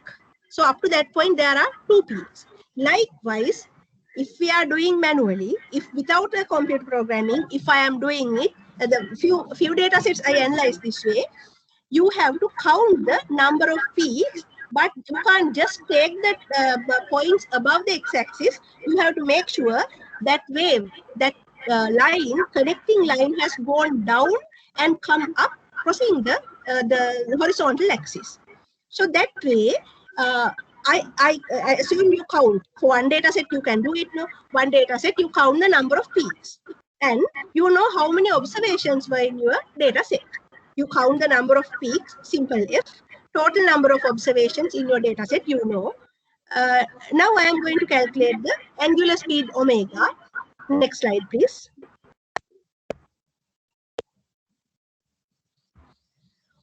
So up to that point, there are 2 peaks. Likewise, if we are doing manually, if without a computer programming, if I am doing it, the few data sets I analyze this way, you have to count the number of peaks, but you can't just take the points above the x-axis. You have to make sure that wave, that line, connecting line has gone down and come up, crossing the horizontal axis. So that way, I assume you count. For one data set, you can do it. No, one data set, you count the number of peaks, and you know how many observations were in your data set. You count the number of peaks, simple F, total number of observations in your data set, you know. Now I am going to calculate the angular speed omega. Next slide, please.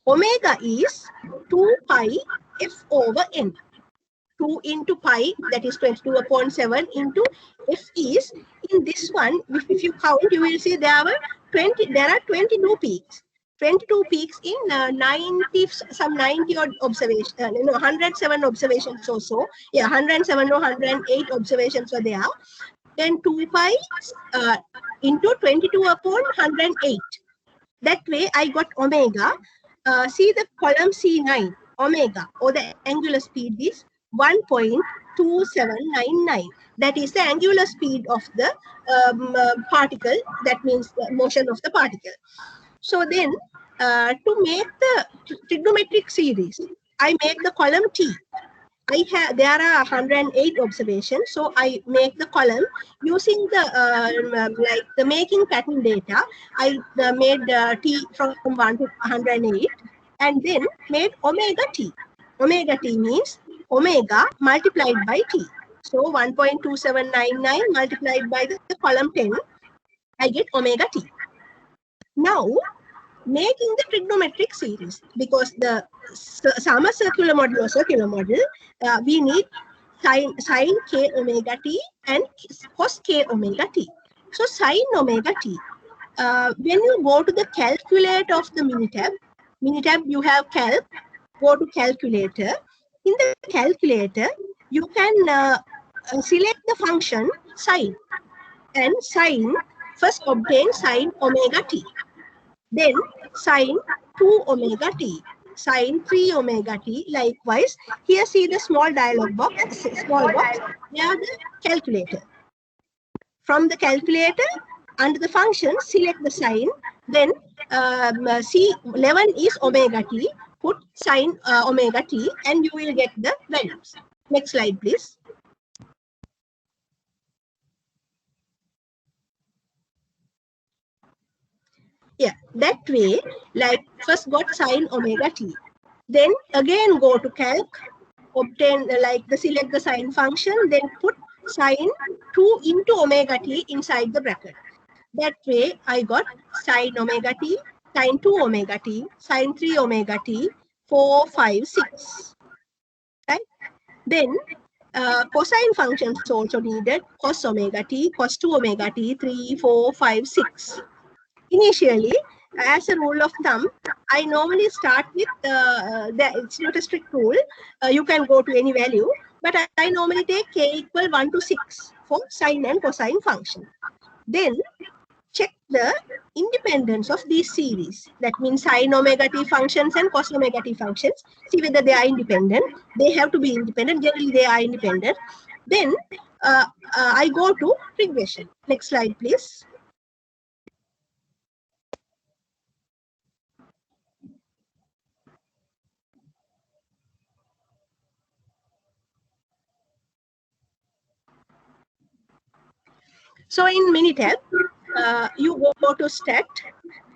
Omega is 2 pi f over n. 2 into pi, that is 22/7 into f is, in this one, if you count, you will see there are 22 peaks. 22 peaks in 90, some 90 odd observations, 107 observations or so. Yeah, 107 or 108 observations were there. Then 2 pi into 22/108. That way I got omega. See the column C9, omega, or the angular speed is 1.2799. That is the angular speed of the particle. That means the motion of the particle. So then, to make the trigonometric series, I make the column T. There are 108 observations, so I make the column using the like the making pattern data. I made T from 1 to 108, and then made omega T. Omega T means omega multiplied by T. So 1.2799 multiplied by the column 10, I get omega T. Now, making the trigonometric series, because the sum circular model or circular model, we need sine k omega t and cos k omega t. So sine omega t, when you go to the calculator of the Minitab you have calc, go to calculator. In the calculator, you can select the function sine, and sine, first obtain sine omega t. Then sine 2 omega t, sine 3 omega t. Likewise, here see the small dialog box, there the calculator. From the calculator, under the function, select the sine, then C11 is omega t, put sine omega t, and you will get the values. Next slide, please. Yeah, that way, like first got sine omega t, then again go to calc, obtain select the sine function, then put sine 2 into omega t inside the bracket. That way I got sine omega t, sine 2 omega t, sine 3 omega t, 4, 5, 6. Right? Then cosine functions also needed, cos omega t, cos 2 omega t, 3, 4, 5, 6. Initially, as a rule of thumb, I normally start with, it's not a strict rule, you can go to any value, but I normally take k equal 1 to 6 for sine and cosine function. Then check the independence of these series. That means sine omega t functions and cos omega t functions. See whether they are independent. They have to be independent. Generally, they are independent. Then I go to regression. Next slide, please. So in Minitab, you go to stat,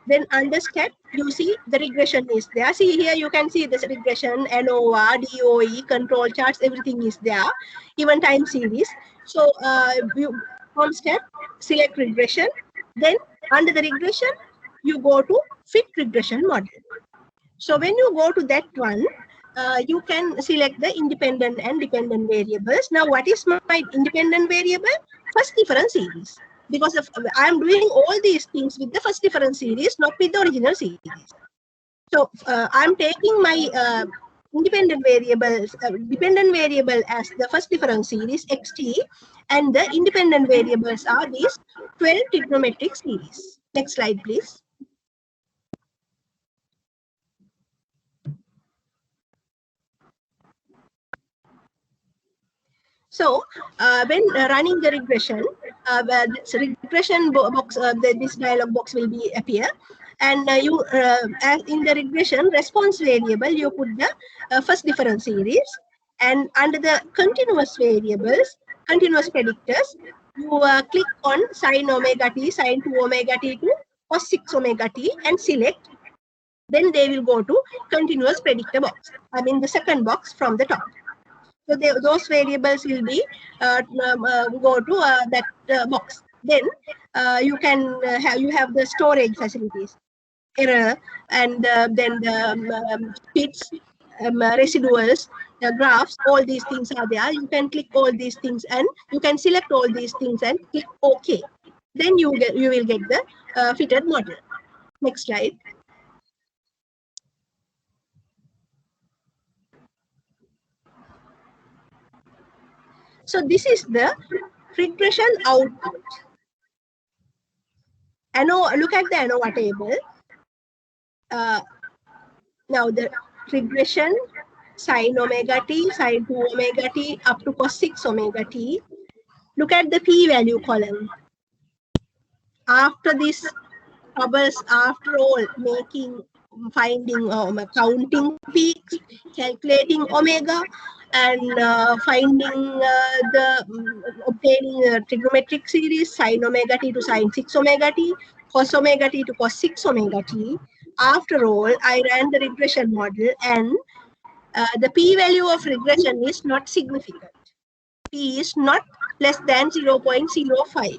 then under stat, you see the regression is there. See here, you can see this regression, ANOVA, DOE, control charts, everything is there, even time series. So you from stat, select regression, then under the regression, you go to fit regression model. So when you go to that one, you can select the independent and dependent variables. Now, what is my independent variable? First difference series. Because I am doing all these things with the first difference series, not with the original series. So I am taking my independent variables, dependent variable as the first difference series, xt, and the independent variables are these 12 trigonometric series. Next slide, please. So when running the regression, this regression box, this dialog box will be appear, and you as in the regression response variable, you put the first difference series, and under the continuous variables, continuous predictors, you click on sine omega t, sine 2 omega t to cos 6 omega t, and select. Then they will go to continuous predictor box. I mean the second box from the top. So those variables will be go to that box. Then you can have the storage facilities, error, and then the fits, residuals, graphs. All these things are there. You can click all these things and you can select all these things and click OK. Then you will get the fitted model. Next slide. So this is the regression output. Look at the ANOVA table. Now the regression sine omega t, sine 2 omega t up to cos 6 omega t. Look at the p-value column. After this troubles, after all, finding, counting peaks, calculating omega, and finding obtaining a trigonometric series, sine omega t to sine 6 omega t, cos omega t to cos 6 omega t. After all, I ran the regression model, and the p-value of regression is not significant. P is not less than 0.05.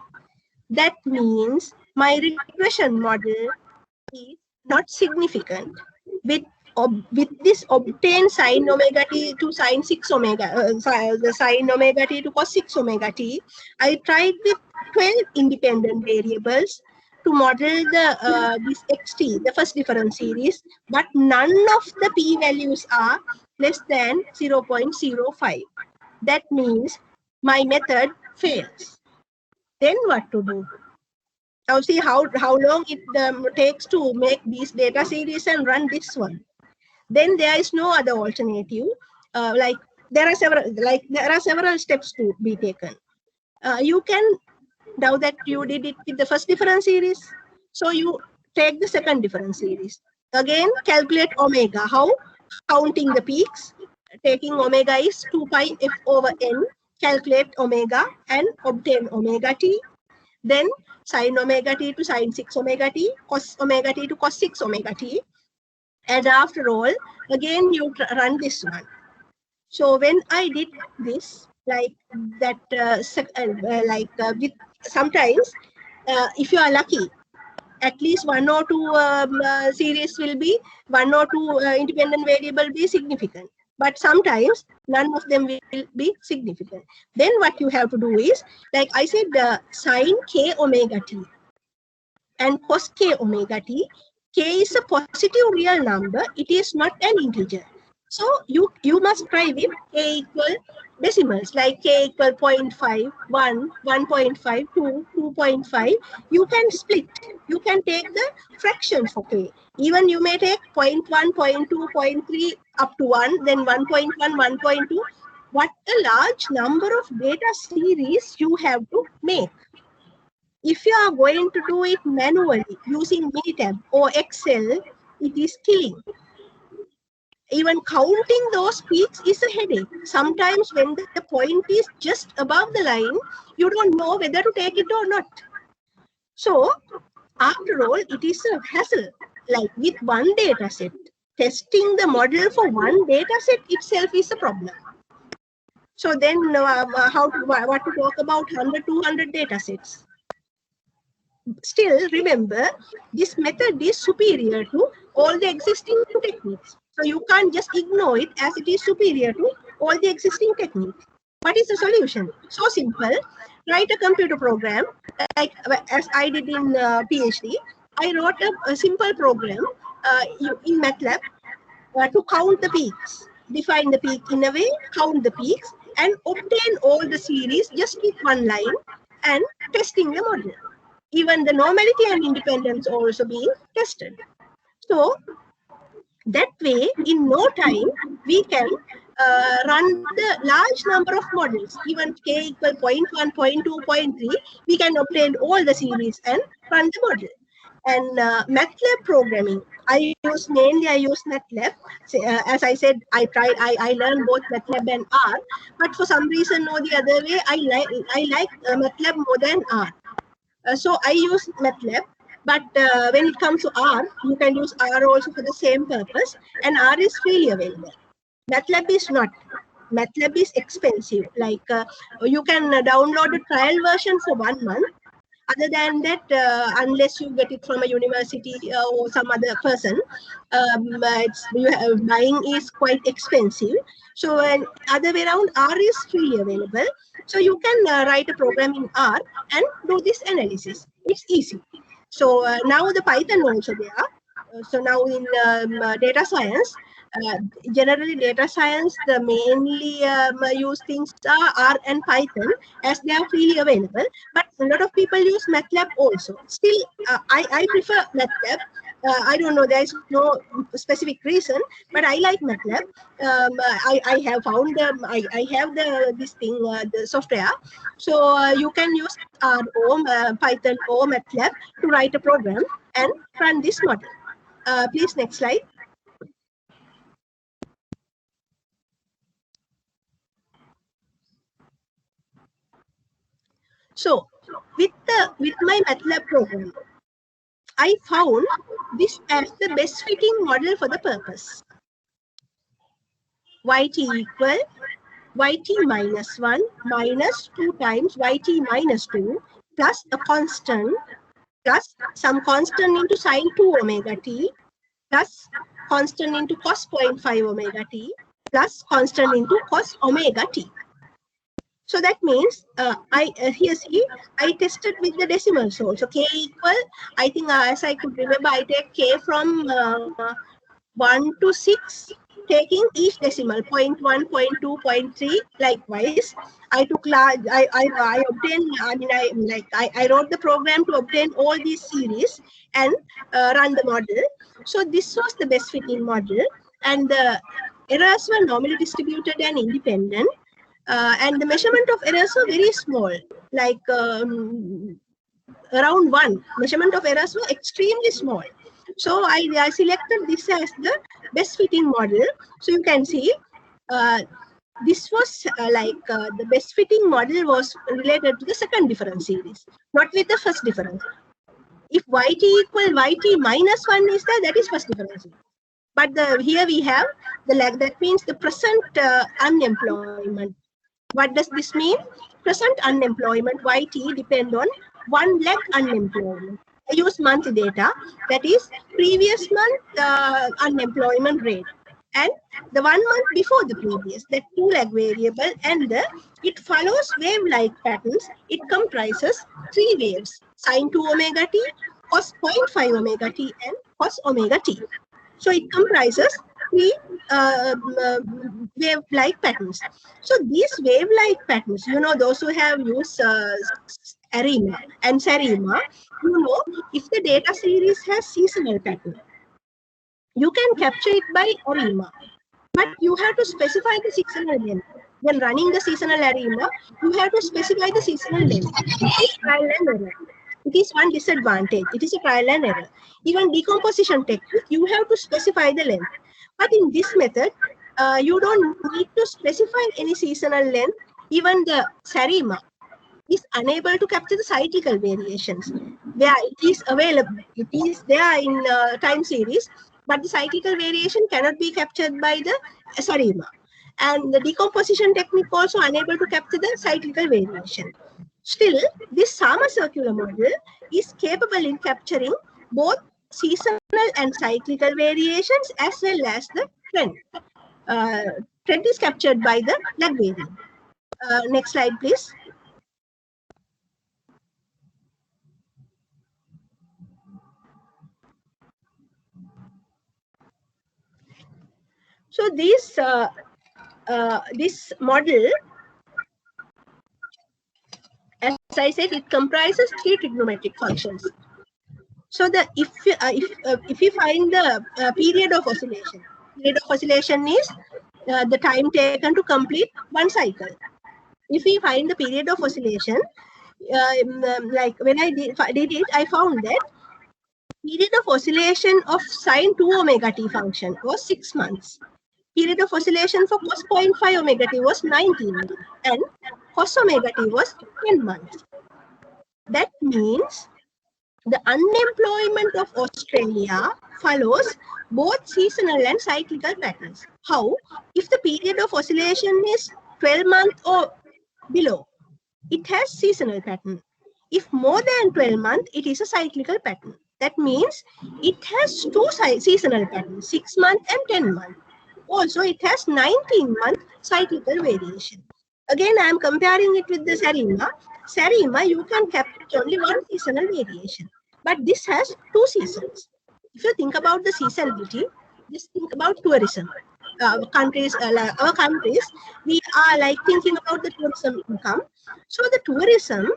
That means my regression model is not significant. With this obtained sine omega t to sine 6 omega, the sine omega t to cos 6 omega t, I tried with 12 independent variables to model the this xt, the first difference series, but none of the p-values are less than 0.05. That means my method fails. Then what to do? Now see how long it takes to make these data series and run this one. Then there is no other alternative. Like there are several steps to be taken. You can, now that you did it with the first difference series, so you take the second difference series. Again, calculate omega. How? Counting the peaks. Taking omega is 2 pi f over n. Calculate omega and obtain omega t. Then sine omega t to sine 6 omega t, cos omega t to cos 6 omega t. And after all, again you run this one. So when I did this, like that, with sometimes, if you are lucky, at least one or two series will be, one or two independent variable be significant. But sometimes none of them will be significant. Then what you have to do is, like I said, the sine k omega t and cos k omega t. K is a positive real number. It is not an integer. So you must try with k equal decimals, like k equal 0.5, 1, 1.5, 2, 2.5. You can split. You can take the fractions for k. Even you may take 0.1, 0.2, 0.3 up to 1, then 1.1, 1.2. What a large number of data series you have to make. If you are going to do it manually using Minitab or Excel, it is killing. Even counting those peaks is a headache. Sometimes when the point is just above the line, you don't know whether to take it or not. So after all, it is a hassle. Like with one data set, testing the model for one data set itself is a problem. So then what to talk about 100, 200 data sets? Still, remember, this method is superior to all the existing techniques. So you can't just ignore it as it is superior to all the existing techniques. What is the solution? So simple. Write a computer program, like as I did in PhD. I wrote a simple program in MATLAB to count the peaks. Define the peak in a way, count the peaks, and obtain all the series just with one line and testing the model. Even the normality and independence also being tested. So that way, in no time, we can run the large number of models. Even k equal 0.1, 0.2, 0.3, we can obtain all the series and run the model. And MATLAB programming, I use MATLAB. As I said, I learned both MATLAB and R, but for some reason or the other way, I like MATLAB more than R. So I use MATLAB, but when it comes to R, you can use R also for the same purpose, and R is freely available. MATLAB is not. MATLAB is expensive. Like you can download a trial version for 1 month. Other than that, unless you get it from a university or some other person, buying is quite expensive. So other way around, R is freely available. So you can write a program in R and do this analysis. It's easy. So now the Python also there. So now in data science, generally data science, the mainly used things are R and Python as they are freely available. But a lot of people use MATLAB also. Still, I prefer MATLAB. I don't know, there is no specific reason, but I like MATLAB. I have found I have the software. So you can use R or Python or MATLAB to write a program and run this model. Please, next slide. So with my MATLAB program, I found this as the best fitting model for the purpose. Yt equal Yt minus 1 minus 2 times Yt minus 2 plus a constant plus some constant into sine 2 omega t plus constant into cos 0.5 omega t plus constant into cos omega t. So that means here see, I tested with the decimals also. K equal, I think as I could remember, I take K from 1 to 6, taking each decimal, 0.1, 0.2, 0.3, likewise. I took large, I obtained, I wrote the program to obtain all these series and run the model. So this was the best fitting model, and the errors were normally distributed and independent. And the measurement of errors were very small, like around 1. Measurement of errors were extremely small. So I selected this as the best fitting model. So you can see this was the best fitting model was related to the second difference series, not with the first difference. If Yt equal Yt minus 1 is there, that is first difference. But here we have the lag, that means the present unemployment. What does this mean? Present unemployment, Yt, depend on 1 lakh unemployment. I use month data, that is previous month unemployment rate, and the 1 month before the previous, that 2 lakh variable, and it follows wave-like patterns. It comprises 3 waves, sine 2 omega t, cos 0.5 omega t, and cos omega t. So it comprises 3 wave-like patterns. So these wave-like patterns, you know, those who have used ARIMA and SARIMA, you know, if the data series has seasonal pattern, you can capture it by ARIMA, but you have to specify the seasonal length. When running the seasonal ARIMA, you have to specify the seasonal length. It's trial and error. it is one disadvantage. It is a trial and error. Even decomposition technique, you have to specify the length. But in this method, you don't need to specify any seasonal length. Even the SARIMA is unable to capture the cyclical variations. Where it is available, it is there in time series, but the cyclical variation cannot be captured by the SARIMA. And the decomposition technique also unable to capture the cyclical variation. Still, this Sama circular model is capable in capturing both seasonal and cyclical variations as well as the trend. Trend is captured by the lag variant. Next slide, please. So this model, as I said, it comprises three trigonometric functions. So if you find the period of oscillation is the time taken to complete one cycle. If we find the period of oscillation, like when I did it, I found that period of oscillation of sine 2 omega t function was 6 months. Period of oscillation for cos 0.5 omega t was 19 months, and cos omega t was 10 months. That means the unemployment of Australia follows both seasonal and cyclical patterns. How? If the period of oscillation is 12 months or below, it has seasonal pattern. If more than 12 months, it is a cyclical pattern. That means it has two seasonal patterns, 6 months and 10 months. Also, it has 19-month cyclical variation. Again, I am comparing it with the SARIMA. SARIMA, you can capture only one seasonal variation, but this has two seasons. If you think about the seasonality, just think about tourism. Countries, like our countries, we are like thinking about the tourism income. So the tourism,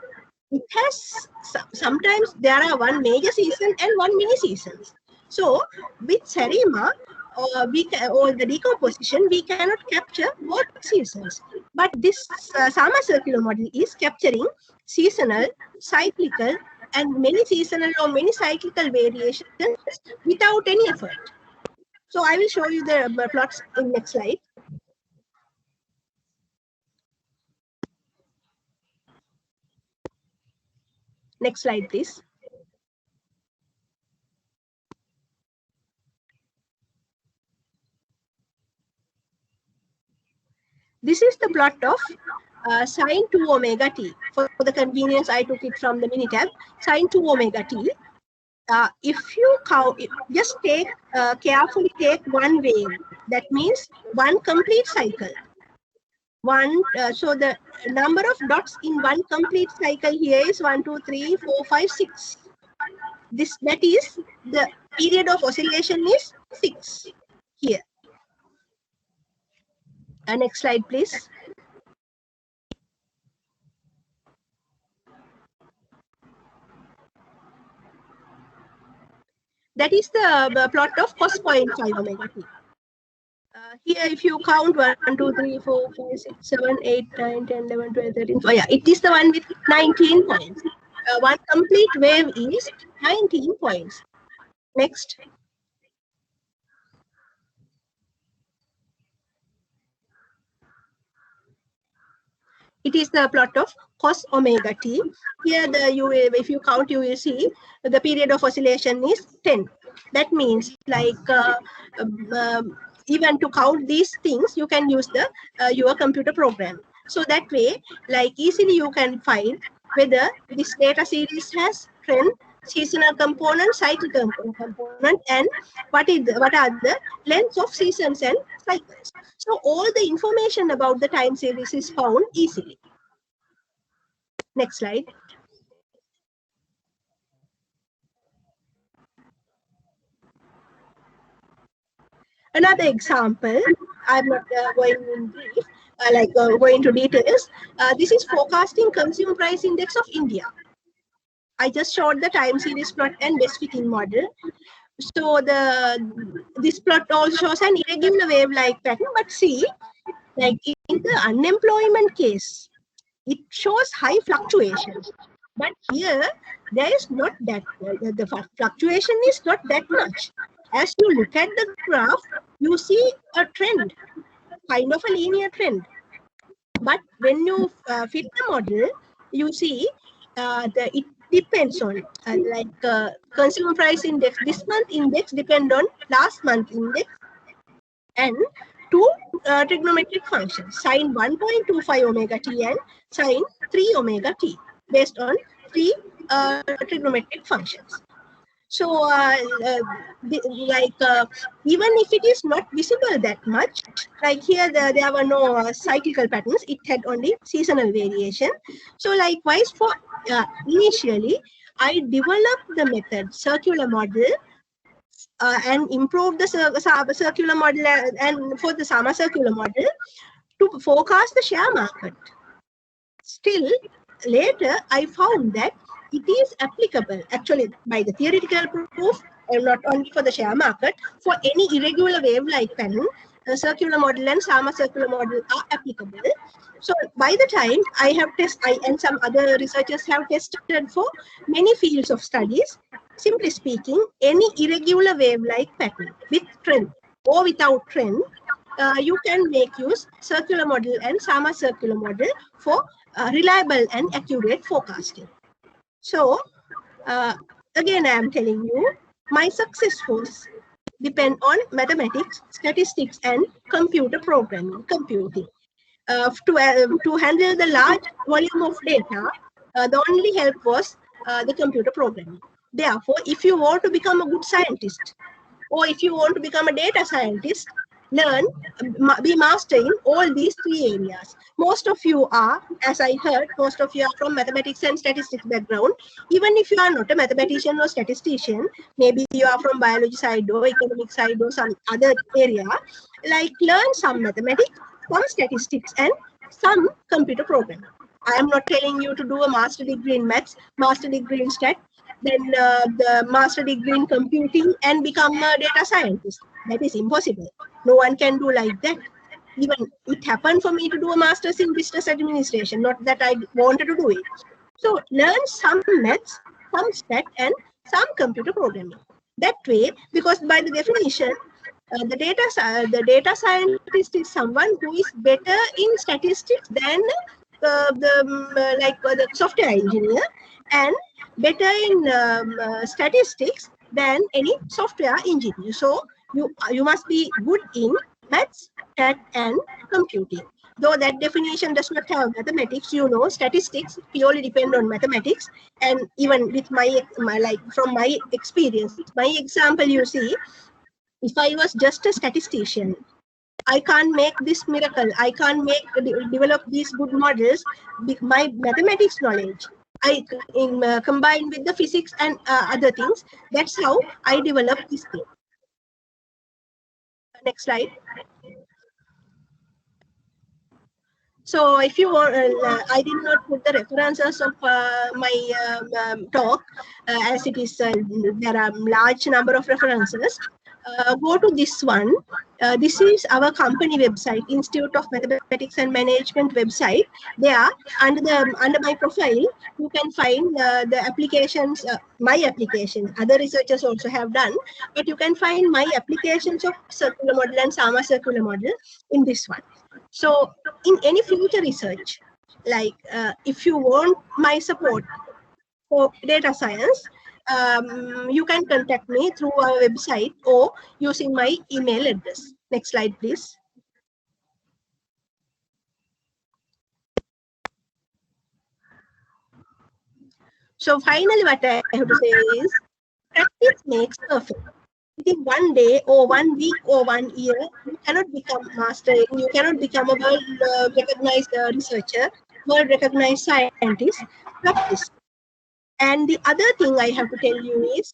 it has sometimes there are one major season and one mini seasons. So with SARIMA, or the decomposition, we cannot capture both seasons. But this Sama circular model is capturing seasonal, cyclical, and many seasonal or many cyclical variations without any effort. So I will show you the plots in next slide. Next slide, please. This is the plot of sine 2 omega t. For the convenience, I took it from the Minitab. Sine 2 omega t. If you count, just take carefully take one wave. That means one complete cycle. So the number of dots in one complete cycle here is 1, 2, 3, 4, 5, 6. That is the period of oscillation is 6 here. Next slide, please. That is the plot of cos 0.5 omega t. Here, if you count 1, 2, 3, 4, 5, 6, 7, 8, 9, 10, 11, 12, 13. Oh, yeah, it is the one with 19 points. One complete wave is 19 points. Next. It is the plot of cos omega t. Here, if you count, you will see the period of oscillation is 10. That means like even to count these things, you can use the your computer program. So that way, like easily you can find whether this data series has trend, seasonal component, cyclical component, and what are the lengths of seasons and cycles. So all the information about the time series is found easily. Next slide. Another example, I'm not going in brief, going into details. This is forecasting consumer price index of India. I just showed the time series plot and best fitting model. So this plot also shows an irregular wave-like pattern, but see, like in the unemployment case, it shows high fluctuations. But here, there is not that, the fluctuation is not that much. As you look at the graph, you see a trend, kind of a linear trend. But when you fit the model, you see it depends on consumer price index. This month index depend on last month index and two trigonometric functions, sine 1.25 omega t and sine 3 omega t, based on three trigonometric functions. So, even if it is not visible that much, like here there were no cyclical patterns, it had only seasonal variation. So, likewise, for initially, I developed the method circular model and improved the circular model and for the Sama circular model to forecast the share market. Still, later I found that it is applicable actually by the theoretical proof, and not only for the share market, for any irregular wave-like pattern, the circular model and Sama circular model are applicable. So by the time I have tested, and some other researchers have tested for many fields of studies, simply speaking, any irregular wave-like pattern with trend or without trend, you can make use circular model and Sama circular model for reliable and accurate forecasting. So, again, I am telling you, my success was depend on mathematics, statistics, and computer programming, computing. To handle the large volume of data, the only help was the computer programming. Therefore, if you want to become a good scientist, or if you want to become a data scientist, learn, be master in all these three areas. Most of you are, as I heard, most of you are from mathematics and statistics background. Even if you are not a mathematician or statistician, maybe you are from biology side or economic side or some other area, like learn some mathematics, some statistics, and some computer programming. I am not telling you to do a master degree in maths, master degree in stat, then the master degree in computing and become a data scientist. That is impossible. No one can do like that. Even it happened for me to do a master's in business administration, not that I wanted to do it. So learn some maths, some stat, and some computer programming. That way, because by the definition, the data scientist is someone who is better in statistics than the software engineer, and better in statistics than any software engineer. So you must be good in maths, stat, and computing. Though that definition does not have mathematics, you know, statistics purely depend on mathematics. And even with from my experience, my example, you see, if I was just a statistician, I can't make this miracle. I can't develop these good models with my mathematics knowledge. I combine with the physics and other things. That's how I developed this thing. Next slide. So if you want, I did not put the references of my talk as it is, there are large number of references. Go to this one. This is our company website, Institute of Mathematics and Management website. There, under my profile, you can find the applications, my application. Other researchers also have done, but you can find my applications of circular model and Sama circular model in this one. So in any future research, like if you want my support for data science, you can contact me through our website or using my email address. Next slide, please. So finally, what I have to say is, practice makes perfect. Within one day or 1 week or 1 year, you cannot become master, you cannot become a world-recognized researcher, world-recognized scientist. Practice. And the other thing I have to tell you is,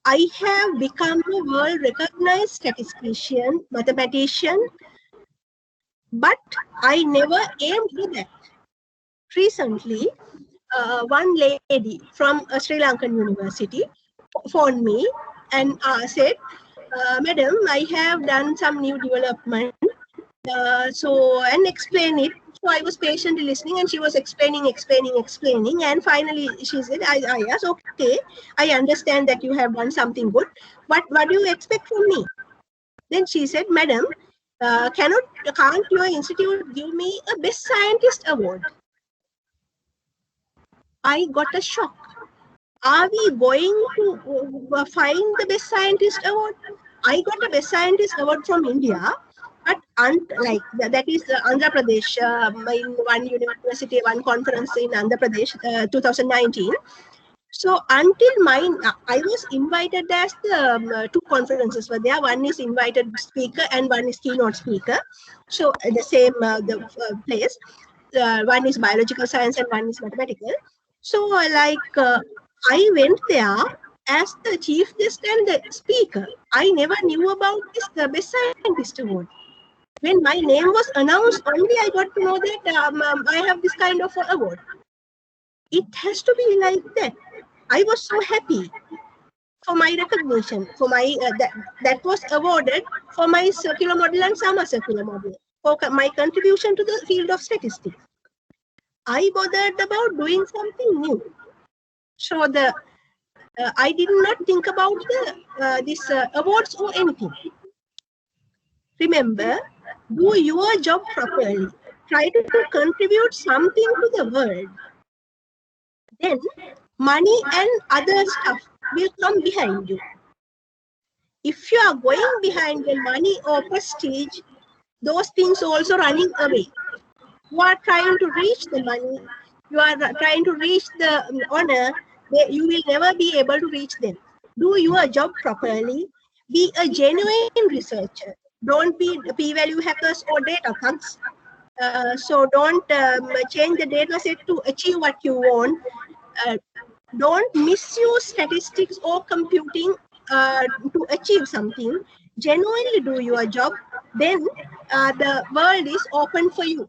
I have become a world-recognized statistician, mathematician, but I never aimed for that. Recently, one lady from a Sri Lankan university phoned me and said, Madam, I have done some new development, and explain it So I was patiently listening, and she was explaining. And finally she said, I asked, okay, I understand that you have done something good. What do you expect from me? Then she said, Madam, can't your institute give me a Best Scientist award? I got a shock. Are we going to find the Best Scientist award? I got a Best Scientist award from India, but that is Andhra Pradesh, in one university, one conference in Andhra Pradesh, 2019. So until mine, I was invited as the two conferences were there. One is invited speaker and one is keynote speaker. So the same place. One is biological science and one is mathematical. So I went there as the chief guest and the speaker. I never knew about this the Best Scientist award. When my name was announced, only I got to know that I have this kind of award. It has to be like that. I was so happy for my recognition, for my that was awarded for my circular model and summer circular model, for my contribution to the field of statistics. I bothered about doing something new. So I did not think about this awards or anything. Remember, do your job properly. Try to contribute something to the world. Then money and other stuff will come behind you. If you are going behind the money or prestige, those things also running away. You are trying to reach the money, you are trying to reach the honor, you will never be able to reach them. Do your job properly. Be a genuine researcher. Don't be p-value hackers or data thugs. So don't change the data set to achieve what you want. Don't misuse statistics or computing to achieve something. Genuinely do your job. Then the world is open for you.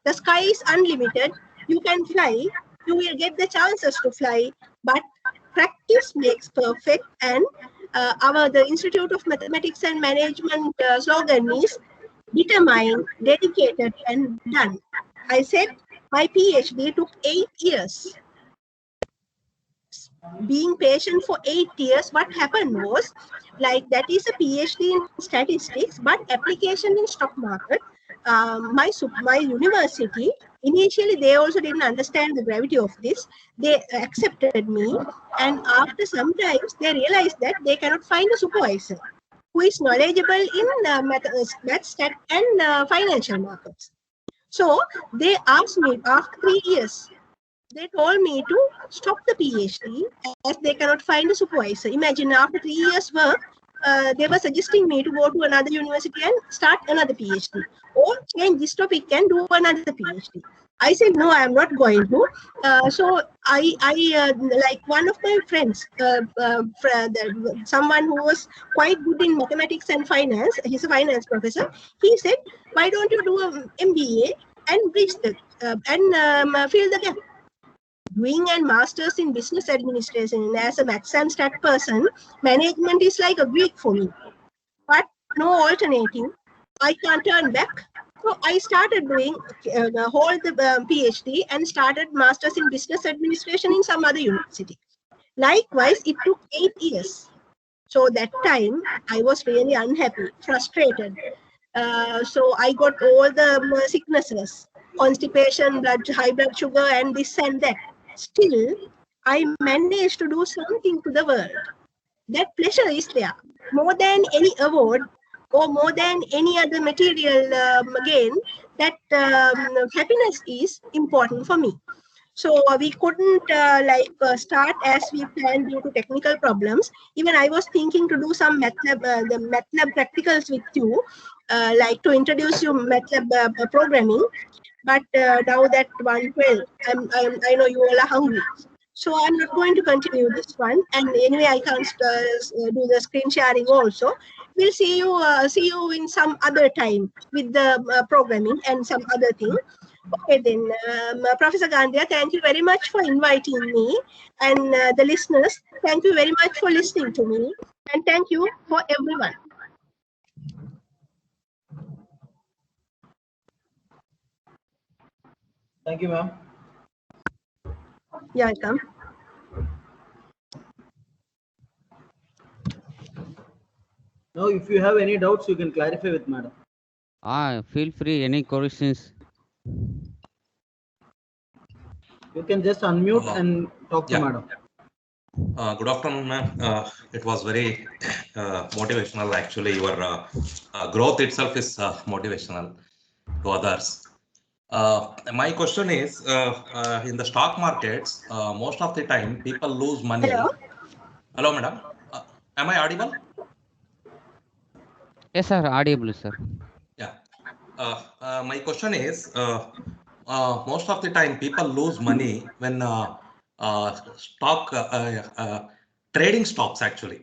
The sky is unlimited. You can fly. You will get the chances to fly. But practice makes perfect. And the Institute of Mathematics and Management slogan is determined, dedicated, and done. I said my PhD took 8 years. Being patient for 8 years, what happened was, that is a PhD in statistics, but application in stock market. My university, initially they also didn't understand the gravity of this. They accepted me, and after some times they realized that they cannot find a supervisor who is knowledgeable in math, stat, and financial markets. So they asked me after 3 years. They told me to stop the PhD as they cannot find a supervisor. Imagine, after 3 years work, they were suggesting me to go to another university and start another PhD, or change this topic and do another PhD. I said, no, I am not going to. So I like one of my friends, someone who was quite good in mathematics and finance, he's a finance professor. He said, why don't you do an MBA and bridge and fill the gap? Doing a master's in business administration as a maths and stat person, management is like a Greek for me. But no alternative. I can't turn back. So I started doing the PhD and started master's in business administration in some other university. Likewise, it took 8 years. So that time I was really unhappy, frustrated. So I got all the sicknesses, constipation, high blood sugar, and this and that. Still, I managed to do something to the world. That pleasure is there. More than any award or more than any other material gain, that happiness is important for me. So we couldn't start as we planned due to technical problems. Even I was thinking to do some the MATLAB practicals with you, to introduce you MATLAB programming. But now that 1:12, I know you all are hungry. So I'm not going to continue this one. And anyway, I can't do the screen sharing also. We'll see you in some other time with the programming and some other thing. Okay, then, Professor Gandhia, thank you very much for inviting me. And the listeners, thank you very much for listening to me. And thank you for everyone. Thank you, ma'am. Yeah, welcome. Now, if you have any doubts, you can clarify with madam. Feel free. Any questions? You can just unmute and talk to Yeah. madam. Good afternoon, ma'am. It was very motivational. Actually, your growth itself is motivational to others. My question is, in the stock markets, most of the time people lose money. Hello. Hello, madam. Am I audible? Yes, sir. Audible, sir. Yeah. My question is, most of the time people lose money when stock trading stops actually.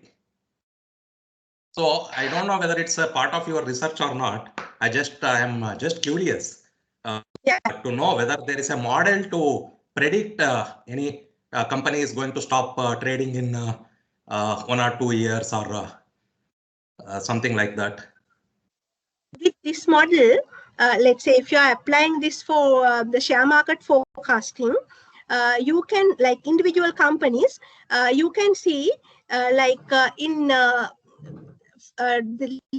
So I don't know whether it's a part of your research or not. I am just curious Yeah. to know whether there is a model to predict any company is going to stop trading in 1 or 2 years or something like that. With this model, let's say if you are applying this for the share market forecasting, you can, like individual companies, you can see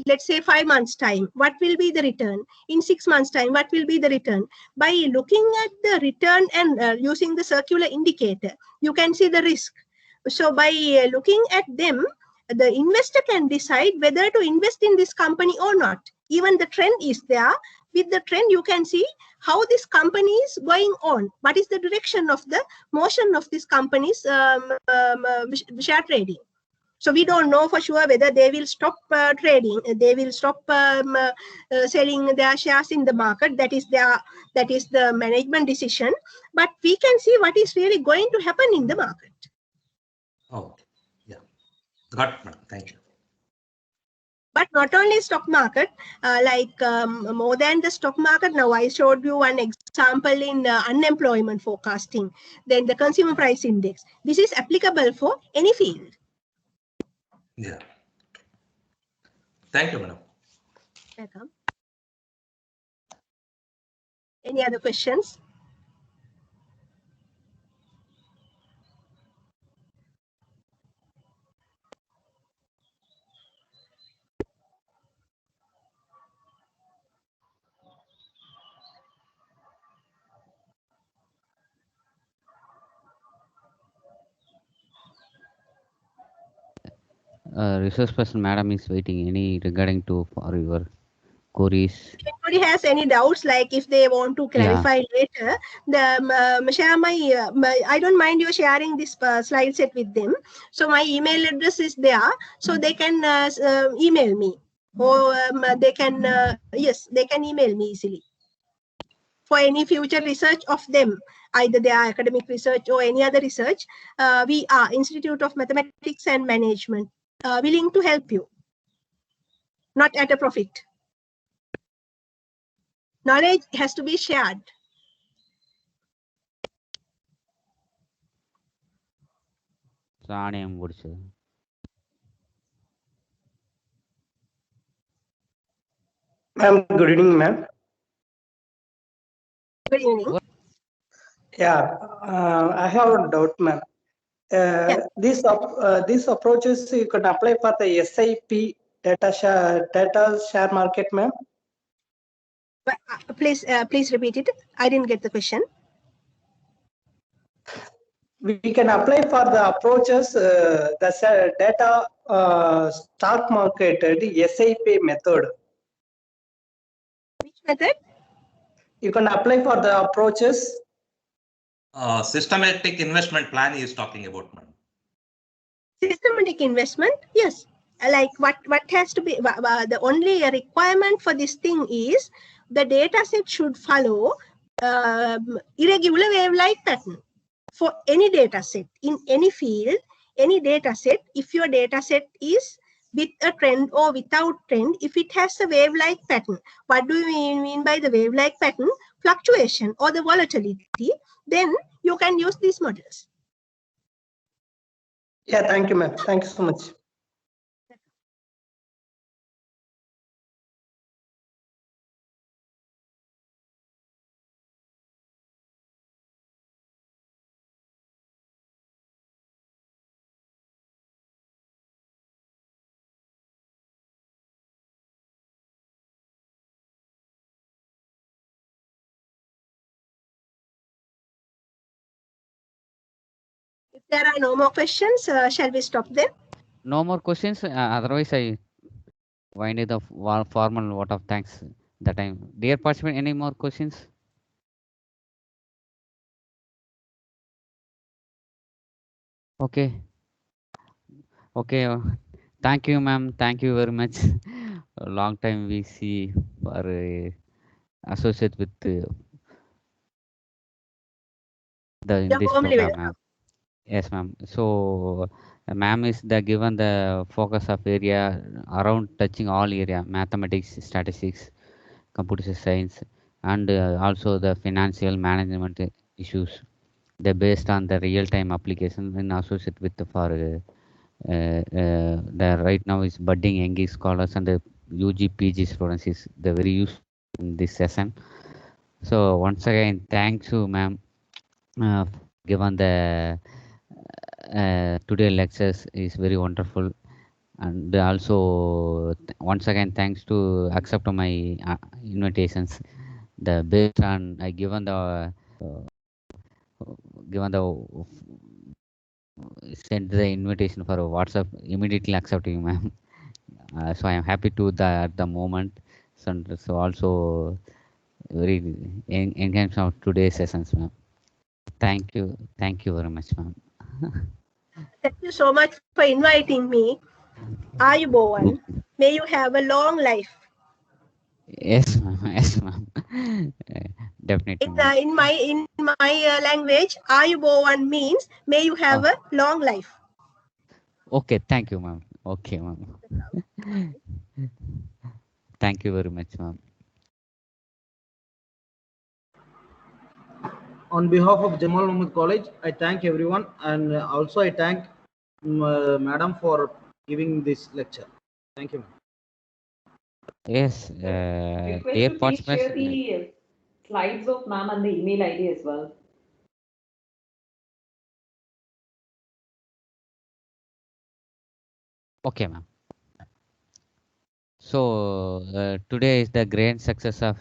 let's say 5 months time, what will be the return? In 6 months time, what will be the return? By looking at the return and using the circular indicator, you can see the risk. So by looking at them, the investor can decide whether to invest in this company or not. Even the trend is there. With the trend, you can see how this company is going on. What is the direction of the motion of this company's share trading? So we don't know for sure whether they will stop trading, they will stop selling their shares in the market. That is the management decision. But we can see what is really going to happen in the market. Okay. Yeah. Got it, madam. Thank you. But not only stock market, more than the stock market. Now I showed you one example in unemployment forecasting, then the consumer price index. This is applicable for any field. Yeah. Thank you, madam. Welcome. Any other questions? Resource person madam is waiting. Any regarding to for your queries? If anybody has any doubts, like if they want to clarify later, I don't mind you sharing this slide set with them. So my email address is there, so they can email me, or they can they can email me easily for any future research of them, either their academic research or any other research. We are Institute of Mathematics and Management, willing to help you, not at a profit. Knowledge has to be shared. Ma'am, good evening, ma'am. Good evening. Yeah, I have a doubt, ma'am. These approaches you can apply for the SIP data share market, ma'am. Please repeat it. I didn't get the question. We can apply for the approaches, the data stock market, the SIP method. Which method? You can apply for the approaches. Systematic investment plan he is talking about, madam. Systematic investment, yes. Like what has to be, the only requirement for this thing is the data set should follow irregular wave-like pattern. For any data set, in any field, any data set, if your data set is with a trend or without trend, if it has a wave-like pattern, what do we mean by the wave-like pattern? Fluctuation or the volatility, then you can use these models. Yeah, thank you, ma'am. Thank you so much. There are no more questions. Shall we stop there? No more questions. Otherwise, I wind it the formal vote of thanks that time. Dear participant, any more questions? Okay. Okay. Thank you, ma'am. Thank you very much. A long time we see for associate with in You're this warmly program, welcome. ma'am. Yes, ma'am. So, ma'am is the given the focus of area around touching all area, mathematics, statistics, computer science, and also the financial management issues. They're based on the real-time application and associated with the for the right now is budding young scholars and the UG PG students is the very useful in this session. So once again, thanks you, ma'am, given the today lectures is very wonderful, and also once again thanks to accept my invitations. The based on I given the send the invitation for a WhatsApp immediately accepting, ma'am. So I am happy to the at the moment. So also very engaged of today's sessions, ma'am. Thank you very much, ma'am. Thank you so much for inviting me. Ayubowan, may you have a long life. Yes, ma'am. Yes, ma'am. Definitely, ma'am. In my language, Ayubowan means may you have a long life. Okay, thank you, ma'am. Okay, ma'am. Thank you very much, ma'am. On behalf of Jamal Muhammad College, I thank everyone, and also I thank Madam for giving this lecture. Thank you, ma'am. Yes, Request dear to please participants. share the slides of ma'am and the email ID as well. Okay, ma'am. So today is the grand success of